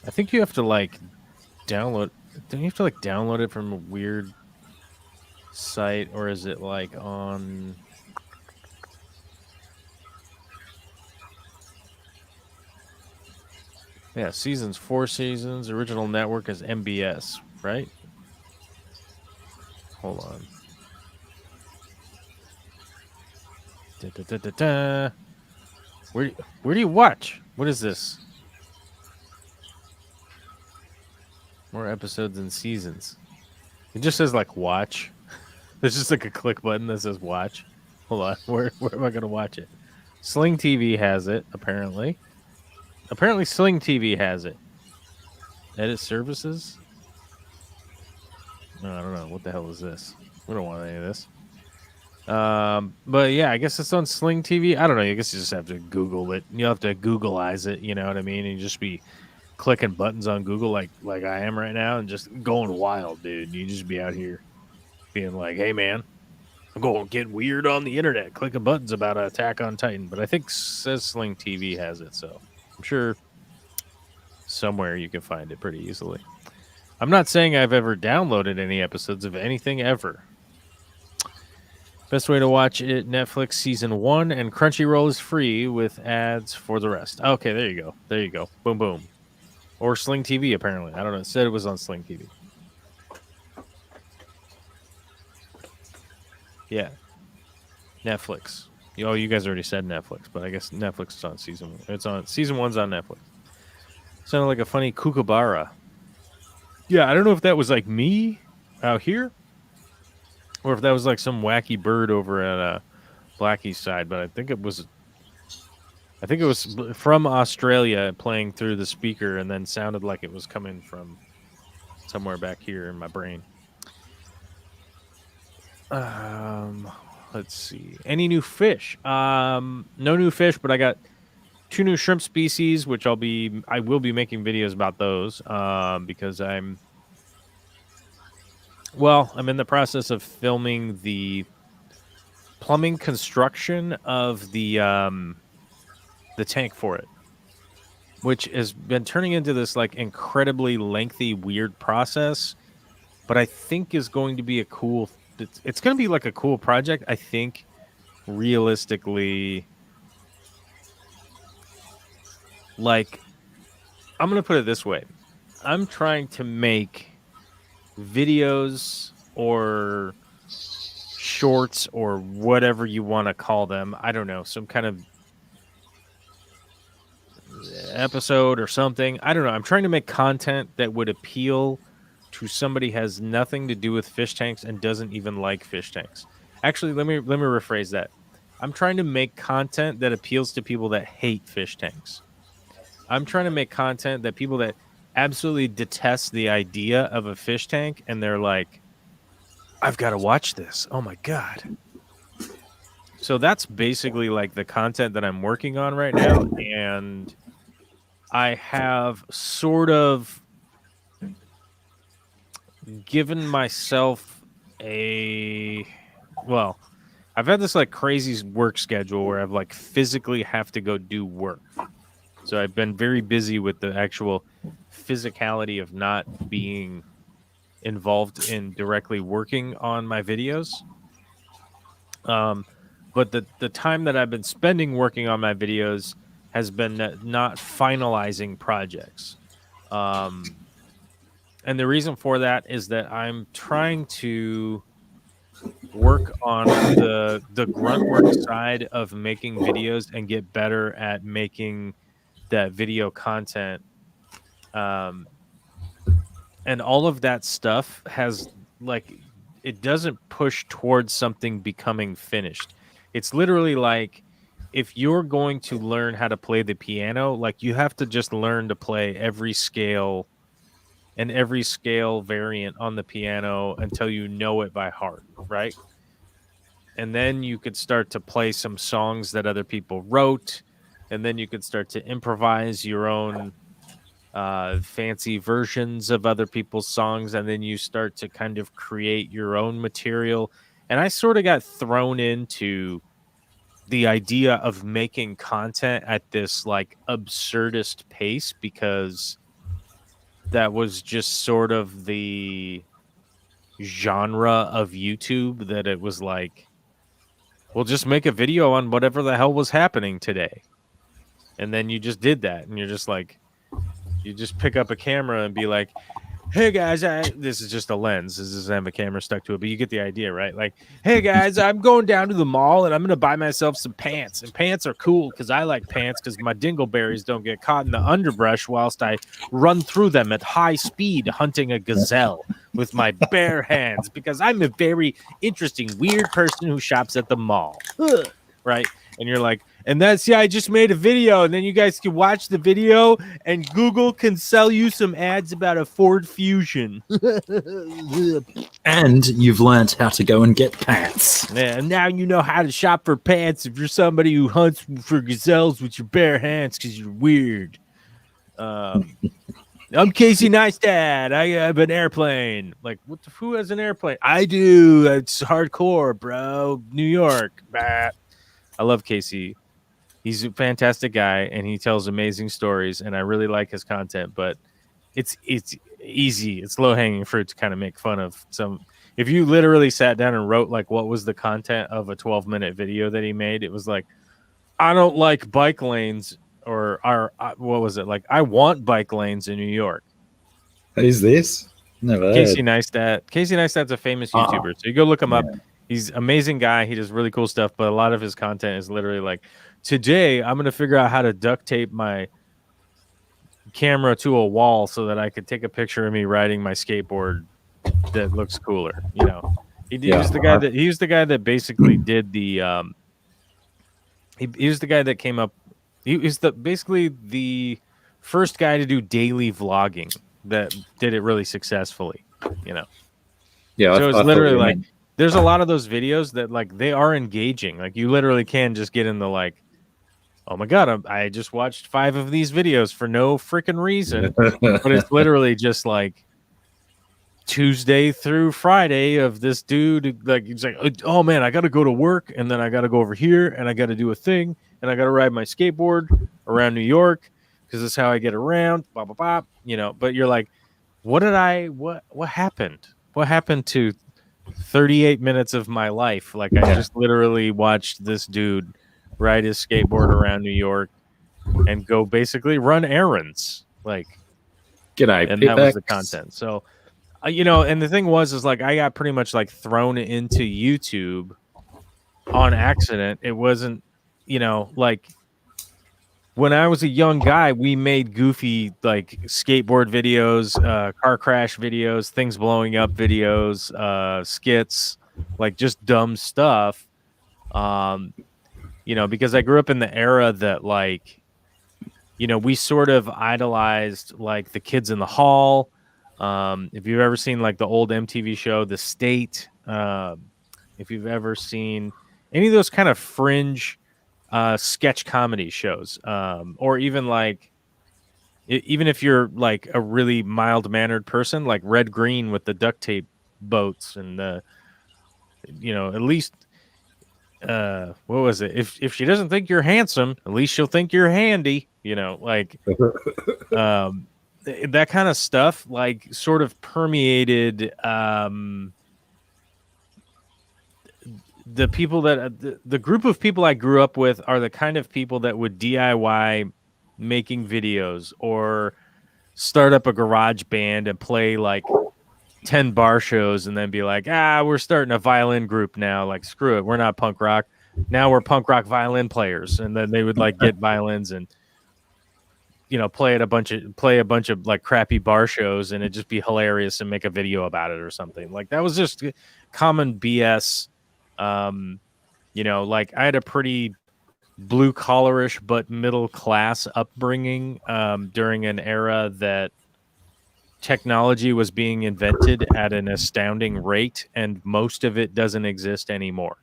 I think you have to like download. Don't you have to like download it from a weird site, or is it like on? Yeah, seasons, 4 seasons. Original network is MBS, right? Hold on. Where do you watch? What is this? More episodes and seasons. It just says like watch. There's just like a click button that says watch. Hold on. Where am I going to watch it? Sling TV has it, apparently. Apparently Sling TV has it. Edit services? No, I don't know. What the hell is this? We don't want any of this. But yeah, I guess it's on Sling TV. I don't know. I guess you just have to Google it. You'll have to Googleize it. You know what I mean? And you just be clicking buttons on Google like I am right now and just going wild, dude. You just be out here being like, hey, man, I'm going to get weird on the internet, clicking buttons about Attack on Titan. But I think says Sling TV has it, so I'm sure somewhere you can find it pretty easily. I'm not saying I've ever downloaded any episodes of anything ever. Best way to watch it, Netflix season 1, and Crunchyroll is free with ads for the rest. Okay, there you go. There you go. Boom, boom. Or Sling TV, apparently. I don't know. It said it was on Sling TV. Yeah. Netflix. Oh, you guys already said Netflix, but I guess Netflix is on season 1. It's on season 1's on Netflix. Sounded like a funny kookaburra. Yeah, I don't know if that was like me out here, or if that was like some wacky bird over at Blacky's side. But I think it was from Australia playing through the speaker, and then sounded like it was coming from somewhere back here in my brain. Let's see. Any new fish? No new fish, but I got 2 new shrimp species, which I will be making videos about those because I'm in the process of filming the plumbing construction of the tank for it, which has been turning into this like incredibly lengthy, weird process, but I think is going to be it's going to be like a cool project. I think realistically, like, I'm going to put it this way. I'm trying to make videos or shorts or whatever you want to call them. I don't know, some kind of episode or something. I don't know. I'm trying to make content that would appeal to somebody who has nothing to do with fish tanks and doesn't even like fish tanks. Actually, let me rephrase that. I'm trying to make content that appeals to people that hate fish tanks. I'm trying to make content that people that absolutely detest the idea of a fish tank and they're like, I've got to watch this. Oh my God. So that's basically like the content that I'm working on right now. And I have sort of given myself I've had this like crazy work schedule where I've like physically have to go do work. So I've been very busy with the actual physicality of not being involved in directly working on my videos. But the time that I've been spending working on my videos has been not finalizing projects. And the reason for that is that I'm trying to work on the grunt work side of making videos and get better at making that video content. And all of that stuff has like, it doesn't push towards something becoming finished. It's literally like, if you're going to learn how to play the piano, like you have to just learn to play every scale and every scale variant on the piano until you know it by heart, right? And then you could start to play some songs that other people wrote, and then you could start to improvise your own fancy versions of other people's songs, and then you start to kind of create your own material. And I sort of got thrown into the idea of making content at this like absurdist pace because that was just sort of the genre of YouTube, that it was like, well, just make a video on whatever the hell was happening today. And then you just did that. And you're just like, you just pick up a camera and be like, hey guys, this is just a lens. This doesn't have a camera stuck to it, but you get the idea, right? Like, hey guys, I'm going down to the mall and I'm going to buy myself some pants. And pants are cool because I like pants because my dingleberries don't get caught in the underbrush whilst I run through them at high speed hunting a gazelle with my bare hands because I'm a very interesting, weird person who shops at the mall. Right? And you're like, and I just made a video, and then you guys can watch the video, and Google can sell you some ads about a Ford Fusion. And you've learned how to go and get pants. Yeah, and now you know how to shop for pants if you're somebody who hunts for gazelles with your bare hands because you're weird. I'm Casey Neistat. I have an airplane. Like, who has an airplane? I do. It's hardcore, bro. New York. Bah. I love Casey. He's a fantastic guy, and he tells amazing stories, and I really like his content. But it's easy. It's low-hanging fruit to kind of make fun of some. If you literally sat down and wrote, like, what was the content of a 12-minute video that he made, it was like, I don't like bike lanes, or what was it? Like, I want bike lanes in New York. Who's this? Never Casey heard. Neistat. Casey Neistat's a famous YouTuber, so you go look him up. He's an amazing guy. He does really cool stuff, but a lot of his content is literally like, today I'm going to figure out how to duct tape my camera to a wall so that I could take a picture of me riding my skateboard that looks cooler. You know, he was the guy that basically did the he was the guy that came up. He was basically the first guy to do daily vlogging that did it really successfully. You know, Yeah, so it's literally like. There's a lot of those videos that like they are engaging. Like you literally can just get in the like, oh my God, I just watched 5 of these videos for no freaking reason. But it's literally just like Tuesday through Friday of this dude. Like he's like, oh man, I got to go to work and then I got to go over here and I got to do a thing and I got to ride my skateboard around New York because that's how I get around. Blah blah blah. You know. But you're like, what happened? What happened to 38 minutes of my life? Like I just literally watched this dude ride his skateboard around New York and go basically run errands. Like, g'day, and that was the content. So, you know, and the thing is like I got pretty much like thrown into YouTube on accident. It wasn't, you know, like when I was a young guy, we made goofy like skateboard videos, car crash videos, things blowing up videos, skits, like just dumb stuff. Because I grew up in the era that like, we sort of idolized like the Kids in the Hall. If you've ever seen like the old MTV show, The State, if you've ever seen any of those kind of fringe sketch comedy shows, or even like even if you're like a really mild mannered person, like Red Green with the duct tape boats and the at least what was it, if she doesn't think you're handsome, at least she'll think you're handy, that kind of stuff like sort of permeated the people that the group of people I grew up with are the kind of people that would DIY making videos or start up a garage band and play like 10 bar shows and then be like, we're starting a violin group now. Like, screw it. We're not punk rock. Now we're punk rock violin players. And then they would like get violins and, play a bunch of like crappy bar shows and it'd just be hilarious and make a video about it or something. Like that was just common BS. Like I had a pretty blue collarish but middle class upbringing during an era that technology was being invented at an astounding rate, and most of it doesn't exist anymore.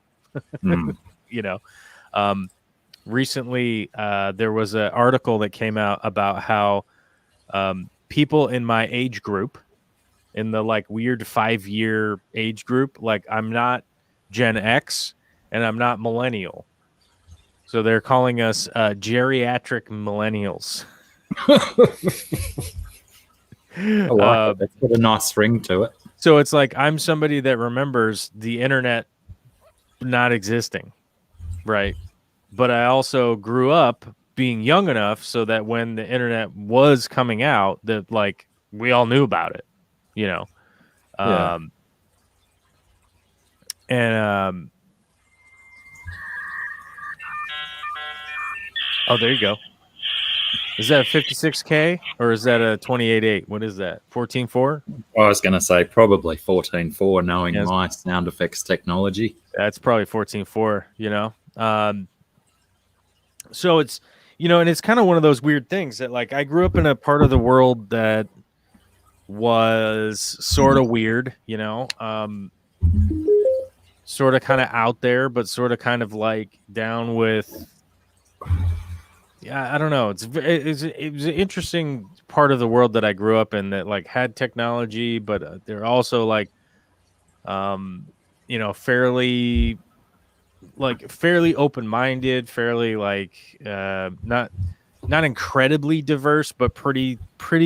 Recently, there was an article that came out about how people in my age group, in the like weird 5-year age group, like I'm not Gen X and I'm not millennial. So they're calling us geriatric millennials. I like it. It's got a nice ring to it. So it's like I'm somebody that remembers the internet not existing, right? But I also grew up being young enough so that when the internet was coming out, that like we all knew about it, Yeah. Oh, there you go. Is that a 56K or is that a 28.8? What is that? 14.4? I was going to say probably 14.4, knowing my sound effects technology. That's probably 14.4, So it's, and it's kind of one of those weird things that like I grew up in a part of the world that was sort of weird, sort of kind of out there, but sort of kind of like down with, I don't know. It was an interesting part of the world that I grew up in that like had technology, but they're also like, fairly open-minded, fairly like not incredibly diverse, but pretty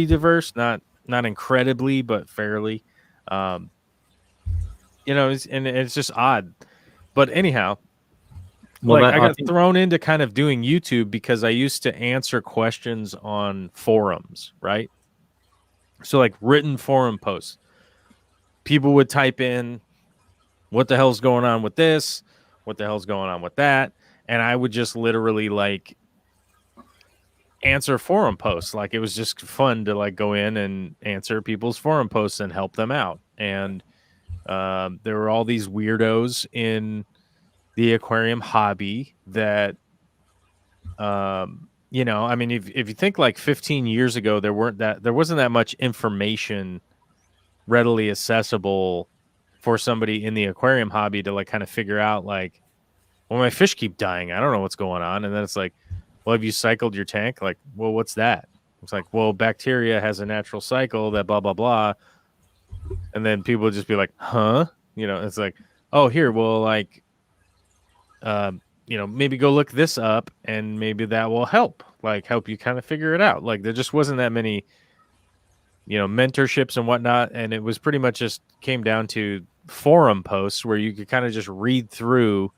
diverse. Not incredibly, but fairly. It's just odd. But anyhow. Well, I got thrown into kind of doing YouTube because I used to answer questions on forums, right? So like written forum posts. People would type in, what the hell's going on with this? What the hell's going on with that? And I would just literally like answer forum posts. Like it was just fun to like go in and answer people's forum posts and help them out. And there were all these weirdos in the aquarium hobby that, I mean, if you think like 15 years ago, there wasn't that much information readily accessible for somebody in the aquarium hobby to like kind of figure out like, well, my fish keep dying. I don't know what's going on. And then it's like, well, have you cycled your tank? Like, well, what's that? It's like, well, bacteria has a natural cycle that blah, blah, blah. And then people would just be like, huh? It's like, oh, here, well, like, maybe go look this up and maybe that will help you kind of figure it out. Like there just wasn't that many, mentorships and whatnot. And it was pretty much just came down to forum posts where you could kind of just read through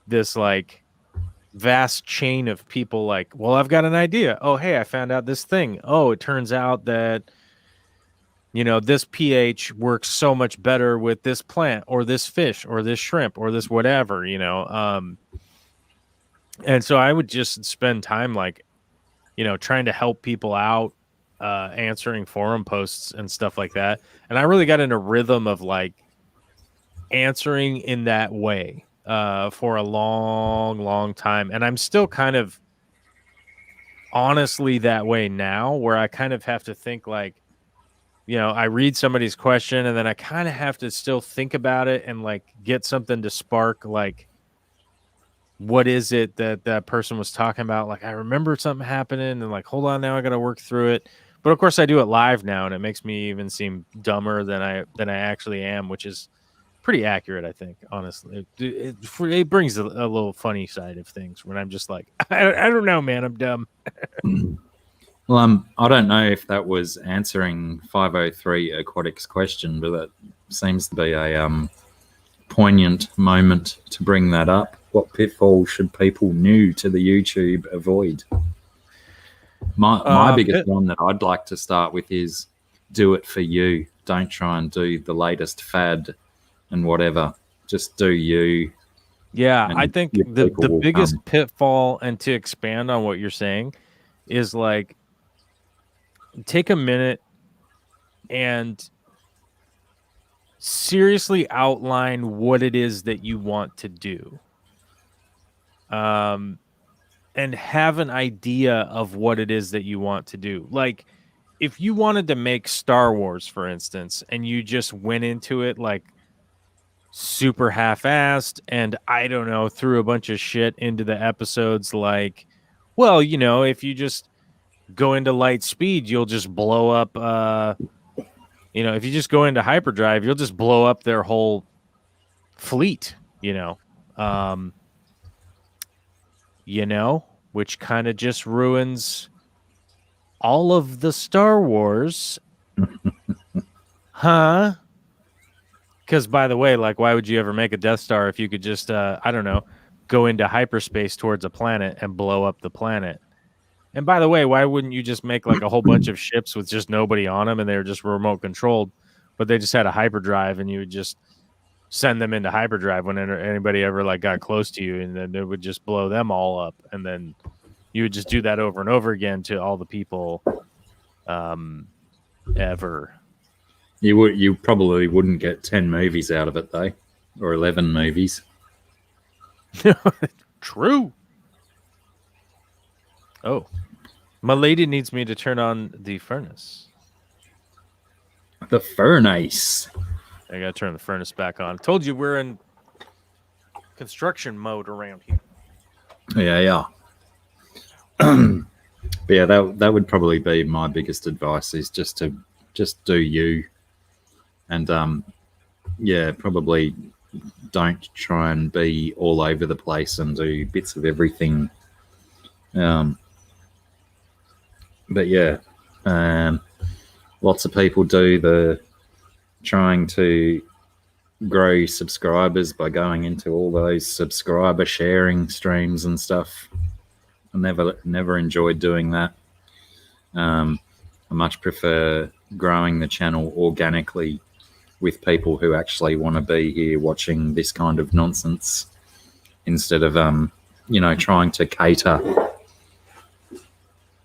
this like vast chain of people like, well, I've got an idea. Oh, hey, I found out this thing. Oh, it turns out that, this pH works so much better with this plant or this fish or this shrimp or this whatever, and so I would just spend time like trying to help people out, answering forum posts and stuff like that. And I really got in a rhythm of like answering in that way for a long, long time. And I'm still kind of honestly that way now, where I kind of have to think like, I read somebody's question and then I kind of have to still think about it and like get something to spark like, what is it that that person was talking about? Like, I remember something happening and like, hold on, now I got to work through it. But of course I do it live now, and it makes me even seem dumber than I actually am, which is pretty accurate, I think, honestly. It brings a little funny side of things when I'm just like, I don't know, man, I'm dumb. Well, I don't know if that was answering 503 Aquatics question, but that seems to be a poignant moment to bring that up. What pitfalls should people new to the YouTube avoid? My biggest one that I'd like to start with is do it for you. Don't try and do the latest fad and whatever. Just do you. Yeah, I think the biggest pitfall, and to expand on what you're saying, is like, take a minute and seriously outline what it is that you want to do. And have an idea of what it is that you want to do. Like, if you wanted to make Star Wars, for instance, and you just went into it like super half-assed and, I don't know, threw a bunch of shit into the episodes, like, well, if you just go into light speed, you'll just blow up, if you just go into hyperdrive, you'll just blow up their whole fleet, which kind of just ruins all of the Star Wars. Huh? Because, by the way, like, why would you ever make a Death Star if you could just, I don't know, go into hyperspace towards a planet and blow up the planet? And by the way, why wouldn't you just make like a whole bunch of ships with just nobody on them and they were just remote controlled, but they just had a hyperdrive, and you would just send them into hyperdrive when anybody ever like got close to you, and then it would just blow them all up, and then you would just do that over and over again to all the people ever. You probably wouldn't get 10 movies out of it though, or 11 movies. True. Oh, my lady needs me to turn on the furnace. The furnace. I gotta turn the furnace back on. Told you we're in construction mode around here. Yeah. But yeah, that would probably be my biggest advice, is just do you, and probably don't try and be all over the place and do bits of everything. But yeah, lots of people do the trying to grow subscribers by going into all those subscriber sharing streams and stuff. I never enjoyed doing that. I much prefer growing the channel organically with people who actually want to be here watching this kind of nonsense, instead of trying to cater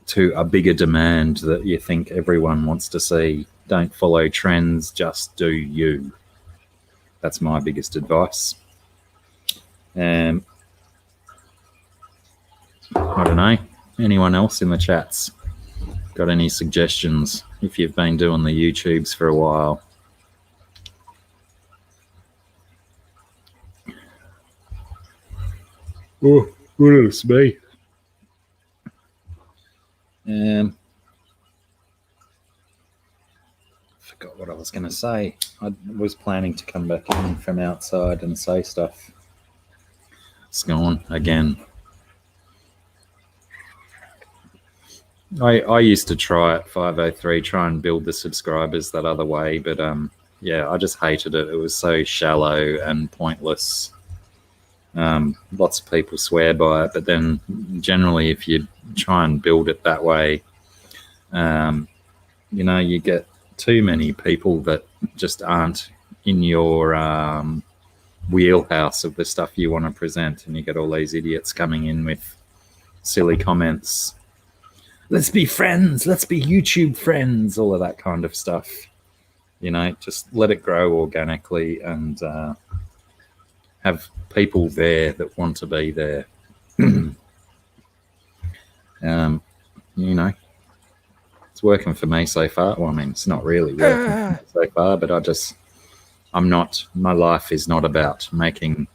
to a bigger demand that you think everyone wants to see. Don't follow trends, just do you. That's my biggest advice. I don't know. Anyone else in the chats got any suggestions if you've been doing the YouTubes for a while? Oh, what else, me? Forgot what I was going to say. I was planning to come back in from outside and say stuff. It's gone again. I used to try at 503, try and build the subscribers that other way, but I just hated it. It was so shallow and pointless. Lots of people swear by it, but then generally if you try and build it that way, you get too many people that just aren't in your wheelhouse of the stuff you want to present, and you get all these idiots coming in with silly comments. let's be friends, let's be YouTube friends, all of that kind of stuff. You know, just let it grow organically and have people there that want to be there. You know, it's working for me so far. Well, I mean, it's not really working for me so far, but my life is not about making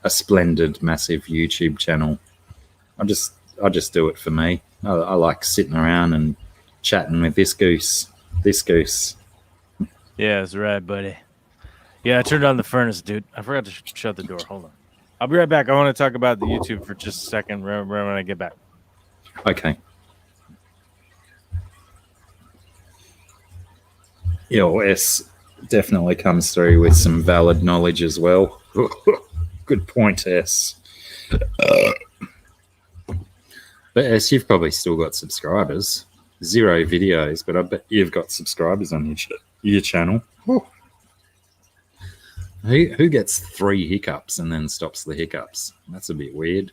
a splendid, massive YouTube channel. I just do it for me. I like sitting around and chatting with this goose. Yeah, that's right, buddy. Yeah, I turned on the furnace, dude. I forgot to shut the door. Hold on. I'll be right back. I want to talk about the YouTube for just a second right when I get back. Okay. EOS definitely comes through with some valid knowledge as well. Good point, S. But S, you've probably still got subscribers. 0 videos, but I bet you've got subscribers on your channel. Who gets 3 hiccups and then stops the hiccups? That's a bit weird.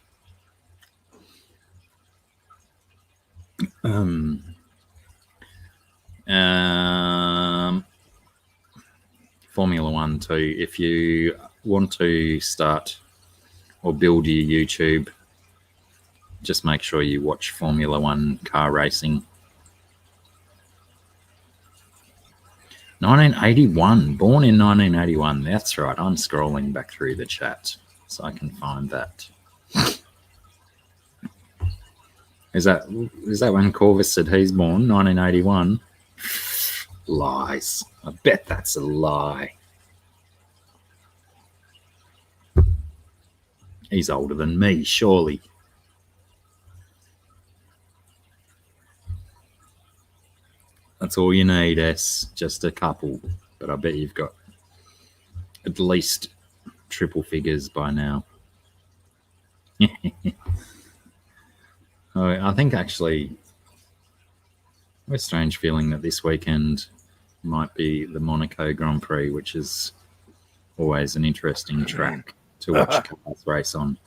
Formula 1 too. If you want to start or build your YouTube, just make sure you watch Formula 1 car racing. 1981, born in 1981. That's right. I'm scrolling back through the chat so I can find that. Is that when Corvus said he's born 1981? Lies. I bet that's a lie. He's older than me, surely. That's all you need, S. Just a couple. But I bet you've got at least triple figures by now. I think actually I have a strange feeling that this weekend might be the Monaco Grand Prix, which is always an interesting track to watch cars race on.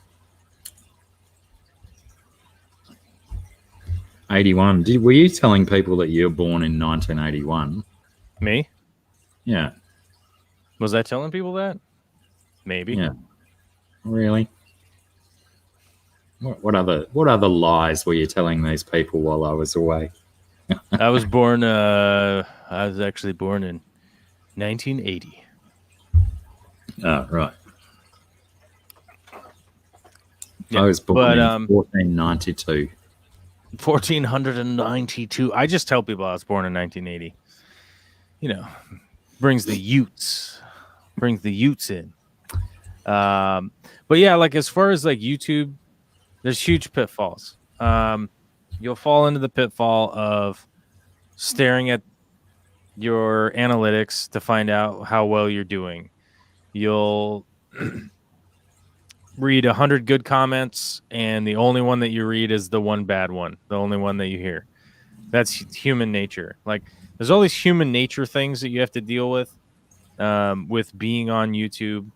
81. Were you telling people that you were born in 1981? Me? Yeah. Was I telling people that? Maybe. Yeah. Really? What other lies were you telling these people while I was away? I was born. I was actually born in 1980. Oh, right. Yeah, I was born in 1492. 1492. I just tell people I was born in 1980. You know, brings the Utes in. But yeah, like as far as like YouTube, there's huge pitfalls. You'll fall into the pitfall of staring at your analytics to find out how well you're doing. You'll read 100 good comments, and the only one that you read is the one bad one, the only one that you hear. That's human nature. Like, there's all these human nature things that you have to deal with being on YouTube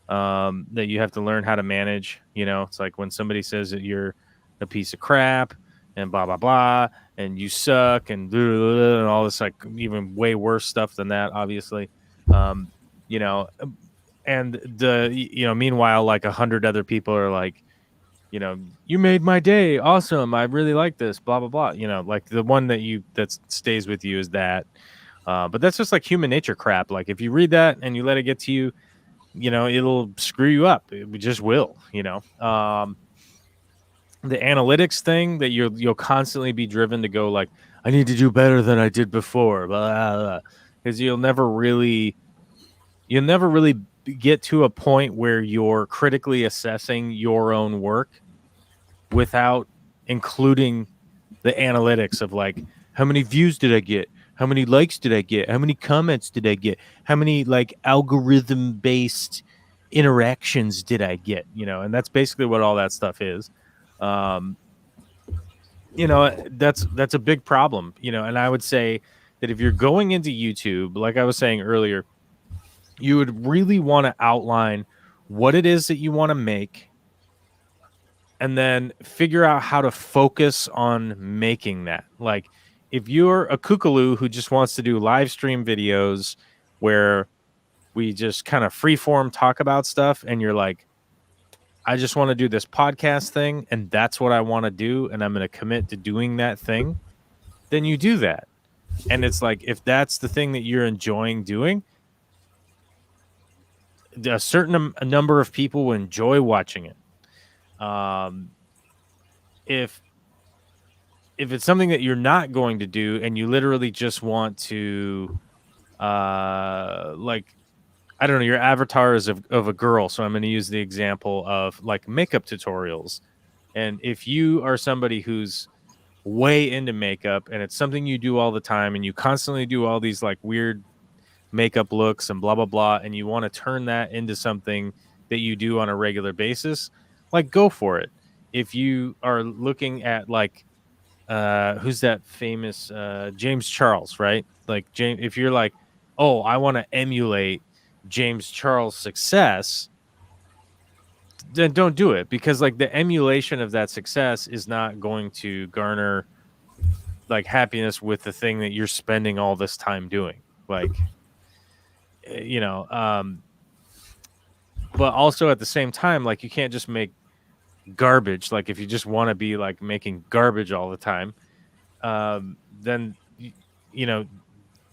that you have to learn how to manage. You know, it's like when somebody says that you're a piece of crap and blah, blah, blah, and you suck and, blah, blah, blah, and all this, like, even way worse stuff than that, obviously. You know, and meanwhile, like 100 other people are like, you know, you made my day. Awesome. I really like this, blah, blah, blah. You know, like the one that stays with you is that. But that's just like human nature crap. Like if you read that and you let it get to you, you know, it'll screw you up. It just will, you know. The analytics thing that you'll constantly be driven to go like, I need to do better than I did before, blah, blah, blah. Because you'll never really get to a point where you're critically assessing your own work without including the analytics of like, how many views did I get? How many likes did I get? How many comments did I get? How many like algorithm based interactions did I get? You know, and that's basically what all that stuff is. You know, that's a big problem, you know, and I would say that if you're going into YouTube, like I was saying earlier, you would really want to outline what it is that you want to make and then figure out how to focus on making that. Like, if you're a kookaloo who just wants to do live stream videos where we just kind of freeform talk about stuff, and you're like, I just want to do this podcast thing, and that's what I want to do, and I'm going to commit to doing that thing, then you do that. And it's like, if that's the thing that you're enjoying doing, a certain number of people will enjoy watching it. If it's something that you're not going to do, and you literally just want to, like, I don't know, your avatar is of a girl, so I'm going to use the example of like makeup tutorials. And if you are somebody who's way into makeup and it's something you do all the time, and you constantly do all these like weird makeup looks and blah blah blah, and you want to turn that into something that you do on a regular basis, like, go for it. If you are looking at like who's that famous James Charles, right? Like, James, if you're like, oh, I want to emulate James Charles' success, then don't do it, because like the emulation of that success is not going to garner like happiness with the thing that you're spending all this time doing. Like, but also at the same time, like, you can't just make garbage. Like, if you just want to be like making garbage all the time, then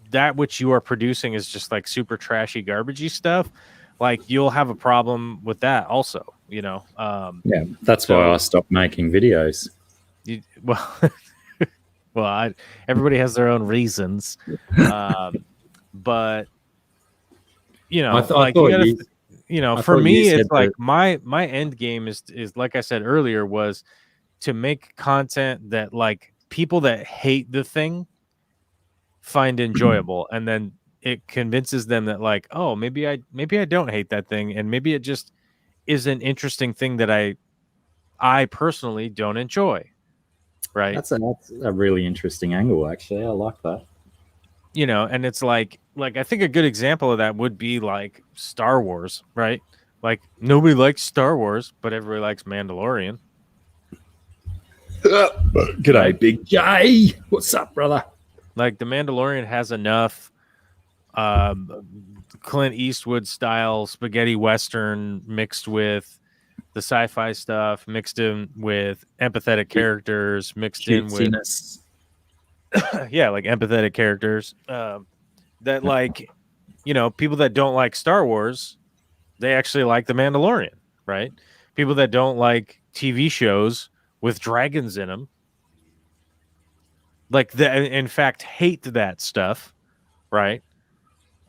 that which you are producing is just like super trashy, garbagey stuff. Like, you'll have a problem with that also, Yeah, that's why I stopped making videos. Everybody has their own reasons. But for me, it's like my end game is like I said earlier, was to make content that like people that hate the thing find enjoyable, and then it convinces them that like, oh, maybe I don't hate that thing, and maybe it just is an interesting thing that I personally don't enjoy. Right. That's a really interesting angle, actually. I like that. And it's like I think a good example of that would be like Star Wars, right? Like, nobody likes Star Wars, but everybody likes Mandalorian. G'day, Big J. What's up, brother? Like, the Mandalorian has enough Clint Eastwood style spaghetti western mixed with the sci-fi stuff, mixed in with empathetic characters, mixed in with like empathetic characters, that like, people that don't like Star Wars, they actually like the Mandalorian, right? People that don't like TV shows with dragons in them, like, in fact, hate that stuff, right?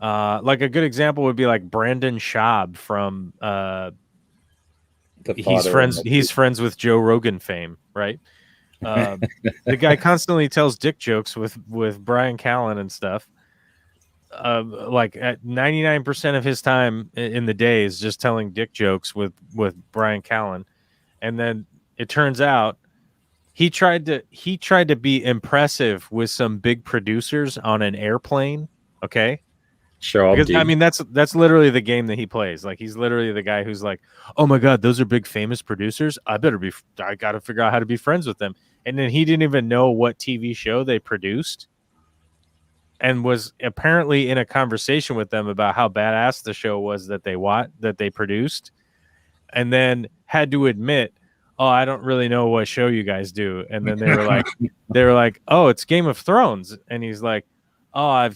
Like, a good example would be like Brandon Schaub from he's friends with Joe Rogan fame, right? The guy constantly tells dick jokes with Brian Callen and stuff. Like, at 99% of his time in the day is just telling dick jokes with Brian Callen, and then it turns out he tried to be impressive with some big producers on an airplane. Okay. Sure. Because, I mean, that's literally the game that he plays. Like, he's literally the guy who's like, oh my God, those are big famous producers. I got to figure out how to be friends with them. And then he didn't even know what TV show they produced, and was apparently in a conversation with them about how badass the show was that they produced, and then had to admit, oh, I don't really know what show you guys do. And then they were like, oh, it's Game of Thrones. And he's like, oh,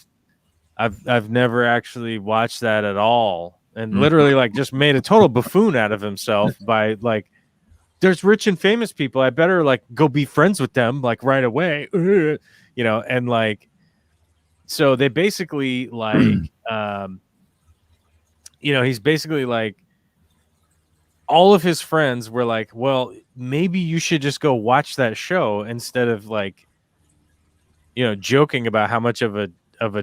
I've never actually watched that at all. And literally like just made a total buffoon out of himself by like, there's rich and famous people, I better like go be friends with them like right away. And like, so they basically like, he's basically like, all of his friends were like, well, maybe you should just go watch that show instead of like, joking about how much of a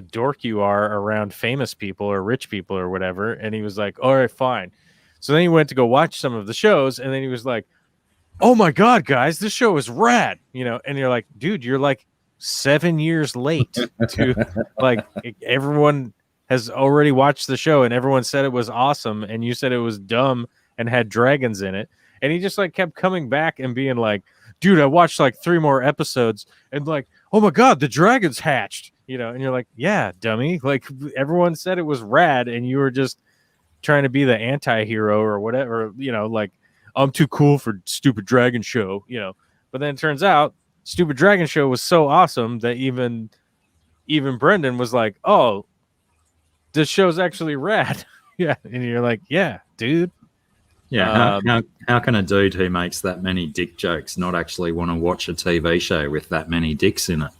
dork you are around famous people or rich people or whatever. And he was like, all right, fine. So then he went to go watch some of the shows, and then he was like, oh my God, guys, this show is rad. And you're like, dude, you're like 7 years late to like, everyone has already watched the show and everyone said it was awesome. And you said it was dumb and had dragons in it. And he just like kept coming back and being like, dude, I watched like 3 more episodes and like, oh my God, the dragon's hatched, you know? And you're like, yeah, dummy. Like everyone said it was rad. And you were just trying to be the anti-hero or whatever, you know, like I'm too cool for stupid dragon show, you know? But then it turns out stupid dragon show was so awesome that even Brendan was like, oh, this show's actually rad. Yeah. And you're like, yeah, dude. Yeah, how can a dude who makes that many dick jokes not actually want to watch a TV show with that many dicks in it?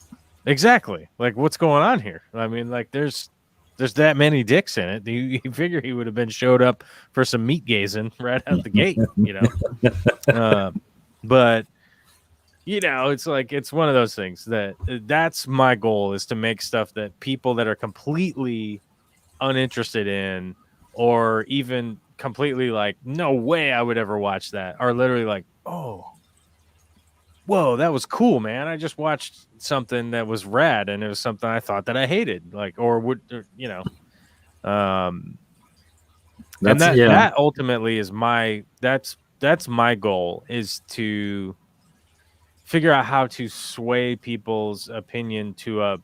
Exactly. Like, what's going on here? I mean, like, there's that many dicks in it. You figure he would have been showed up for some meat gazing right out the gate, you know? But, you know, it's like, it's one of those things that's my goal, is to make stuff that people that are completely uninterested in, or even completely like, no way I would ever watch that, are literally like, oh, whoa, that was cool, man. I just watched something that was rad, and it was something I thought that I hated, like, or would, you know, and that ultimately is that's my goal, is to figure out how to sway people's opinion to a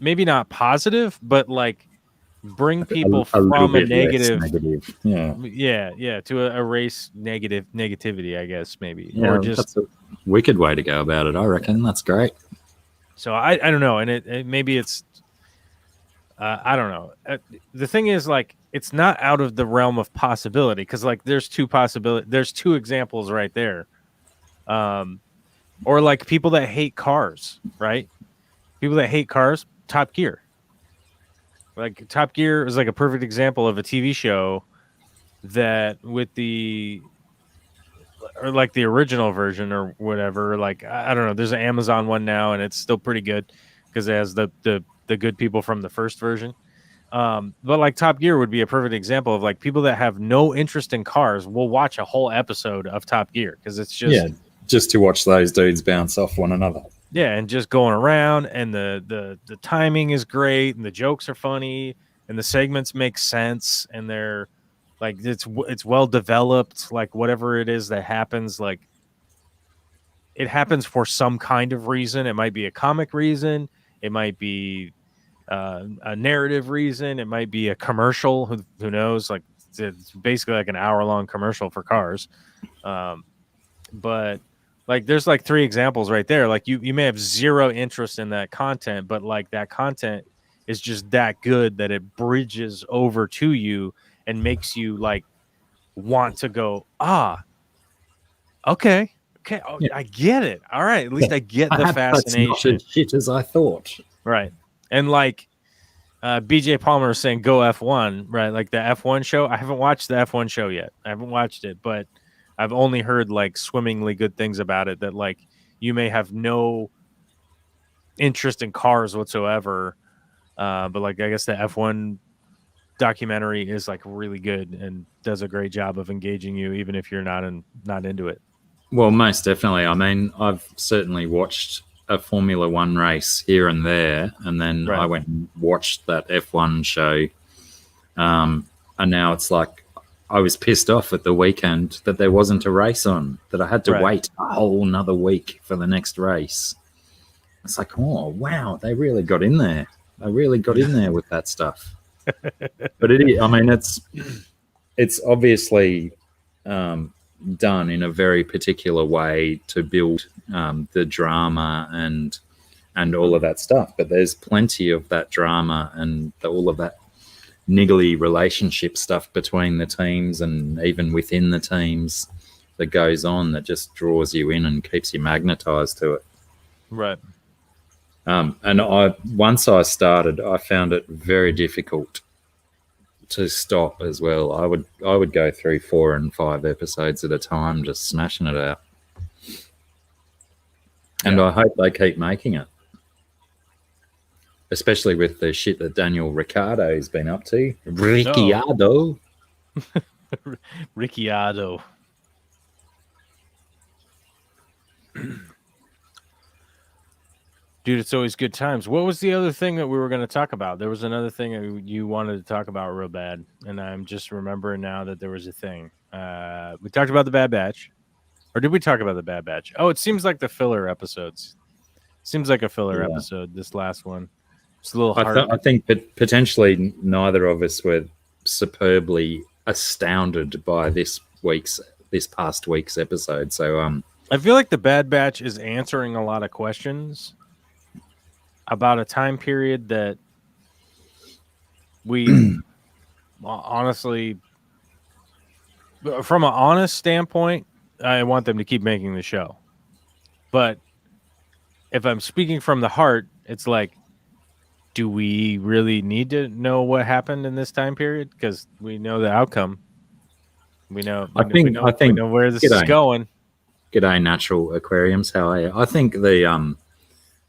maybe not positive, but like bring people from a negative, to erase negativity, I guess, maybe. Yeah, or just that's a wicked way to go about it. I reckon that's great. So I don't know, and it maybe it's I don't know. The thing is, like, it's not out of the realm of possibility, because like there's two examples right there. Or like people that hate cars, right? People that hate cars, Top Gear. Like Top Gear is like a perfect example of a TV show that with or like the original version or whatever, like, I don't know, there's an Amazon one now and it's still pretty good because it has the good people from the first version. But like Top Gear would be a perfect example of like people that have no interest in cars will watch a whole episode of Top Gear because it's just to watch those dudes bounce off one another. Yeah, and just going around, and the timing is great, and the jokes are funny, and the segments make sense, and they're like it's well developed. Like whatever it is that happens, like it happens for some kind of reason. It might be a comic reason, it might be a narrative reason, it might be a commercial. Who knows? Like it's basically like an hour-long commercial for cars, but. Like there's like 3 examples right there. Like you may have zero interest in that content, but like that content is just that good that it bridges over to you and makes you like want to go, okay, oh, yeah. I get it. All right, at least I get the fascination. That's not as shit as I thought. Right, and like BJ Palmer is saying, go F1, right? Like the F1 show. I haven't watched the F1 show yet. I haven't watched it, but I've only heard like swimmingly good things about it, that like you may have no interest in cars whatsoever. But like, I guess the F1 documentary is like really good and does a great job of engaging you, even if you're not into it. Well, most definitely. I mean, I've certainly watched a Formula One race here and there, and then I went and watched that F1 show. And now it's like, I was pissed off at the weekend that there wasn't a race on, that I had to wait a whole another week for the next race. It's like, oh, wow, they really got in there. They really got in there with that stuff. But it's obviously done in a very particular way to build the drama and all of that stuff. But there's plenty of that drama and all of that niggly relationship stuff between the teams and even within the teams that goes on that just draws you in and keeps you magnetized to it. Right. And once I started, I found it very difficult to stop as well. I would go through 4 and 5 episodes at a time, just smashing it out. And I hope they keep making it. Especially with the shit that Daniel Ricciardo's been up to. Ricciardo. Ricciardo. Dude, it's always good times. What was the other thing that we were going to talk about? There was another thing that you wanted to talk about real bad, and I'm just remembering now that there was a thing. We talked about the Bad Batch. Or did we talk about the Bad Batch? Oh, it seems like the filler episodes. Seems like a filler episode, this last one. It's a little hard. I think that potentially neither of us were superbly astounded by this past week's episode. So I feel like the Bad Batch is answering a lot of questions about a time period that we honestly, from an honest standpoint, I want them to keep making the show. But if I'm speaking from the heart, it's like, do we really need to know what happened in this time period? Because we know the outcome. We know where this is going. G'day, Natural Aquariums. How are you? I think the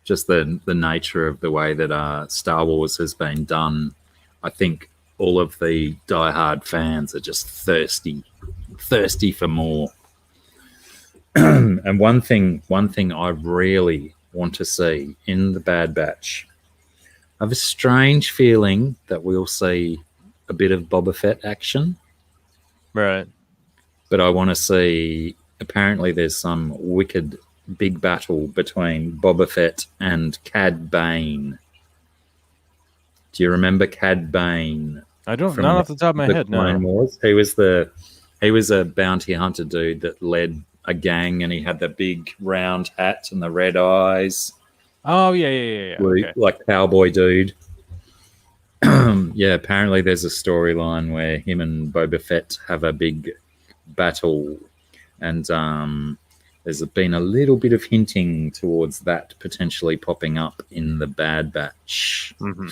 just the nature of the way that Star Wars has been done, I think all of the diehard fans are just thirsty for more. And one thing I really want to see in the Bad Batch, I have a strange feeling that we'll see a bit of Boba Fett action. Right. But I want to see, apparently there's some wicked big battle between Boba Fett and Cad Bane. Do you remember Cad Bane? I don't, not off the top of my head, no. Wars? He was a bounty hunter dude that led a gang, and he had the big round hat and the red eyes. Oh, yeah. Okay. Like cowboy dude. Yeah, apparently there's a storyline where him and Boba Fett have a big battle, and there's been a little bit of hinting towards that potentially popping up in the Bad Batch. Mm-hmm.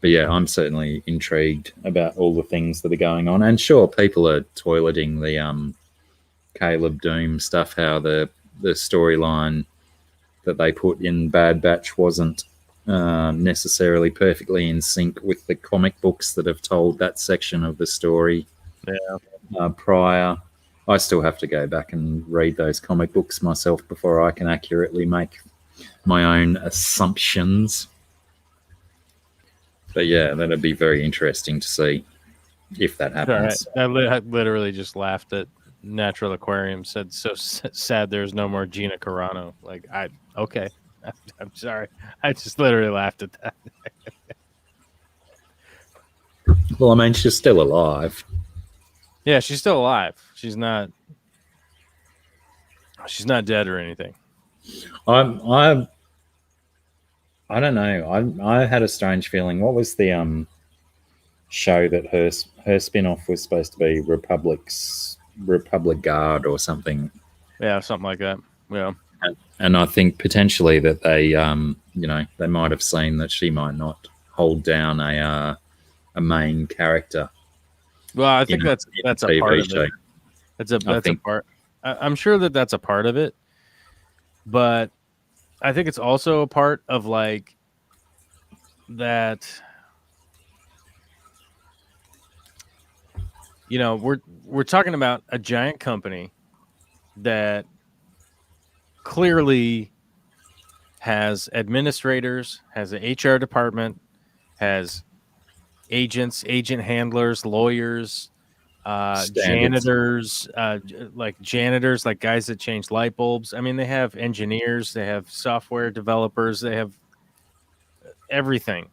But yeah, I'm certainly intrigued about all the things that are going on. And sure, people are toileting the Caleb Doom stuff, how the storyline that they put in Bad Batch wasn't necessarily perfectly in sync with the comic books that have told that section of the story prior. I still have to go back and read those comic books myself before I can accurately make my own assumptions. But yeah, that'd be very interesting to see if that happens. All right. I literally just laughed at Natural Aquarium. Said, so sad there's no more Gina Carano. Like, okay. I'm sorry. I just literally laughed at that. Well, I mean, she's still alive. Yeah, she's still alive. She's not dead or anything. I don't know. I had a strange feeling. What was the show that her spin-off was supposed to be? Republic Guard or something. Yeah, something like that. Yeah. And I think potentially that they they might have seen that she might not hold down a main character. Well, I think that's a part of it. That's a part. I'm sure that's a part of it, but I think it's also a part of like that. You know, we're talking about a giant company that clearly has administrators, has an HR department, has agents, agent handlers, lawyers, janitors, like guys that change light bulbs. I mean, they have engineers, they have software developers, they have everything.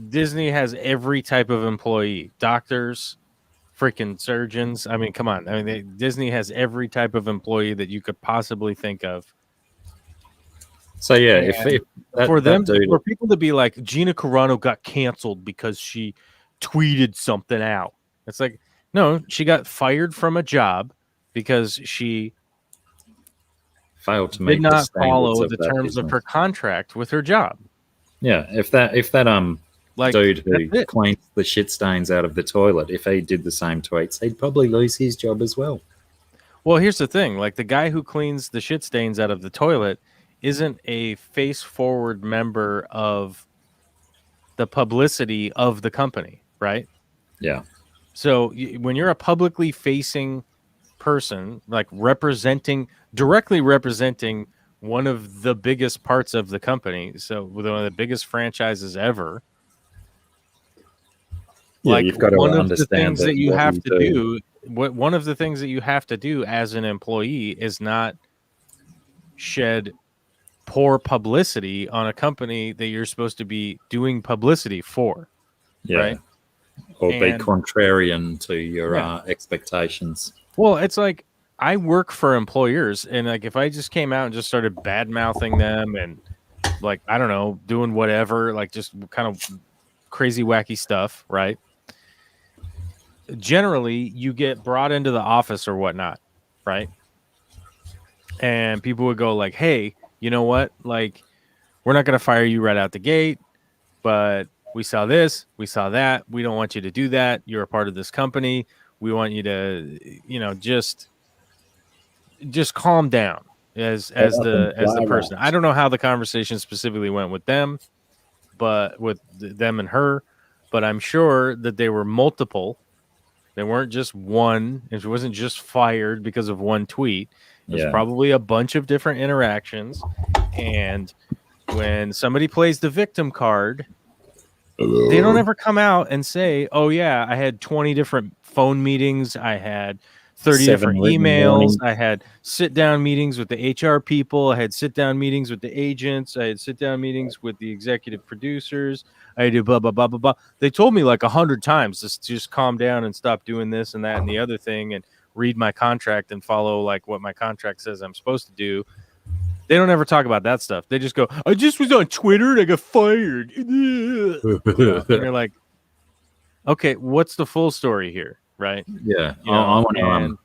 Disney has every type of employee, doctors, freaking surgeons. I mean, come on. I mean, Disney has every type of employee that you could possibly think of. So yeah, for people to be like, Gina Carano got canceled because she tweeted something out. It's like, no, she got fired from a job because she failed to did not follow the terms of her contract with her job. Yeah, if that dude who cleans the shit stains out of the toilet, if he did the same tweets, he'd probably lose his job as well. Well, here's the thing. Like, the guy who cleans the shit stains out of the toilet isn't a face-forward member of the publicity of the company, right? Yeah. So when you're a publicly facing person, like directly representing one of the biggest parts of the company, so one of the biggest franchises ever, Yeah, Like you've got to one of the understand things that you what have to do, one of the things that you have to do as an employee is not shed poor publicity on a company that you're supposed to be doing publicity for, Yeah. right? Or be And- contrarian to your Yeah. expectations. Well, it's like I work for employers, and like if I just came out and just started bad mouthing them and like I don't know, doing whatever, like just kind of crazy wacky stuff, right? Generally, you get brought into the office or whatnot, right? And people would go like, "Hey, you know what? Like, we're not going to fire you right out the gate, but we saw this, we saw that. We don't want you to do that. You're a part of this company. We want you to, just calm down as the person." I don't know how the conversation specifically went with them, but with them and her, but I'm sure that they were multiple. They weren't just one. It wasn't just fired because of one tweet. It was probably a bunch of different interactions. And when somebody plays the victim card, they don't ever come out and say, "Oh yeah, I had 20 different phone meetings. I had 30 different emails. I had sit-down meetings with the HR people. I had sit-down meetings with the agents. I had sit-down meetings with the executive producers. I do blah, blah, blah, blah, blah." They told me like 100 times to just calm down and stop doing this and that and the other thing and read my contract and follow like what my contract says I'm supposed to do. They don't ever talk about that stuff. They just go, "I just was on Twitter and I got fired." And you're like, okay, what's the full story here? Right? Yeah. You know,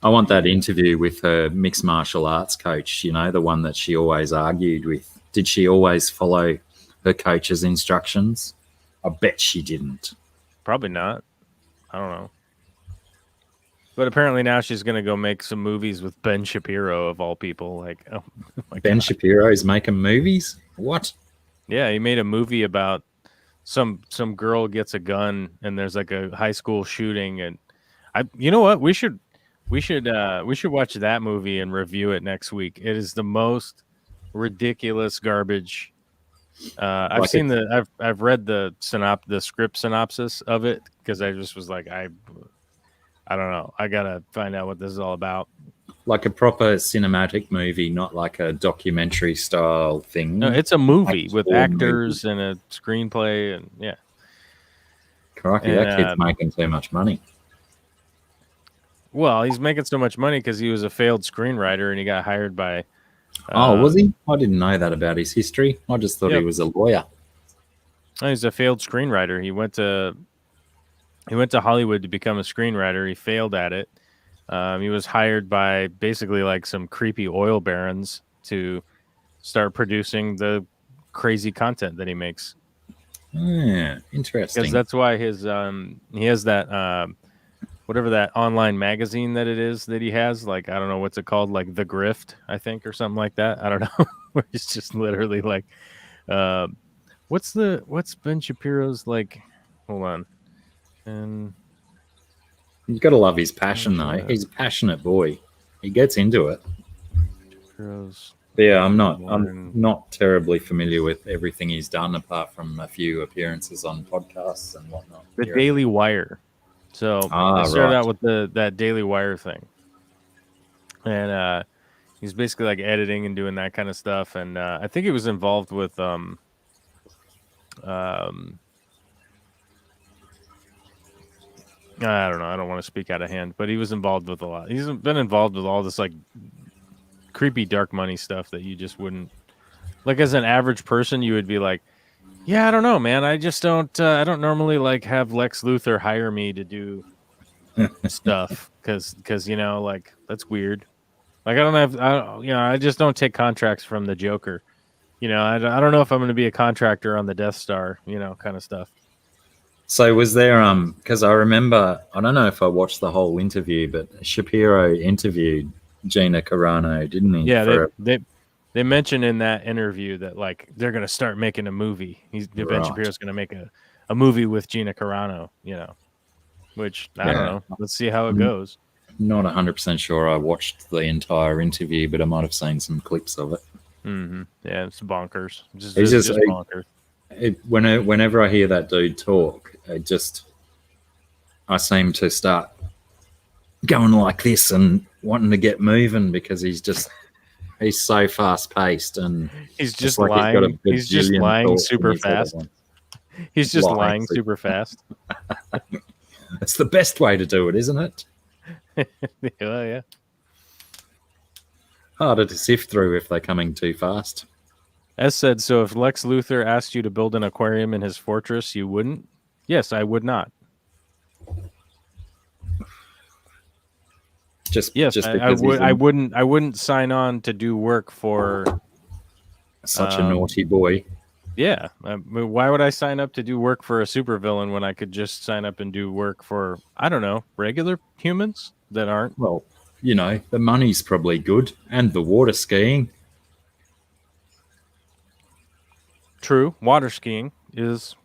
I want that interview with her mixed martial arts coach, the one that she always argued with. Did she always follow her coach's instructions? I bet she didn't. Probably not. I don't know. But apparently now she's going to go make some movies with Ben Shapiro, of all people. Like, oh my Ben God. Shapiro is making movies? What? Yeah, he made a movie about some girl gets a gun and there's like a high school shooting, and you know what? We should watch that movie and review it next week. It is the most ridiculous garbage. I've read the script synopsis of it because I just was like, I don't know. I gotta find out what this is all about. Like a proper cinematic movie, not like a documentary style thing. No, it's a movie with actors and a screenplay, and yeah. Crikey, that kid's making too much money. Well, he's making so much money because he was a failed screenwriter and he got hired by. Was he? I didn't know that about his history. I just thought he was a lawyer. He's a failed screenwriter. He went to Hollywood to become a screenwriter. He failed at it. He was hired by basically like some creepy oil barons to start producing the crazy content that he makes. Yeah, interesting. Because that's why he has that whatever that online magazine that it is that he has. Like, I don't know what's it called, like The Grift, I think, or something like that. I don't know. Where it's just literally like, what's Ben Shapiro's like? Hold on, and. You've got to love his passion, though. He's a passionate boy. He gets into it. Yeah, I'm not terribly familiar with everything he's done, apart from a few appearances on podcasts and whatnot. The Daily Wire. So I started out with that Daily Wire thing, and he's basically like editing and doing that kind of stuff. And I think he was involved with I don't know. I don't want to speak out of hand, but he was involved with a lot. He's been involved with all this like creepy dark money stuff that you just wouldn't, like, as an average person, you would be like, yeah, I don't know, man. I just don't. I don't normally like have Lex Luthor hire me to do stuff because like that's weird. Like I just don't take contracts from the Joker. I don't know if I'm going to be a contractor on the Death Star. Kind of stuff. So was there because I remember, I don't know if I watched the whole interview, but Shapiro interviewed Gina Carano, didn't he? Yeah, they mentioned in that interview that like they're going to start making a movie. Ben Shapiro's going to make a movie with Gina Carano, which I don't know. Let's see how it goes. Not 100% sure I watched the entire interview, but I might have seen some clips of it. Mm-hmm. Yeah, it's bonkers. Just It's bonkers. Whenever I hear that dude talk, I seem to start going like this and wanting to get moving because he's so fast paced and He's just like lying. He's just bajillion lying thoughts in super his head at fast. once. He's just Lying lying super- super fast. It's the best way to do it, isn't it? Well, yeah. Harder to sift through if they're coming too fast. As said, so if Lex Luthor asked you to build an aquarium in his fortress, you wouldn't? Yes, I would not. Yes, I would. I wouldn't sign on to do work for such a naughty boy. Yeah. Why would I sign up to do work for a supervillain when I could just sign up and do work for, I don't know, regular humans that aren't? Well, you know, the money's probably good and the water skiing. True. Water skiing is...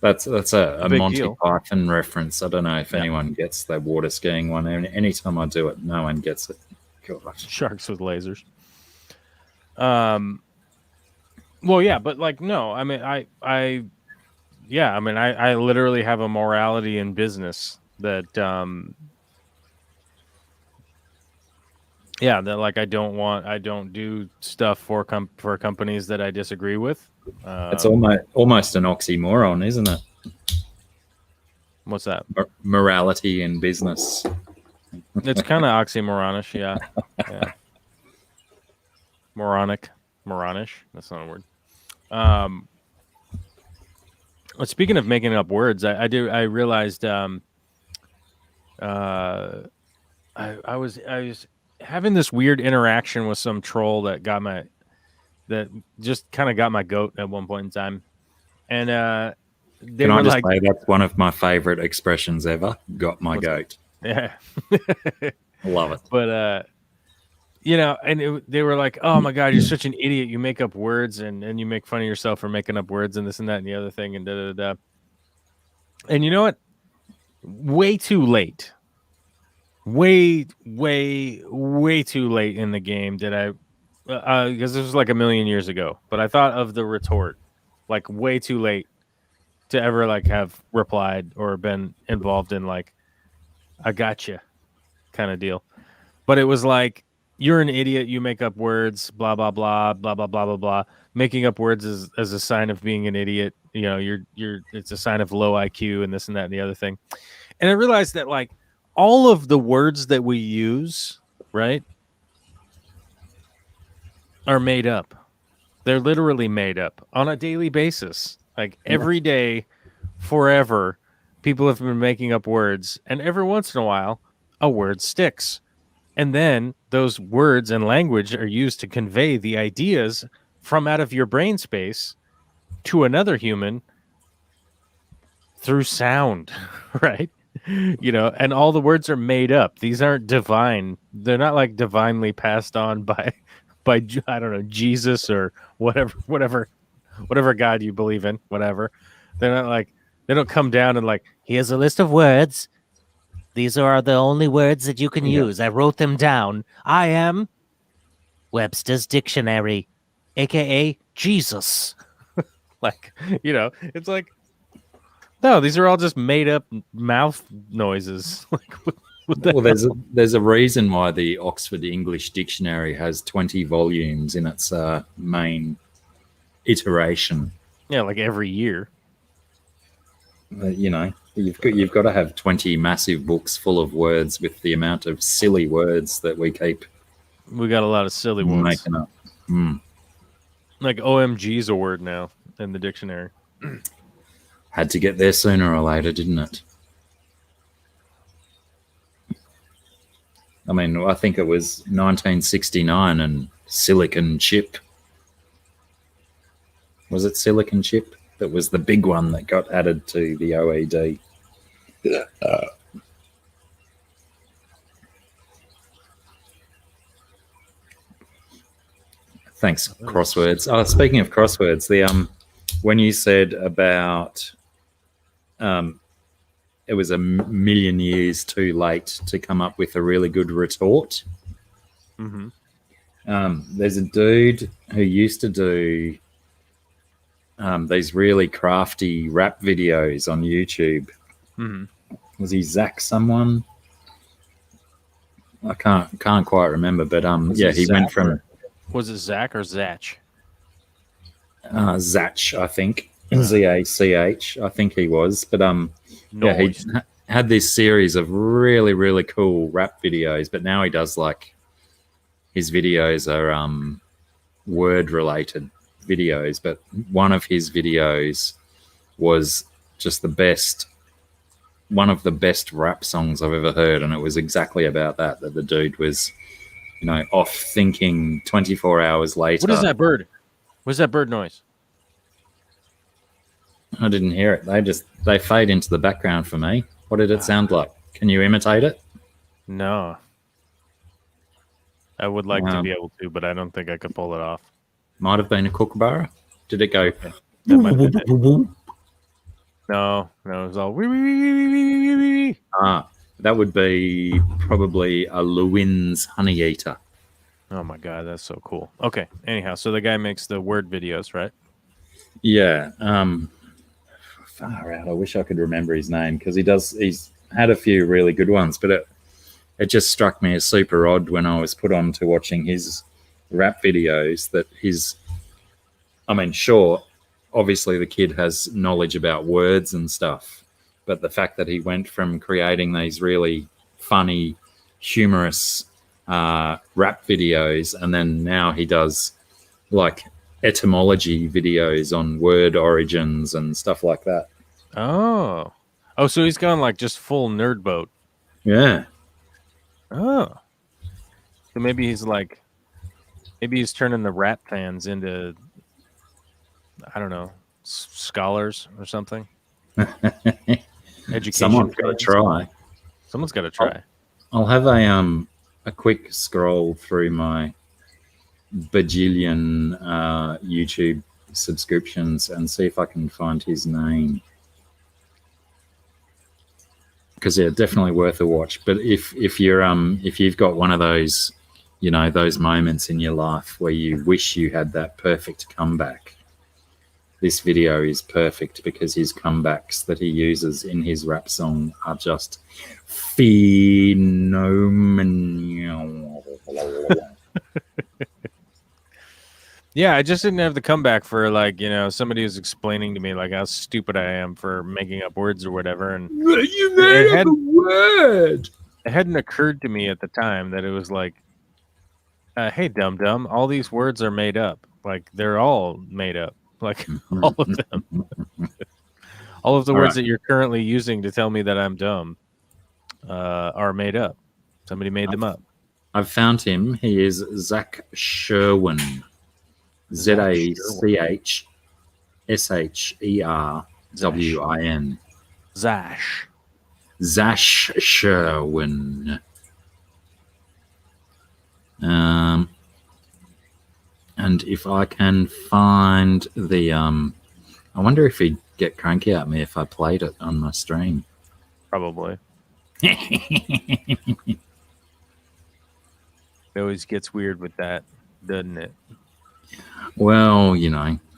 That's a big Monty deal. Python reference. I don't know if anyone gets the water skiing one. Anytime I do it, no one gets it. God. Sharks with lasers. Well, yeah, but like, no, I mean, I literally have a morality in business that, that like I don't do stuff for companies that I disagree with. It's almost an oxymoron, isn't it? What's that? Morality in business. It's kind of oxymoronish, yeah. Moronish. That's not a word. Well, speaking of making up words, I realized I was having this weird interaction with some troll that just kind of got my goat at one point in time, and they were like, say that's one of my favorite expressions ever. Got my goat. Yeah, I love it. But and they were like, "Oh my God, you're such an idiot! You make up words and you make fun of yourself for making up words and this and that and the other thing and da da da." And you know what? Way too late. Way too late in the game did I, because this was like a million years ago. But I thought of the retort, like way too late to ever like have replied or been involved in like, "I gotcha," kind of deal. But it was like, you're an idiot. You make up words. Blah blah blah blah blah blah blah blah. Making up words is as a sign of being an idiot. You know, it's a sign of low IQ and this and that and the other thing. And I realized that like all of the words that we use, right, are made up. They're literally made up on a daily basis. Like every day, forever, people have been making up words, and every once in a while, a word sticks. And then those words and language are used to convey the ideas from out of your brain space to another human through sound, right? You know, and all the words are made up. These aren't divine. They're not like divinely passed on by I don't know, Jesus or whatever God you believe in, whatever. They're not like, they don't come down and like, here's a list of words. These are the only words that you can use. I wrote them down. I am Webster's Dictionary, aka Jesus. Like, you know, it's like, no, these are all just made up mouth noises. Like, well, there's a reason why the Oxford English Dictionary has 20 volumes in its main iteration. Yeah, like every year. You know, you've got to have 20 massive books full of words with the amount of silly words that we keep. We got a lot of silly ones. Making up. Like OMG's a word now in the dictionary. Had to get there sooner or later, didn't it? I mean, I think it was 1969 and silicon chip. Was it silicon chip? That was the big one that got added to the OED. Thanks, crosswords. Oh, speaking of crosswords, the when you said about it was a million years too late to come up with a really good retort. Mm-hmm. There's a dude who used to do these really crafty rap videos on YouTube Mhm. Was he Zach someone? I can't quite remember, but Was yeah, it he went Zach from Was it Zach or Zach? Zach, I think. Zach, I think he was. But yeah, he Noise. had this series of really, really cool rap videos, but now he does like his videos are word related videos, but one of his videos was just one of the best rap songs I've ever heard, and it was exactly about that the dude was, off thinking 24 hours later. What is that bird? What's that bird noise? I didn't hear it. They fade into the background for me. What did it sound like? Can you imitate it? No. I would like to be able to, but I don't think I could pull it off. Might have been a kookaburra. Did it go? That might have been it. No, it was all wee, wee, wee, wee, wee, wee, wee. That would be probably a Lewin's honey eater. Oh my god, that's so cool. Okay, anyhow, so the guy makes the word videos, right? Yeah. Far out. I wish I could remember his name because he's had a few really good ones, but it just struck me as super odd when I was put on to watching his rap videos that sure, obviously the kid has knowledge about words and stuff, but the fact that he went from creating these really funny, humorous rap videos, and then now he does like etymology videos on word origins and stuff like that. Oh, so he's gone like just full nerd boat. Yeah. Oh, so maybe he's turning the rap fans into, I don't know, scholars or something. Education. Someone's got to try. Someone's got to try. I'll have a quick scroll through my bajillion YouTube subscriptions and see if I can find his name. Because yeah, definitely worth a watch. But if you've got one of those, those moments in your life where you wish you had that perfect comeback, this video is perfect because his comebacks that he uses in his rap song are just phenomenal. Yeah, I just didn't have the comeback for somebody was explaining to me like how stupid I am for making up words or whatever, and you made up a word. It hadn't occurred to me at the time that it was like, hey, dum dum, all these words are made up. Like they're all made up. Like all of them. All of the words that you're currently using to tell me that I'm dumb are made up. Somebody made them up. I've found him. He is Zach Sherwin. ZACHSHERWIN. Zash. Zash Sherwin. And if I can find the I wonder if he'd get cranky at me if I played it on my stream. Probably. It always gets weird with that, doesn't it? Well,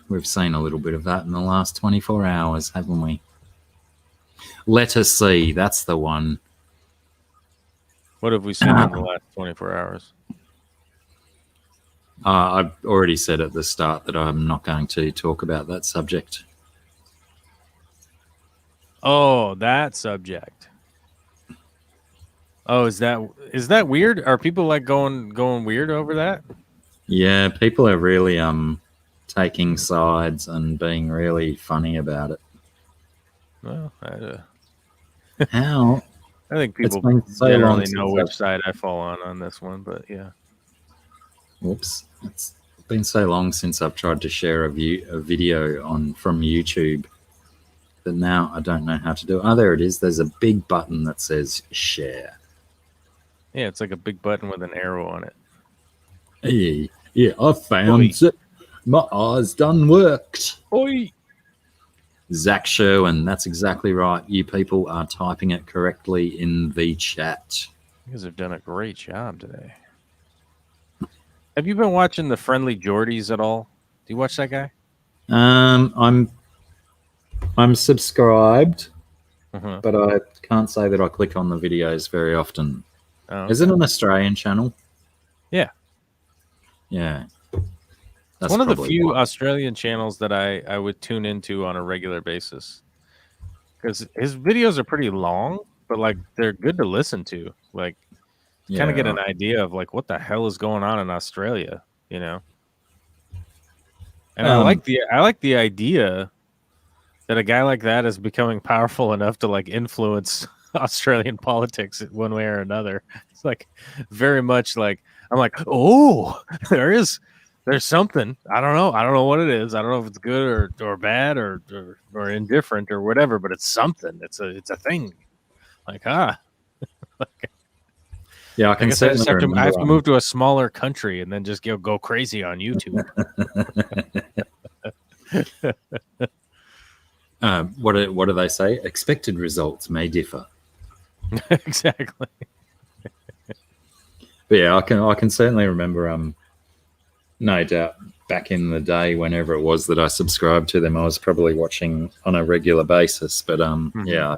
we've seen a little bit of that in the last 24 hours, haven't we? Let us see. That's the one. What have we seen in the last 24 hours? I've already said at the start that I'm not going to talk about that subject. Oh, that subject. Oh, is that weird? Are people like going weird over that? Yeah, people are really taking sides and being really funny about it. Well, How? I think people so generally know which side I fall on this one, but yeah. Whoops. It's been so long since I've tried to share a video from YouTube that now I don't know how to do it. Oh, there it is. There's a big button that says share. Yeah, it's like a big button with an arrow on it. Yeah, I found it. My eyes done worked. Oi! Zach Sherwin, that's exactly right. You people are typing it correctly in the chat. You guys have done a great job today. Have you been watching the Friendly Geordies at all? Do you watch that guy? I'm subscribed. Uh-huh. but I can't say that I click on the videos very often. Oh, Is it an Australian channel? Yeah. Yeah. It's one of the probably few why. Australian channels that I would tune into on a regular basis. Because his videos are pretty long, but like they're good to listen to. Like Yeah, kind of get an right. idea of like what the hell is going on in Australia, you know? And I like the idea that a guy like that is becoming powerful enough to like influence Australian politics one way or another. It's like very much like I'm like, oh, there's something. I don't know. I don't know what it is. I don't know if it's good or bad or indifferent or whatever, but it's something. It's a thing. Like, yeah, I I can guess I just certainly have remember. to move to a smaller country and then just go crazy on YouTube. What do they say? Expected results may differ. Exactly. But yeah, I can certainly remember. No doubt, back in the day, whenever it was that I subscribed to them, I was probably watching on a regular basis. But yeah, I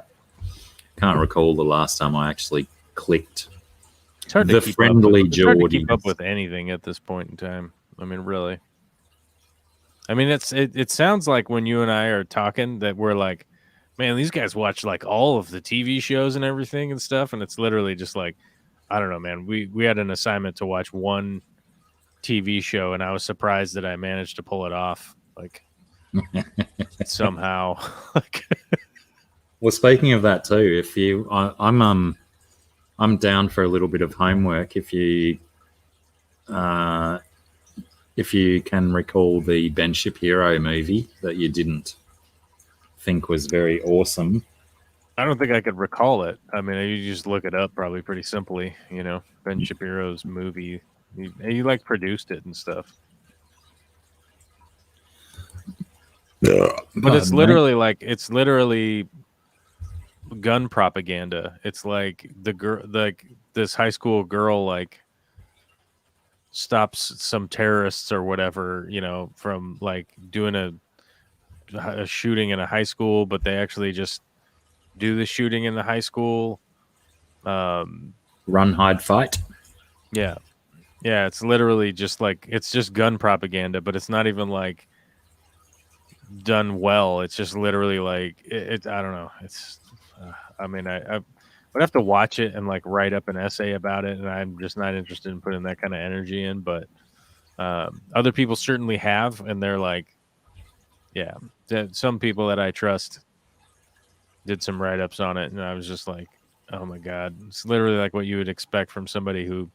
can't recall the last time I actually clicked. It's hard the to keep friendly up. It's hard to keep Geordies. up with anything at this point in time. I mean, really. I mean, it sounds like when you and I are talking that we're like, man, these guys watch like all of the TV shows and everything and stuff, and it's literally just like, I don't know, man. We had an assignment to watch one TV show, and I was surprised that I managed to pull it off, like somehow. Like, Well, speaking of that too, I'm down for a little bit of homework. If you can recall the Ben Shapiro movie that you didn't think was very awesome. I don't think I could recall it. I mean, you just look it up probably pretty simply, you know, Ben Shapiro's movie. He like produced it and stuff. But it's literally gun propaganda. It's like this high school girl like stops some terrorists or whatever, you know, from like doing a shooting in a high school, but they actually just do the shooting in the high school. Run, hide, fight. Yeah. It's literally just like it's just gun propaganda, but it's not even like done well. It's just literally like it I don't know. It's I mean, I would have to watch it and like write up an essay about it, and I'm just not interested in putting that kind of energy in. But other people certainly have, and they're like, yeah, some people that I trust did some write ups on it, and I was just like, oh my god, it's literally like what you would expect from somebody who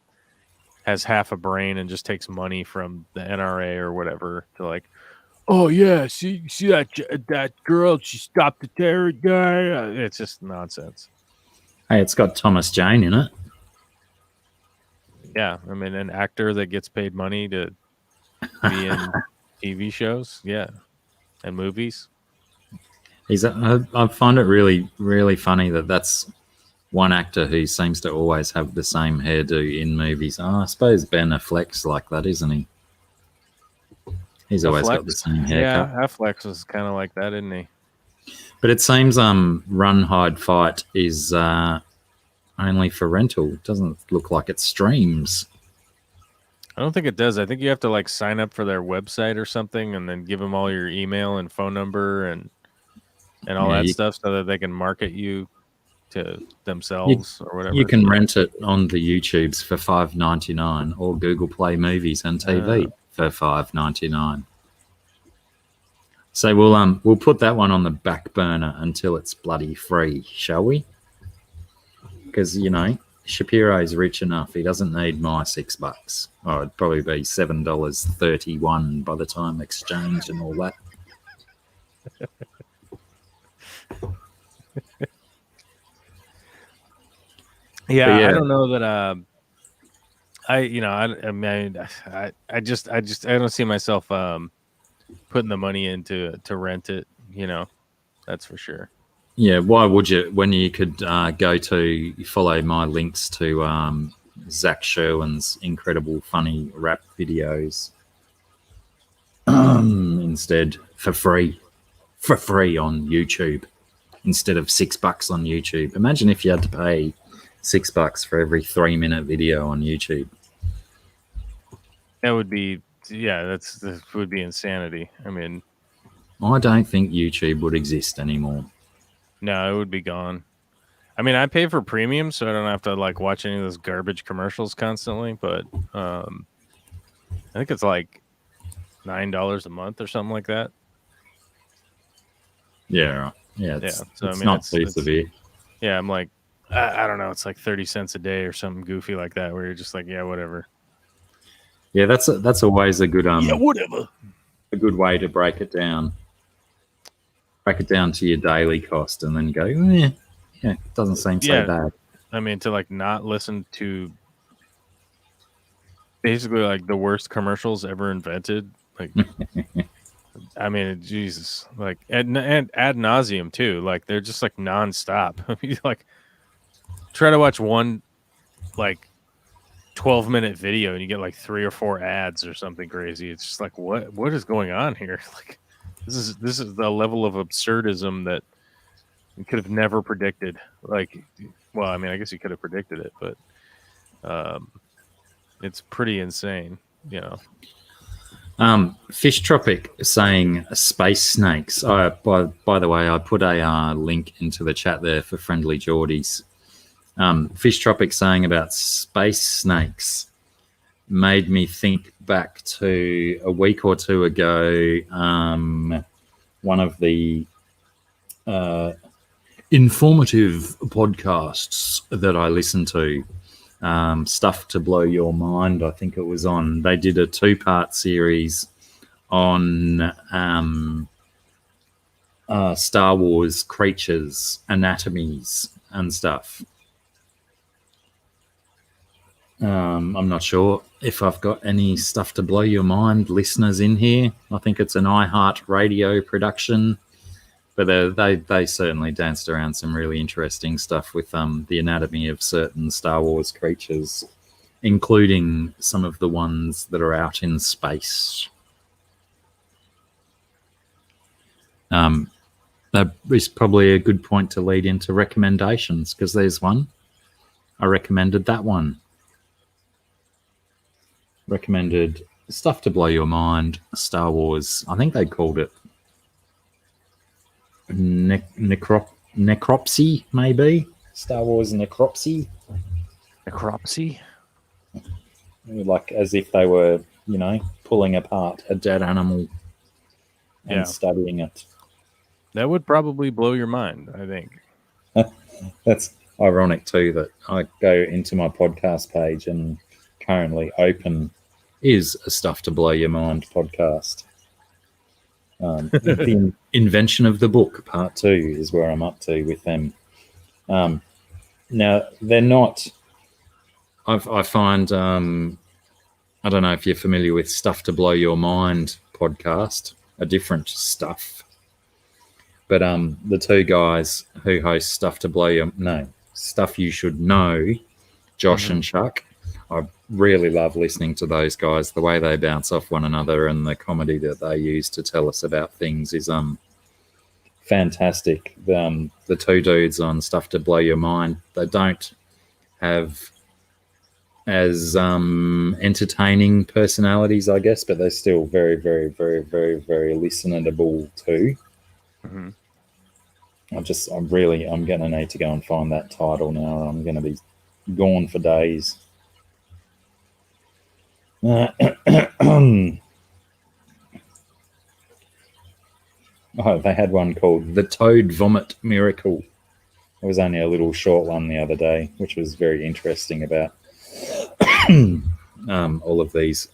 has half a brain and just takes money from the NRA or whatever to like, oh yeah, see that girl, she stopped the terror guy. It's just nonsense. Hey, it's got Thomas Jane in it. Yeah, I mean, an actor that gets paid money to be in TV shows, yeah, and movies. I find it really, really funny that that's one actor who seems to always have the same hairdo in movies. Oh, I suppose Ben Affleck's like that, isn't he? He's always got the same haircut. Yeah, Affleck was kind of like that, isn't he? But it seems Run, Hide, Fight is only for rental. It doesn't look like it streams. I don't think it does. I think you have to like sign up for their website or something and then give them all your email and phone number and all that stuff so that they can market you to themselves or whatever. You can rent it on the YouTubes for $5.99 or Google Play Movies and TV for $5.99. So we'll put that one on the back burner until it's bloody free, shall we? Because you know Shapiro's rich enough; he doesn't need my $6. Oh, it'd probably be $7.31 by the time exchange and all that. Yeah, I don't know that. I mean, I don't see myself putting the money into to rent it. You know, that's for sure. Yeah, why would you when you could go to follow my links to Zach Sherwin's incredible funny rap videos instead for free on YouTube. instead of $6 on YouTube. Imagine if you had to pay $6 for every 3-minute video on YouTube. That would be, that would be insanity. I mean, I don't think YouTube would exist anymore. no, it would be gone. I mean, I pay for premium, so I don't have to like watch any of those garbage commercials constantly. But I think it's like $9 a month or something like that. Yeah, yeah. It's, So it's I mean, not too severe. Yeah, I'm like, I don't know. It's like 30 cents a day or something goofy like that, where you're just like, yeah, whatever. Yeah, that's always a good whatever. a good way to break it down. Break it down to your daily cost, and then go, yeah, it doesn't seem so bad. I mean, to like not listen to basically like the worst commercials ever invented. Like, I mean, Jesus, like and ad nauseum too. Like they're just like nonstop. I mean, like try to watch one like 12-minute video and you get like 3 or 4 ads or something crazy. It's just like what is going on here? Like this is the level of absurdism that you could have never predicted. Like, well, I mean, I guess you could have predicted it, but it's pretty insane, you know. Fish Tropic saying space snakes. By the way, I put a link into the chat there for Friendly Geordies. Fish Tropic saying about space snakes made me think back to a week or two ago. One of the informative podcasts that I listened to, Stuff to Blow Your Mind, I think it was on. They did a 2-part series on Star Wars creatures, anatomies, and stuff. I'm not sure if I've got any Stuff to Blow Your Mind listeners in here. I think it's an iHeart Radio production. But they certainly danced around some really interesting stuff with the anatomy of certain Star Wars creatures, including some of the ones that are out in space. That is probably a good point to lead into recommendations, because there's one. I recommended that one. Recommended Stuff to Blow Your Mind, Star Wars. I think they called it Necropsy, maybe. Star Wars Necropsy. Necropsy? Like as if they were, pulling apart a dead animal and studying it. That would probably blow your mind, I think. That's ironic too, that I go into my podcast page and currently open is a Stuff to Blow Your Mind podcast. The invention of the book, part 2, is where I'm up to with them. Now, they're not... I find... I don't know if you're familiar with Stuff to Blow Your Mind podcast, a different stuff. But the 2 guys who host Stuff You Should Know, Josh and Chuck, I really love listening to those guys. The way they bounce off one another and the comedy that they use to tell us about things is fantastic. The 2 dudes on Stuff to Blow Your Mind, they don't have as entertaining personalities, I guess, but they're still very, very, very, very, very listenable too. Mm-hmm. I'm going to need to go and find that title now. I'm going to be gone for days. Oh, they had one called The Toad Vomit Miracle. It was only a little short one the other day, which was very interesting about all of these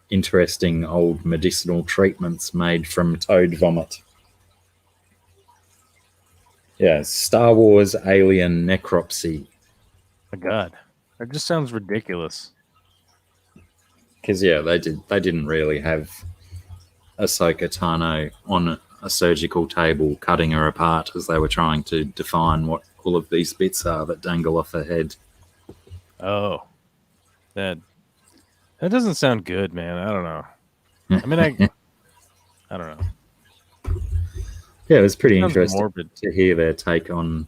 interesting old medicinal treatments made from toad vomit. Yeah, Star Wars Alien Necropsy. My God, that just sounds ridiculous. Because they didn't really have Ahsoka Tano on a surgical table cutting her apart as they were trying to define what all of these bits are that dangle off her head. Oh, that doesn't sound good, man. I don't know. I mean, I don't know. Yeah, it was pretty Sounds interesting morbid. to hear their take on.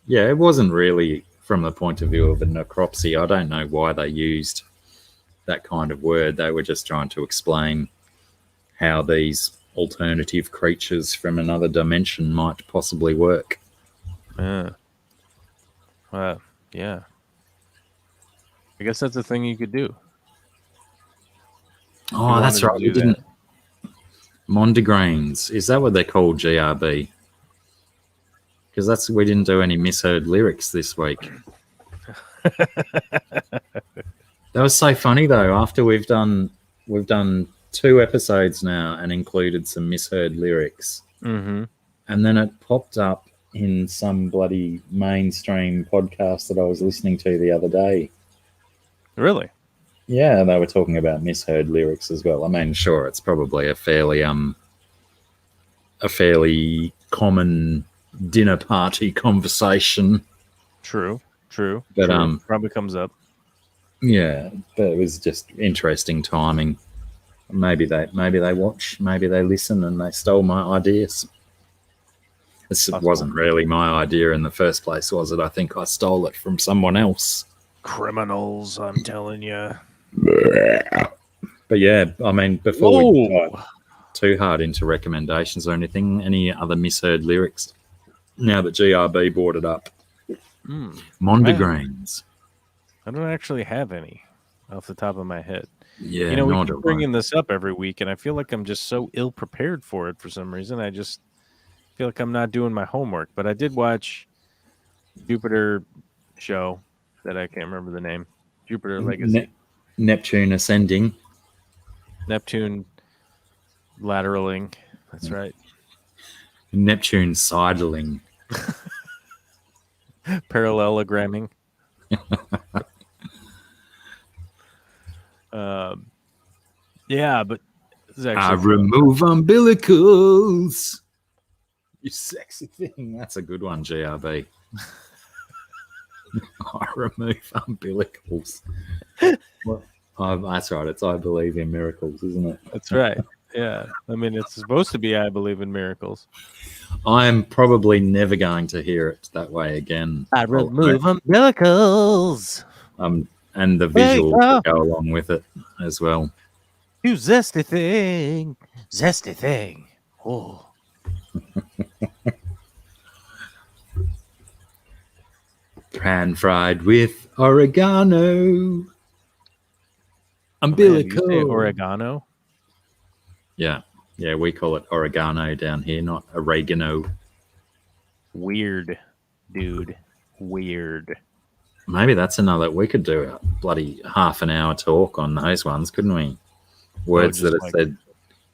Yeah, it wasn't really from the point of view of a necropsy. I don't know why they used that kind of word. They were just trying to explain how these alternative creatures from another dimension might possibly work. Yeah. Yeah. I guess that's a thing you could do. Oh, that's wanted to right. We do didn't. Mondegrains. Is that what they're called, GRB? Because we didn't do any misheard lyrics this week. That was so funny though. After we've done 2 episodes now and included some misheard lyrics, Mm-hmm. and then it popped up in some bloody mainstream podcast that I was listening to the other day. Really? Yeah, they were talking about misheard lyrics as well. I mean, sure, it's probably a fairly common dinner party conversation. True. But True. Probably comes up. yeah, but it was just interesting timing. Maybe they watch, maybe they listen, and they stole my ideas. This wasn't really my idea in the first place, was it? I think I stole it from someone else. Criminals, I'm telling you. But yeah, I mean, before we dive too hard into recommendations or anything, any other misheard lyrics? Now that GRB brought it up, Mondegrains. I don't actually have any off the top of my head. Yeah, you know, we keep bringing this up every week, and I feel like I'm just so ill prepared for it for some reason. I just feel like I'm not doing my homework. But I did watch Jupiter show that I can't remember the name. Jupiter Legacy. Neptune Ascending. Neptune lateraling. That's right. Neptune sidling. Parallelogramming. Yeah, but I remove umbilicals. You sexy thing. That's a good one, GRB. I remove umbilicals. That's right. It's I believe in miracles, isn't it? That's right. Yeah. I mean, it's supposed to be I believe in miracles. I'm probably never going to hear it that way again. I remove umbilicals. And the visual will go along with it as well. You zesty thing. Zesty thing. Oh. Pan fried with oregano. Umbilical. You say oregano? Yeah. Yeah, we call it oregano down here, not oregano. Weird, dude. Weird. Maybe that's another. We could do a bloody half an hour talk on those ones, couldn't we? Words that are said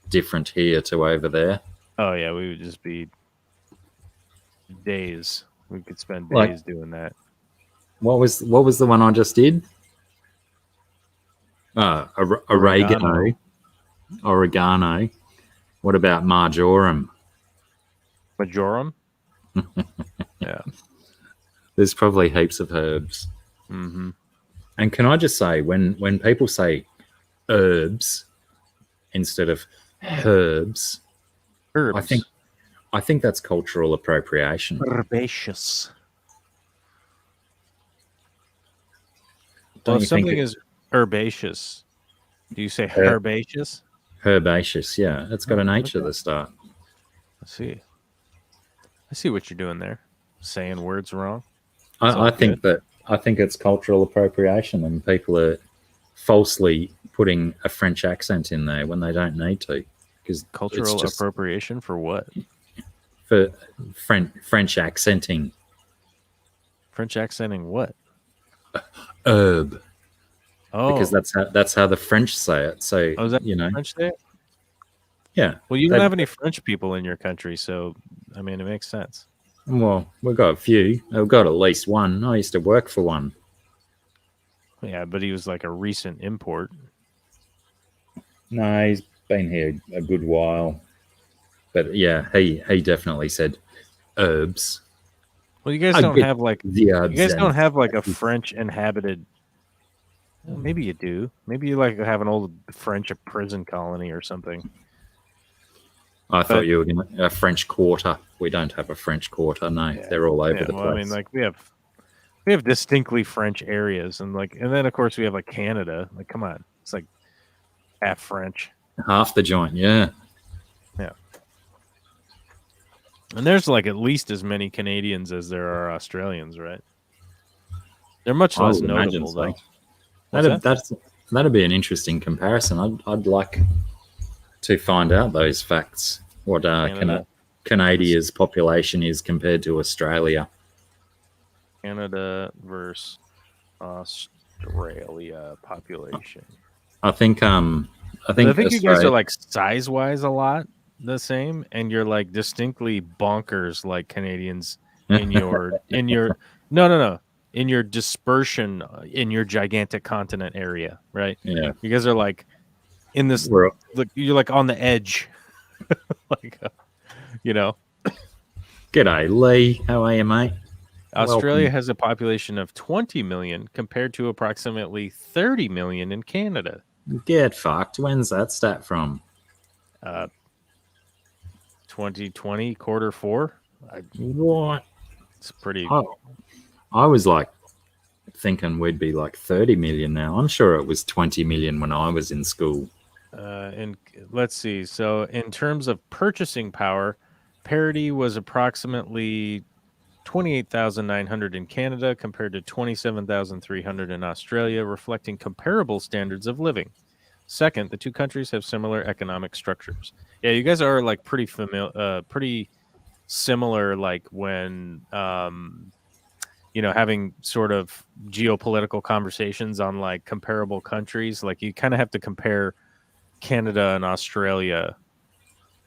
different here to over there. Oh yeah, we would just be days. We could spend days doing that. What was the one I just did? Oregano. Oregano. What about marjoram? Majorum? Yeah. There's probably heaps of herbs. Mm-hmm. And can I just say, when people say herbs instead of herbs, I think that's cultural appropriation. Herbaceous. Don't Well, if you think something is herbaceous, do you say herbaceous? Herbaceous, yeah. It's got an H at the start. Let's see. I see what you're doing there. Saying words wrong. I think it's cultural appropriation, and people are falsely putting a French accent in there when they don't need to. Because cultural appropriation for what? For French accenting. French accenting what? Herb. Oh, because that's how the French say it. So is that French say it? Yeah. Well, you don't have any French people in your country, so I mean, it makes sense. Well, we've got a few. We've got at least one. I used to work for one. Yeah, but he was like a recent import. No, he's been here a good while. But yeah, he definitely said herbs. Well, you guys don't have like a French inhabited. Well, maybe you do. Maybe you like have an old French prison colony or something. I thought you were going to a French Quarter. We don't have a French Quarter. No, they're all over the place. I mean, like we have distinctly French areas, and then of course we have like Canada. Like, come on, it's like half French, half the joint. Yeah. And there's like at least as many Canadians as there are Australians, right? They're much less notable, though. That'd be an interesting comparison. I'd like to find out those facts. What Canada's population is compared to Australia. Canada versus Australia population. I think you guys are like size-wise a lot the same, and you're like distinctly bonkers like Canadians in your in your dispersion in your gigantic continent area, right? Yeah, you guys are like in this. You're like on the edge, like G'day, Lee. How are you, mate? Australia Welcome. has a population of 20 million compared to approximately 30 million in Canada. Get fucked. When's that stat from? 2020 quarter 4. What? It's pretty. I was like thinking we'd be like 30 million now. I'm sure it was 20 million when I was in school. And let's see. So in terms of purchasing power, parity was approximately 28,900 in Canada compared to 27,300 in Australia, reflecting comparable standards of living. Second, the two countries have similar economic structures. Yeah, you guys are like pretty similar. Like when having sort of geopolitical conversations on like comparable countries. Like you kind of have to compare Canada and Australia.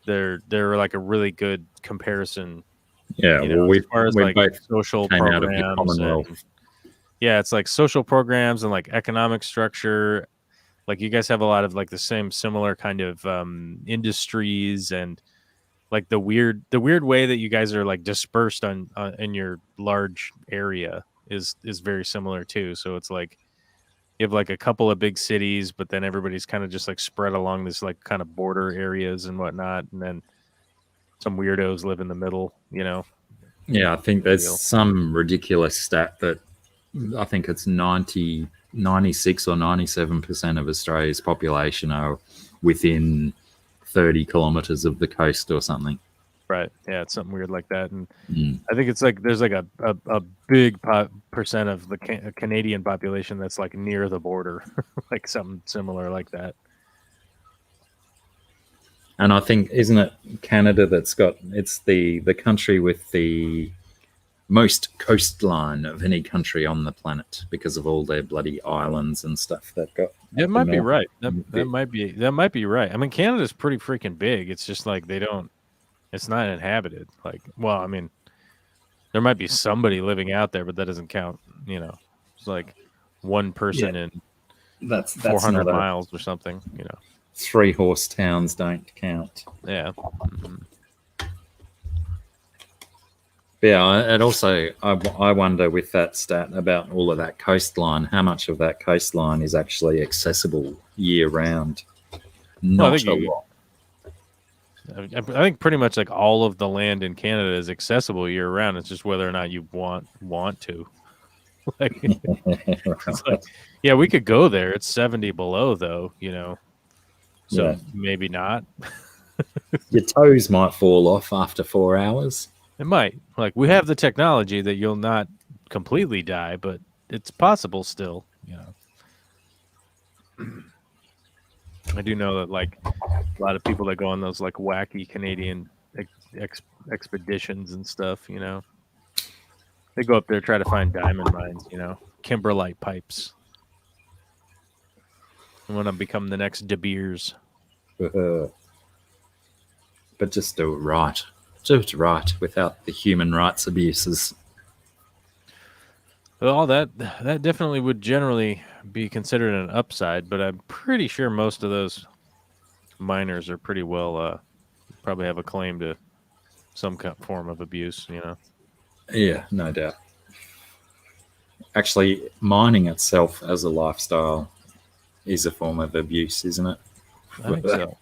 They're like a really good comparison. Yeah, as far as like both social came out of the programs. Commonwealth. It's like social programs and like economic structure. Like you guys have a lot of like the same similar kind of industries, and like the weird way that you guys are like dispersed on in your large area is very similar too. So it's like you have like a couple of big cities, but then everybody's kind of just like spread along this like kind of border areas and whatnot, and then some weirdos live in the middle. Yeah, I think there's some ridiculous stat that I think it's 96 or 97% of Australia's population are within 30 kilometers of the coast or something. Right. Yeah, it's something weird like that. And I think it's like there's like a big percent of the Canadian population that's like near the border, like something similar like that. And I think, isn't it Canada it's the country with the most coastline of any country on the planet because of all their bloody islands and stuff that got. That might be right. That might be right. I mean, Canada's pretty freaking big. It's just like it's not inhabited. Like, well, I mean, there might be somebody living out there, but that doesn't count. It's like one person in that's 400 miles or something. 3-horse towns don't count. Yeah. Mm-hmm. Yeah, and also I wonder with that stat about all of that coastline, how much of that coastline is actually accessible year round? Not a lot. I think pretty much like all of the land in Canada is accessible year round. It's just whether or not you want to. Like, it's like, yeah, we could go there. It's 70 below though, so maybe not. Your toes might fall off after 4 hours. It might. Like, we have the technology that you'll not completely die, but it's possible still. I do know that like a lot of people that go on those like wacky Canadian expeditions and stuff, they go up there, try to find diamond mines, kimberlite pipes. I want to become the next De Beers. But just do it right. Do it right without the human rights abuses. Well, that definitely would generally be considered an upside, but I'm pretty sure most of those miners are pretty well, probably have a claim to some form of abuse, Yeah, no doubt. Actually, mining itself as a lifestyle is a form of abuse, isn't it? I think so.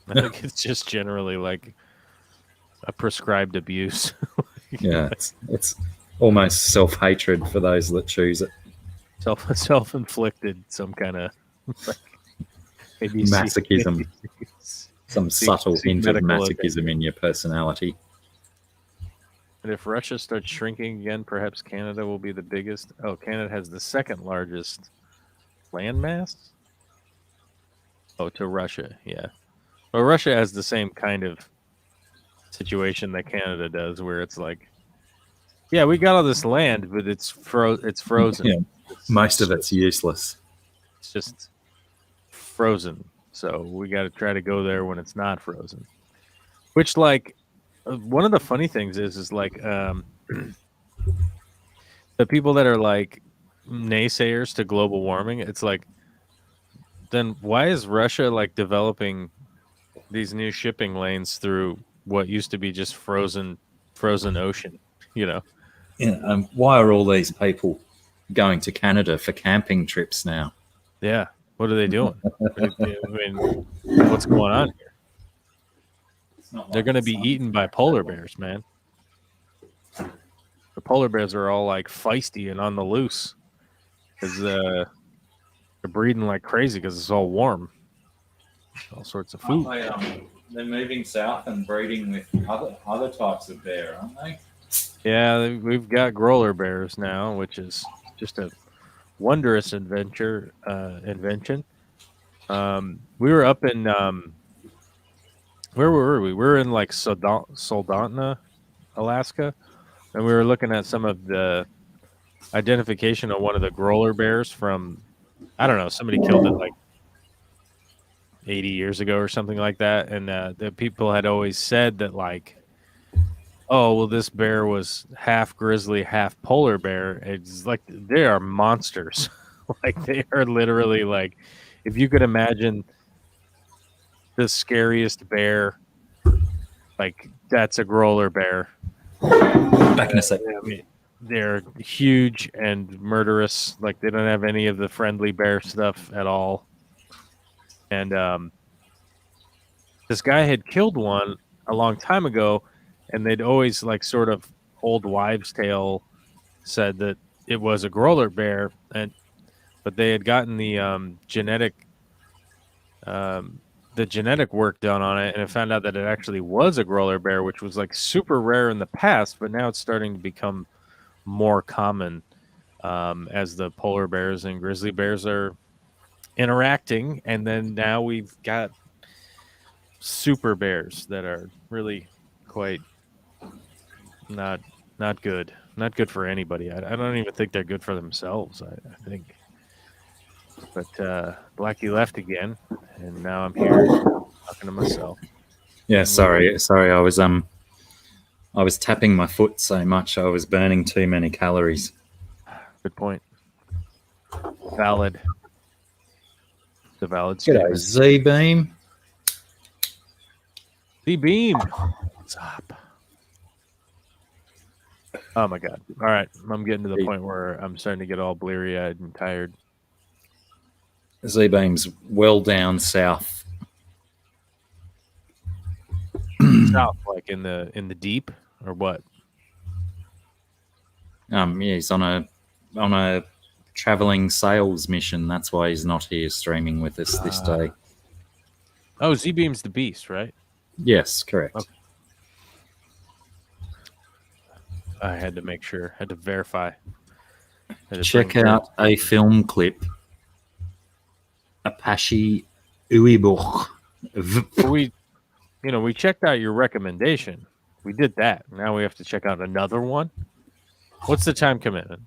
I think it's just generally like a prescribed abuse. Yeah, it's almost self-hatred for those that choose it. Self-inflicted, some kind of like ABC. Masochism. Some subtle seek hint of medical masochism in your personality. And if Russia starts shrinking again, perhaps Canada will be the biggest. Oh, Canada has the second largest landmass. Oh, to Russia, yeah. Well, Russia has the same kind of situation that Canada does, where it's like, yeah, we got all this land, but it's frozen. Yeah, most of it's useless. It's just frozen. So we got to try to go there when it's not frozen. Which, like, one of the funny things is like the people that are like naysayers to global warming. It's like, then why is Russia like developing these new shipping lanes through what used to be just frozen ocean? You know? Yeah. Why are all these people going to Canada for camping trips now? Yeah. What are they doing? I mean, what's going on here? They're going to be eaten by polar bears, man. The polar bears are all like feisty and on the loose because they're breeding like crazy because it's all warm. All sorts of food. They're moving south and breeding with other types of bear, aren't they? Yeah, we've got growler bears now, which is just a wondrous invention. We were up in where were we? We were in like Soldotna, Alaska, and we were looking at some of the identification of one of the growler bears from, I don't know, somebody killed it like 80 years ago or something like that, and the people had always said that like, oh, well, this bear was half grizzly, half polar bear. It's like they are monsters. Like they are literally like, if you could imagine the scariest bear, like that's a growler bear. Back in a sec. I mean, they're huge and murderous. Like they don't have any of the friendly bear stuff at all. And this guy had killed one a long time ago, and they'd always like sort of old wives' tale said that it was a growler bear, but they had gotten the genetic work done on it, and it found out that it actually was a growler bear, which was like super rare in the past, but now it's starting to become more common as the polar bears and grizzly bears are interacting, and then now we've got super bears that are really quite not good for anybody. I don't even think they're good for themselves. I think, but Blacky left again, and now I'm here talking to myself. Yeah, sorry. I was tapping my foot so much I was burning too many calories. Good point. Valid. The valid G'day, statement. Z-Beam. Z-Beam. What's up? Oh my god. All right. I'm getting to the point where I'm starting to get all bleary-eyed and tired. Z-Beam's well down south. South, like in the deep, or what? Yeah, he's on a traveling sales mission. That's why he's not here streaming with us this day. Oh, Z-Beam's the beast, right? Yes, correct. Okay. I had to make sure. Had to verify. Check out a film clip. Apache Uibuch. We checked out your recommendation. We did that. Now we have to check out another one. What's the time commitment?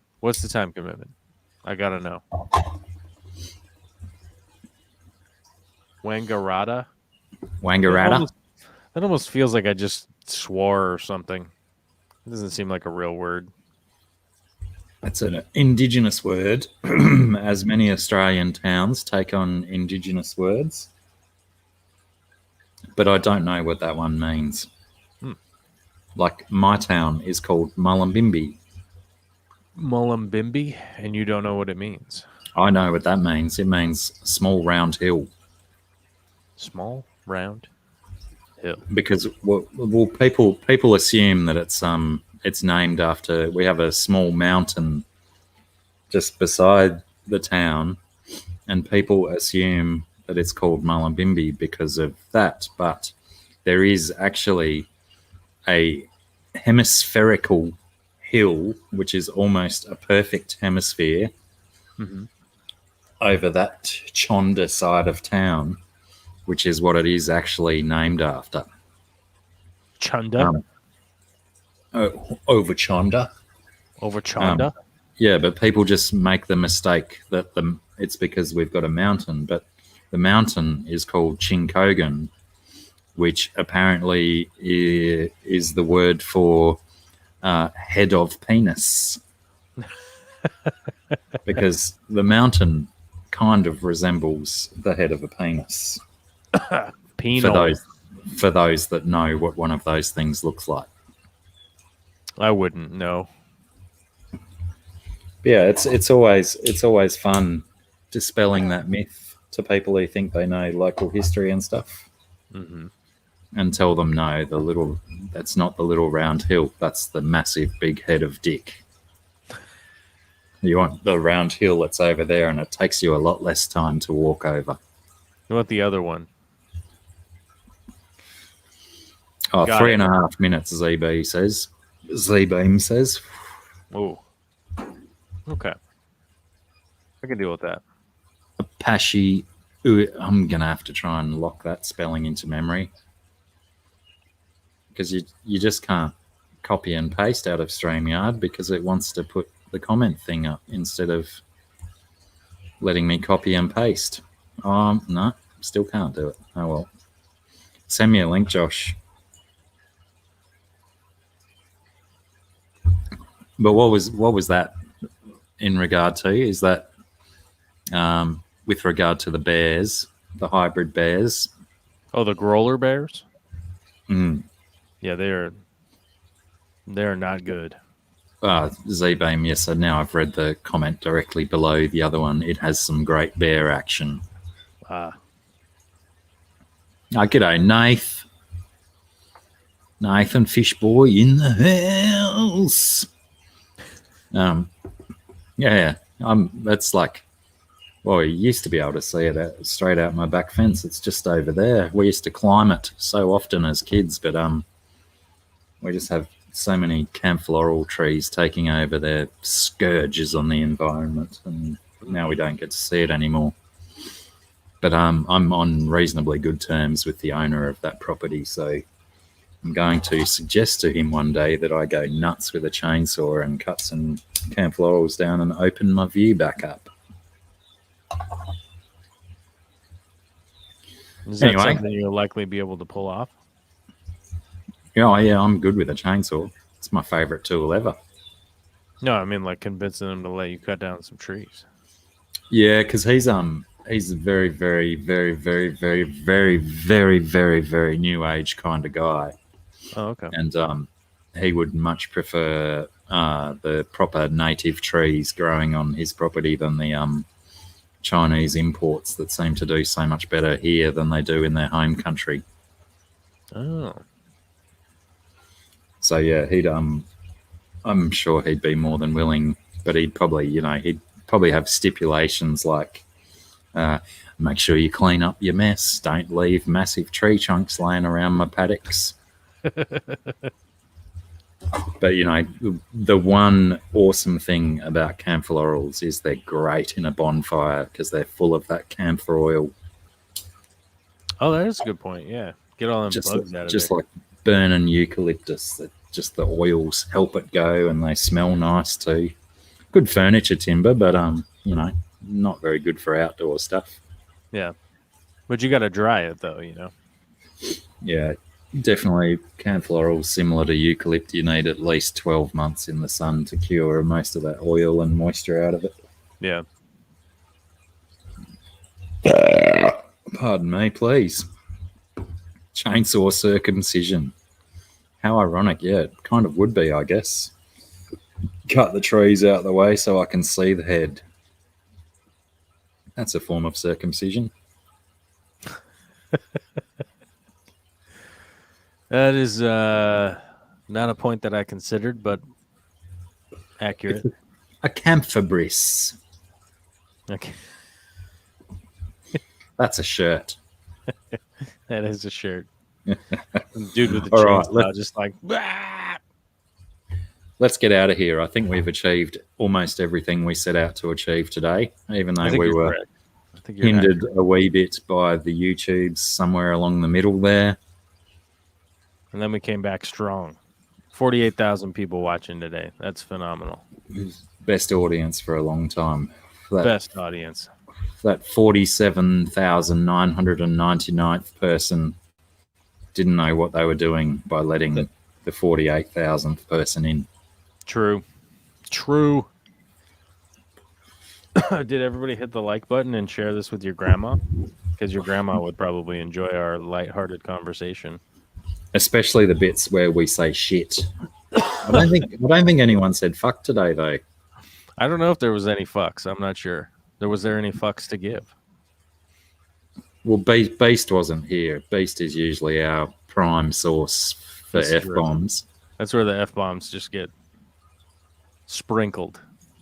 I gotta know. Wangaratta. That almost feels like I just swore or something. It doesn't seem like a real word. It's an indigenous word, as many Australian towns take on indigenous words. But I don't know what that one means. Like my town is called Mullumbimby. Mullumbimby, and you don't know what it means. I know what that means. It means small round hill. Small round Hill. Because people assume that it's named after. We have a small mountain just beside the town, and people assume that it's called Mullumbimby because of that. But there is actually a hemispherical hill, which is almost a perfect hemisphere over that Chonda side of town, which is what it is actually named after. Chunda? Over Chonda. Over Chonda? Yeah, but people just make the mistake that it's because we've got a mountain, but the mountain is called Chinkogan, which apparently is the word for head of penis. Because the mountain kind of resembles the head of a penis. Penal. For those that know what one of those things looks like. I wouldn't know. Yeah, it's always fun dispelling that myth to people who think they know local history and stuff, and tell them no, that's not the little round hill. That's the massive big head of Dick. You want the round hill that's over there, and it takes you a lot less time to walk over. You want the other one? Oh, Got 3.5 minutes, Z-Beam says. Oh. Okay. I can deal with that. Apache. I'm going to have to try and lock that spelling into memory. Because you just can't copy and paste out of StreamYard because it wants to put the comment thing up instead of letting me copy and paste. No, still can't do it. Oh, well. Send me a link, Josh. But what was that in regard to? Is that with regard to the bears, the hybrid bears? Oh, the growler bears? Mm. Yeah, they're not good. Z-Beam, yes. So now I've read the comment directly below the other one. It has some great bear action. G'day, Nathan Fishboy in the house. Yeah, that's like, well, you used to be able to see it straight out my back fence. It's just over there. We used to climb it so often as kids, but we just have so many camphloral trees taking over their scourges on the environment, and now we don't get to see it anymore. But I'm on reasonably good terms with the owner of that property, so I'm going to suggest to him one day that I go nuts with a chainsaw and cut some camphorals down and open my view back up. Is that something you'll likely be able to pull off? Yeah, I'm good with a chainsaw. It's my favorite tool ever. No, I mean like convincing him to let you cut down some trees. Yeah, because he's a very, very, very, very, very, very, very, very, very new age kind of guy. Oh, okay. And he would much prefer the proper native trees growing on his property than the Chinese imports that seem to do so much better here than they do in their home country. Oh. So yeah, I'm sure he'd be more than willing, but he'd probably have stipulations like, make sure you clean up your mess. Don't leave massive tree chunks laying around my paddocks. But, the one awesome thing about camphorals is they're great in a bonfire because they're full of that camphor oil. Oh, that is a good point. Yeah. Get all them bugs out of there. Just like burning eucalyptus. Just the oils help it go, and they smell nice too. Good furniture timber, but, not very good for outdoor stuff. Yeah. But you got to dry it, though, Yeah. Definitely camphorals similar to eucalypt. You need at least 12 months in the sun to cure most of that oil and moisture out of it. Yeah. Pardon me, please. Chainsaw circumcision. How ironic. Yeah, it kind of would be, I guess. Cut the trees out of the way so I can see the head. That's a form of circumcision. That is not a point that I considered, but accurate. A camphor-bris. Okay. That's a shirt. That is a shirt. Dude with the All right, chainsaw, just like, "Bah!" Let's get out of here. I think we've achieved almost everything we set out to achieve today, even I though think we you're were correct. I think you're hindered accurate. a wee bit by the YouTubes somewhere along the middle there. And then we came back strong. 48,000 people watching today. That's phenomenal. Best audience for a long time. Best audience. That 47,999th person didn't know what they were doing by letting the 48,000th person in. True. Did everybody hit the like button and share this with your grandma? Because your grandma would probably enjoy our lighthearted conversation. Especially the bits where we say shit. I don't think anyone said fuck today though. I don't know if there was any fucks. I'm not sure. Was there any fucks to give? Well, Beast wasn't here. Beast is usually our prime source for That's true. F-bombs. That's where the F-bombs just get sprinkled.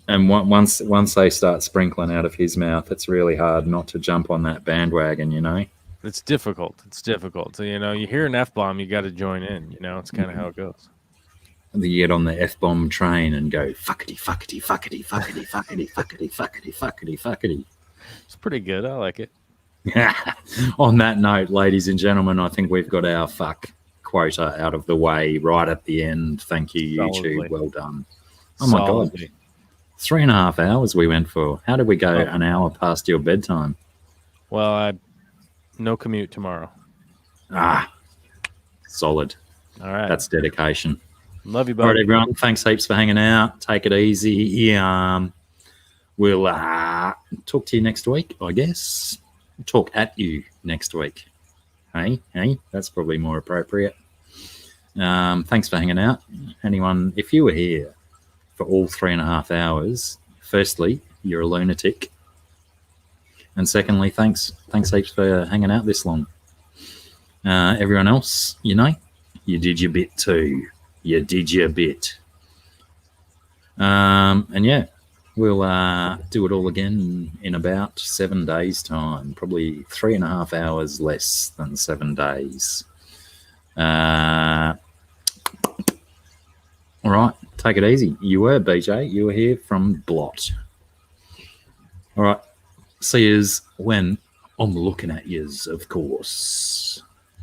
And once they start sprinkling out of his mouth, it's really hard not to jump on that bandwagon, you know? It's difficult. So, you hear an F-bomb, you got to join in. It's kind of how it goes. You get on the F-bomb train and go, fuckity, fuckity, fuckity, fuckity, fuckity, fuckity, fuckity, fuckity, fuckity. It's pretty good. I like it. On that note, ladies and gentlemen, I think we've got our fuck quota out of the way right at the end. Thank you, YouTube. Solidly. Well done. Oh, my Solidly. God. 3.5 hours we went for. How did we go an hour past your bedtime? Well, no commute tomorrow. Solid. All right. That's dedication. Love you, All right, buddy. everyone. Thanks heaps for hanging out. Take it easy. We'll talk to you next week, I guess. Talk at you next week. Hey, that's probably more appropriate. Thanks for hanging out. Anyone, if you were here for all 3.5 hours, firstly, you're a lunatic. And secondly, thanks heaps for hanging out this long. Everyone else, you did your bit too. You did your bit. And yeah, we'll do it all again in about 7 days' time. Probably 3.5 hours less than 7 days. All right, take it easy. You were BJ. You were here from Blot. All right, see yous when I'm looking at yous, of course.